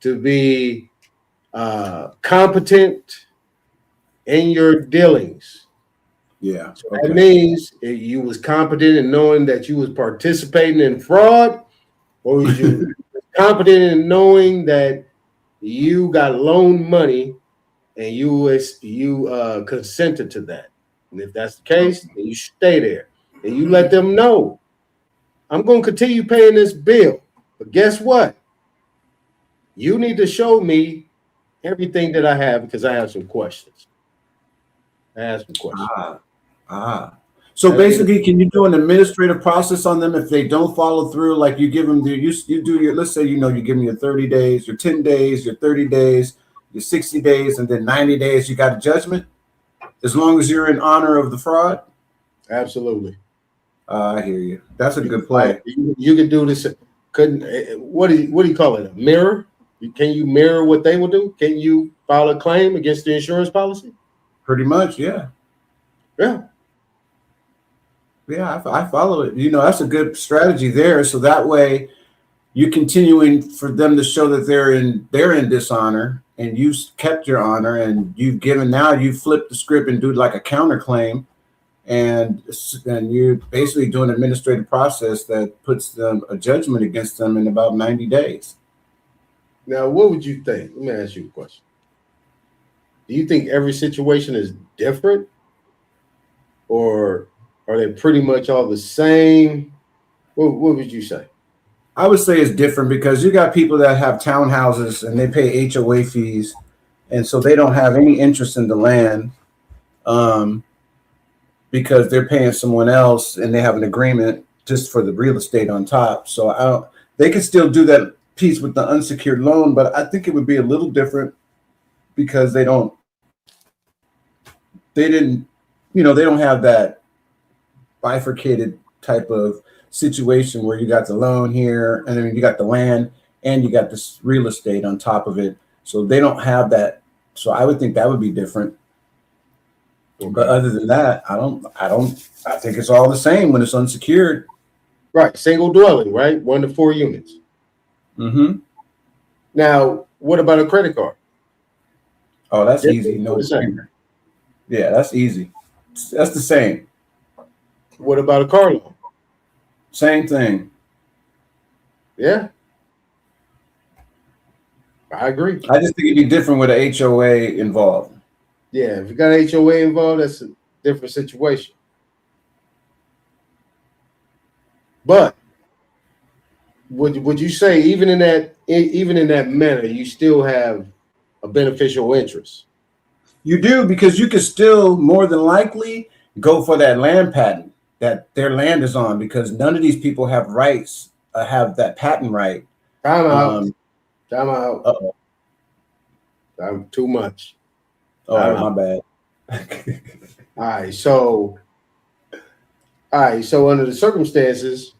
to be competent in your dealings. Yeah. So that means you was competent in knowing that you was participating in fraud, or was you competent in knowing that you got loaned money and you consented to that. And if that's the case, then you stay there and you let them know, I'm going to continue paying this bill. But guess what? You need to show me everything that I have because I have some questions. So basically, can you do an administrative process on them if they don't follow through? Like you give them you do your, let's say, you give them your 30 days, your 10 days, your 30 days, your 60 days, and then 90 days, you got a judgment? As long as you're in honor of the fraud? Absolutely. I hear you. That's a good play. You can do this. What do you call it? A mirror? Can you mirror what they will do? Can you file a claim against the insurance policy? Pretty much, yeah. Yeah. Yeah, I follow it. That's a good strategy there. So that way you're continuing for them to show that they're in dishonor, and you kept your honor, and you flip the script and do like a counterclaim, and you're basically doing an administrative process that puts them a judgment against them in about 90 days. Now, what would you think? Let me ask you a question. Do you think every situation is different, or are they pretty much all the same? What would you say? I would say it's different because you got people that have townhouses and they pay HOA fees, and so they don't have any interest in the land because they're paying someone else and they have an agreement just for the real estate on top. So they can still do that piece with the unsecured loan, but I think it would be a little different because they don't have that bifurcated type of situation where you got the loan here and then you got the land and you got this real estate on top of it. So they don't have that. So I would think that would be different. Okay. But other than that, I think it's all the same when it's unsecured. Right. Single dwelling, right? 1 to 4 units. Mm-hmm. Now, what about a credit card? Oh, that's easy. No brainer. Yeah, that's easy. That's the same. What about a car loan? Same thing. Yeah. I agree. I just think it'd be different with a HOA involved. Yeah, if you got HOA involved, that's a different situation. But would you say even in that manner, you still have a beneficial interest? You do, because you could still more than likely go for that land patent that their land is on, because none of these people have rights, have that patent right. Time out. Uh-oh. I'm too much. Oh, my bad. All right. So under the circumstances,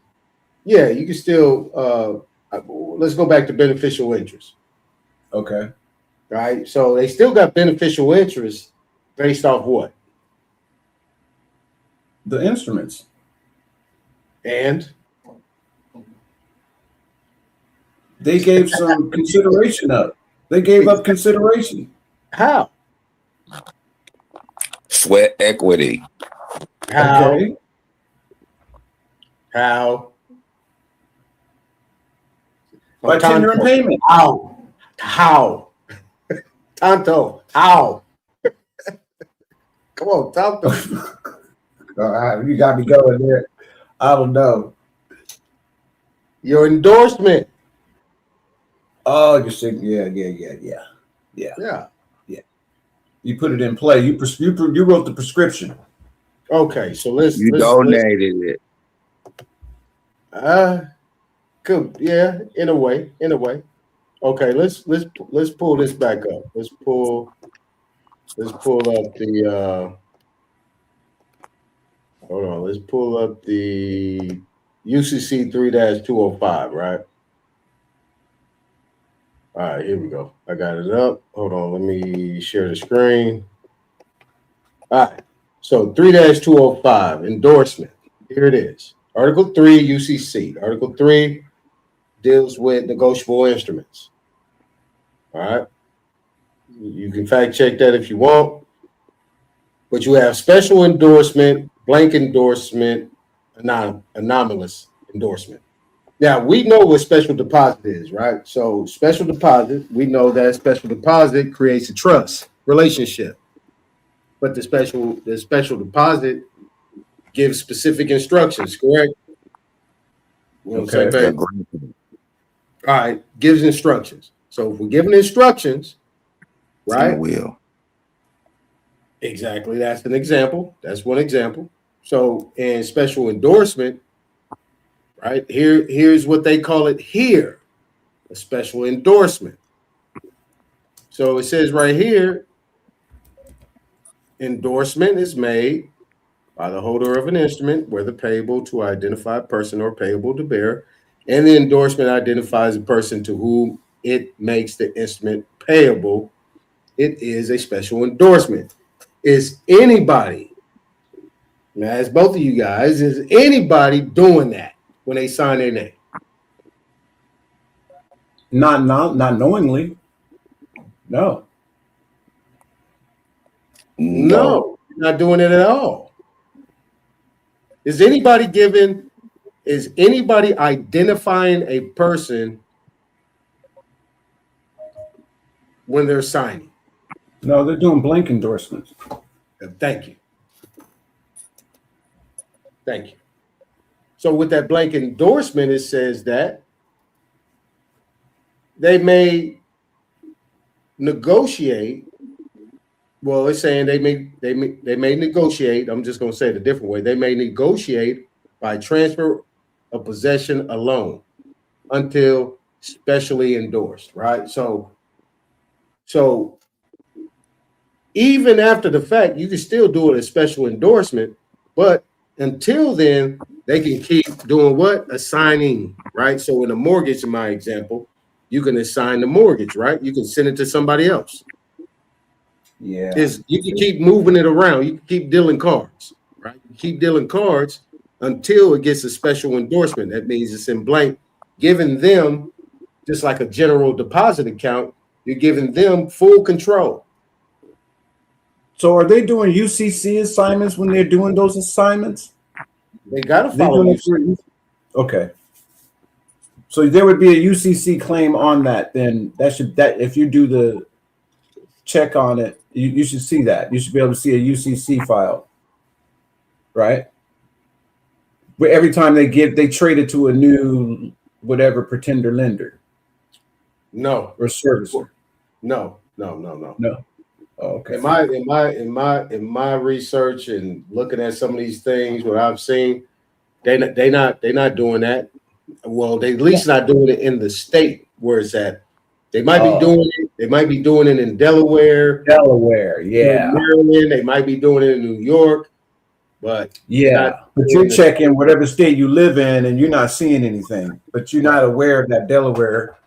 yeah, you can still, let's go back to beneficial interest. Okay. Right. So they still got beneficial interest based off what? The instruments. And they gave some consideration up. They gave up consideration. How? Sweat equity. How? Okay. How? By tender and payment. How? Tonto, how? Come on, Tonto. All right, you got me going there. I don't know. Your endorsement. Oh, you're saying, yeah. You put it in play. You wrote the prescription. Okay, so You donated it. Good. Yeah, in a way. Okay, let's pull this back up. Let's pull up the hold on. Let's pull up the UCC 3-205, right? All right, here we go. I got it up. Hold on, let me share the screen. All right, so 3-205 endorsement. Here it is. Article 3 UCC. Article 3 deals with negotiable instruments. All right. You can fact check that if you want. But you have special endorsement, blank endorsement, anomalous endorsement. Now, we know what special deposit is, right? So special deposit, we know that special deposit creates a trust relationship. But the special deposit gives specific instructions, correct? Okay. All right, gives instructions. So if we're giving instructions, right? Will. Exactly. That's an example. That's one example. So in special endorsement, right? Here's what they call it here, a special endorsement. So it says right here, endorsement is made by the holder of an instrument, whether payable to identified person or payable to bearer, and the endorsement identifies the person to whom it makes the instrument payable. It is a special endorsement. Is anybody, now as both of you guys, is anybody doing that when they sign their name? Not knowingly. No. No, not doing it at all. Is anybody identifying a person when they're signing? No, they're doing blank endorsements. Thank you. So with that blank endorsement, it says that they may negotiate. Well, it's saying they may negotiate. I'm just going to say it a different way. They may negotiate by transfer of possession alone until specially endorsed, right? So even after the fact, you can still do it as special endorsement, but until then, they can keep doing what? Assigning, right? So in a mortgage, in my example, you can assign the mortgage, right? You can send it to somebody else. Yeah. You can keep moving it around. You can keep dealing cards, right? You keep dealing cards until it gets a special endorsement. That means it's in blank, giving them, just like a general deposit account, you're giving them full control. So are they doing UCC assignments when they're doing those assignments? They got to follow. Okay. So there would be a UCC claim on that. Then that if you do the check on it, you should see that. You should be able to see a UCC file, right? Where every time they trade it to a new whatever pretender lender. No. Or servicer. No. Oh, okay. In my research and looking at some of these things, what I've seen, they're not doing that. Well, they at least not doing it in the state where it's at. They might be doing it. They might be doing it in Delaware. Yeah. Maryland. They might be doing it in New York. But but you're checking whatever state you live in, and you're not seeing anything. But you're not aware of that Delaware,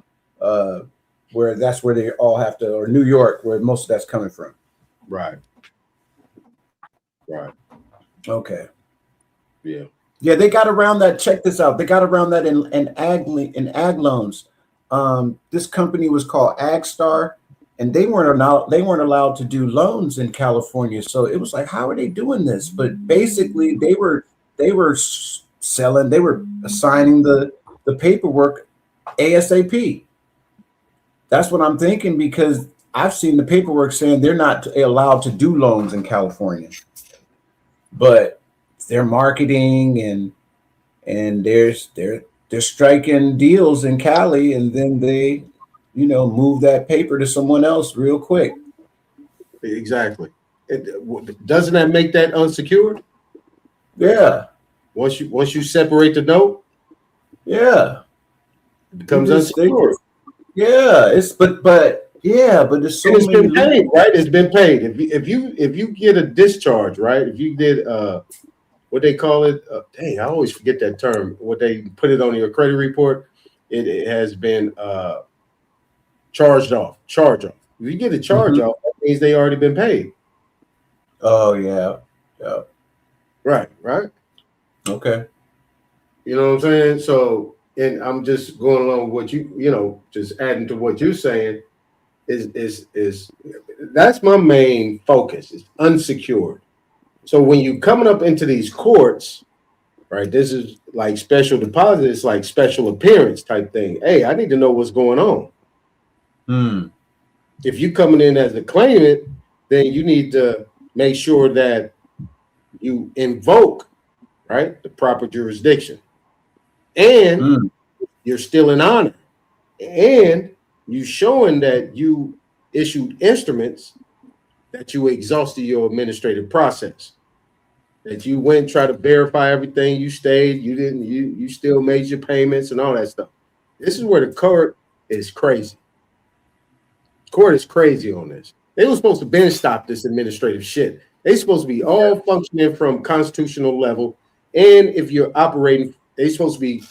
where that's where they all have to, or New York, where most of that's coming from. Right. Okay. Yeah. Yeah, they got around that. Check this out. They got around that in ag loans. This company was called AgStar, and they weren't allowed to do loans in California. So it was like, how are they doing this? But basically, they were selling, they were assigning the paperwork ASAP. That's what I'm thinking, because I've seen the paperwork saying they're not allowed to do loans in California, but they're marketing and they're striking deals in Cali, and then they, move that paper to someone else real quick. Exactly. Doesn't that make that unsecured? Yeah. Once you separate the note, yeah, it becomes unsecured. Yeah, but there's so it's many been paid, right? It's been paid. If you get a discharge, right? If you did what they call it, dang, I always forget that term. What they put it on your credit report, it has been charged off. Charge off. If you get a charge off, that means they already been paid. Oh yeah. Right. Okay. You know what I'm saying? So, and I'm just going along with what just adding to what you're saying is that's my main focus is unsecured. So when you coming up into these courts, right, this is like special deposit, it's like special appearance type thing. Hey, I need to know what's going on. If you coming in as a claimant, then you need to make sure that you invoke, right, the proper jurisdiction. And you're still in honor. And you showing that you issued instruments, that you exhausted your administrative process, that you went and tried to verify everything, you stayed, you didn't, you still made your payments and all that stuff. This is where the court is crazy. Court is crazy on this. They were supposed to bench stop this administrative shit. They supposed to be all functioning from constitutional level. And if you're operating, they supposed to be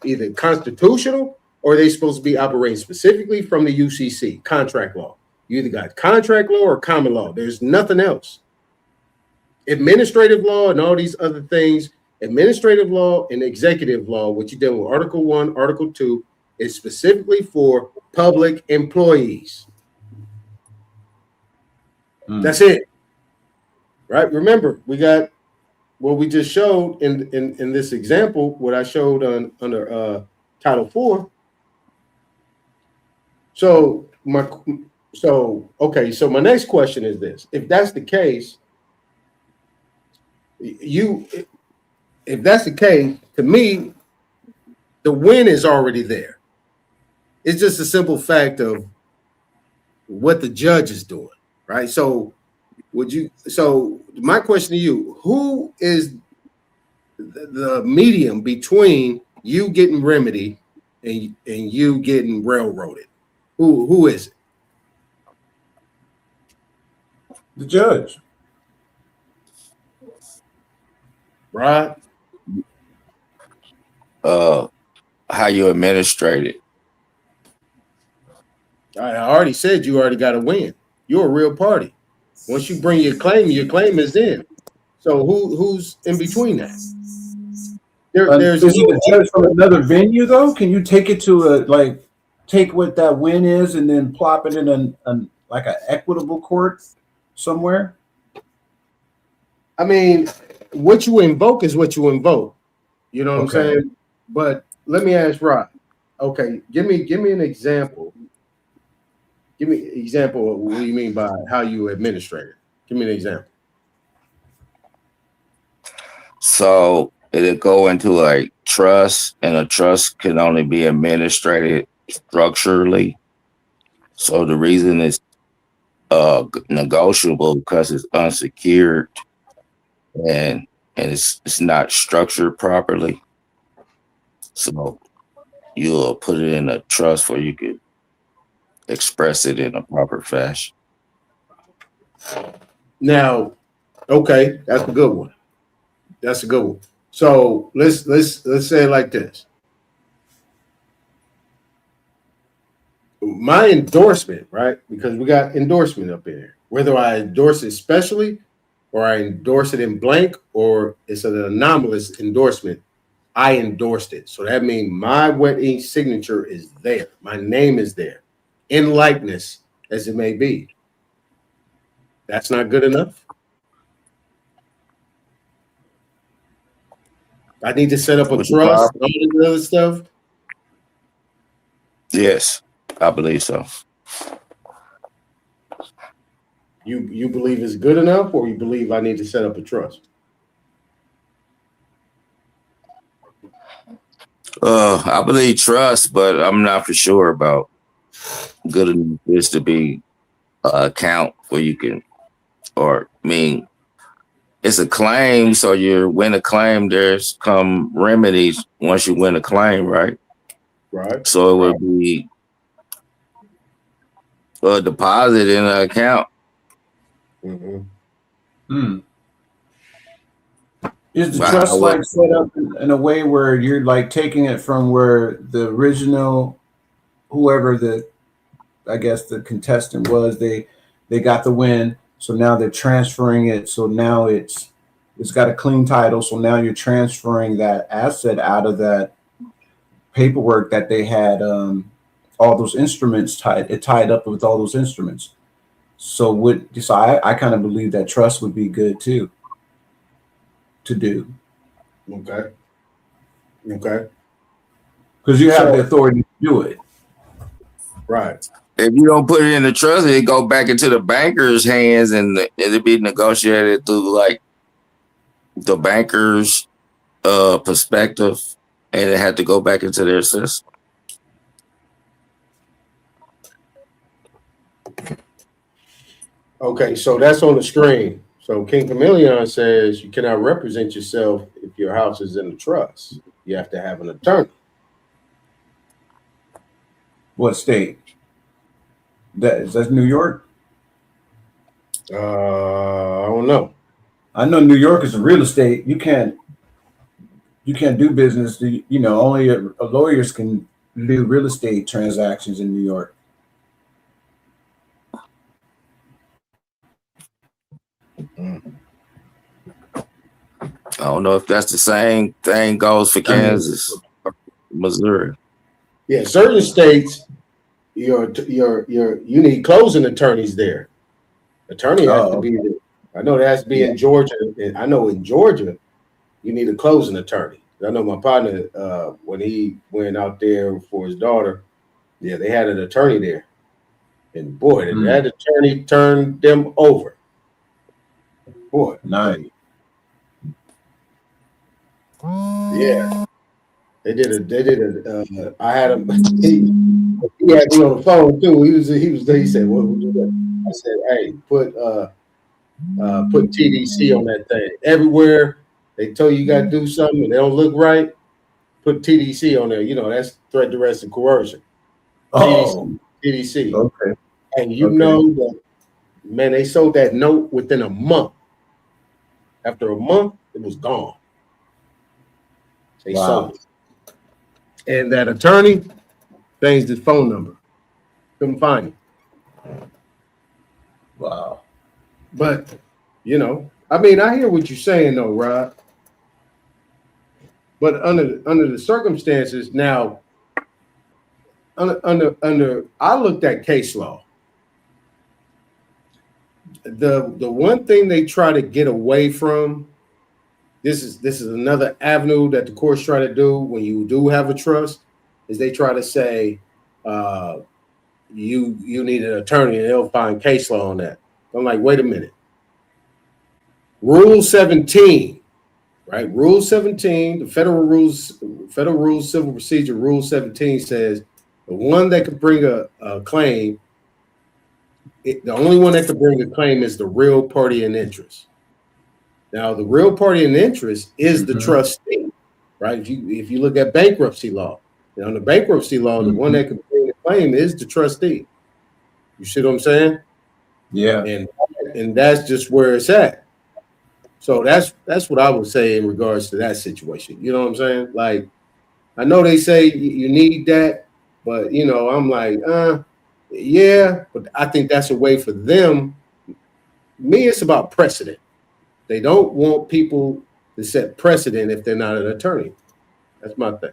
either constitutional or they supposed to be operating specifically from the UCC, contract law. You either got contract law or common law. There's nothing else. Administrative law and all these other things, administrative law and executive law, what you deal with Article 1, Article 2, is specifically for public employees. That's it. Right? Remember, we got what we just showed in this example, what I showed under Title 4. So my next question is this: if that's the case, to me, the win is already there. It's just a simple fact of what the judge is doing, right? So my question to you, who is the medium between you getting remedy and you getting railroaded? Who is it? The judge. Right? How you administrate it. I already said you already got to win. You're a real party. Once you bring your claim is in. So who's in between that? There's is it a judge from another venue though? Can you take it to take what that win is and then plop it in an equitable court somewhere? I mean, what you invoke is what you invoke. You know what I'm saying? But let me ask Rod. Okay, give me an example. Give me an example of what you mean by how you administrate it. Give me an example. So it'll go into like trust, and a trust can only be administrated structurally. So the reason it's negotiable because it's unsecured and it's not structured properly. So you'll put it in a trust where you could express it in a proper fashion. Now, okay, that's a good one. That's a good one. So let's say it like this. My endorsement, right? Because we got endorsement up in here. Whether I endorse it specially or I endorse it in blank or it's an anomalous endorsement, I endorsed it. So that means my wet ink signature is there. My name is there in likeness as it may be. That's not good enough. I need to set up a trust and all this other stuff. Yes, I believe so. You believe it's good enough, or you believe I need to set up a trust? I believe trust, but I'm not for sure about good enough is to be an account where you can or I mean, it's a claim. So you win a claim, there's come remedies once you win a claim, right? Right. So it would be a deposit in an account. Is the Wow, trust what- like set up in a way where you're like taking it from where the original, whoever the, I guess the contestant was, they got the win, so now they're transferring it. So now it's got a clean title. So now you're transferring that asset out of that paperwork that they had, all those instruments tied up with all those instruments. So I kind of believe that trust would be good too to do. Okay. Because you have the authority to do it. Right. If you don't put it in the trust, it go back into the banker's hands, and it'll be negotiated through like the banker's perspective, and it had to go back into their system. Okay, so that's on the screen. So King Chameleon says you cannot represent yourself if your house is in a trust. You have to have an attorney. What state? Is that New York? I don't know. I know New York is real estate. You can't do business. Only lawyers can do real estate transactions in New York. I don't know if that's the same thing goes for Kansas, or Missouri. Yeah, certain states, you need closing attorneys there. Attorney has to be there. I know that has to be in Georgia. And I know in Georgia, you need a closing attorney. I know my partner, when he went out there for his daughter, they had an attorney there. And boy, that attorney turned them over. Boy. Nice. Yeah. They did a I had him he had me on the phone too. He said, "What would you do?" I said, "Hey, put TDC on that thing. Everywhere they tell you got to do something and they don't look right, put TDC on there. That's threat, duress, and coercion." Oh, TDC. Okay. And know that, man, they sold that note within a month. After a month, it was gone. They sold it. And that attorney changed his phone number. Couldn't find him. Wow. But, I mean, I hear what you're saying though, Rod. But under the circumstances now, under I looked at case law. The one thing they try to get away from, this is another avenue that the courts try to do when you do have a trust, is they try to say you need an attorney and they'll find case law on that. I'm like, wait a minute. Rule 17, right? Rule 17, the Federal Rules Civil Procedure Rule 17 says the one that could bring a claim, the only one that could bring a claim is the real party in interest. Now, the real party in interest is the trustee, right? If you look at bankruptcy law, in the bankruptcy law, the one that can bring the claim is the trustee. You see what I'm saying? Yeah. And that's just where it's at. So that's what I would say in regards to that situation. You know what I'm saying? Like, I know they say you need that, but I'm like, yeah, but I think that's a way for them. Me, it's about precedent. They don't want people to set precedent if they're not an attorney. That's my thing.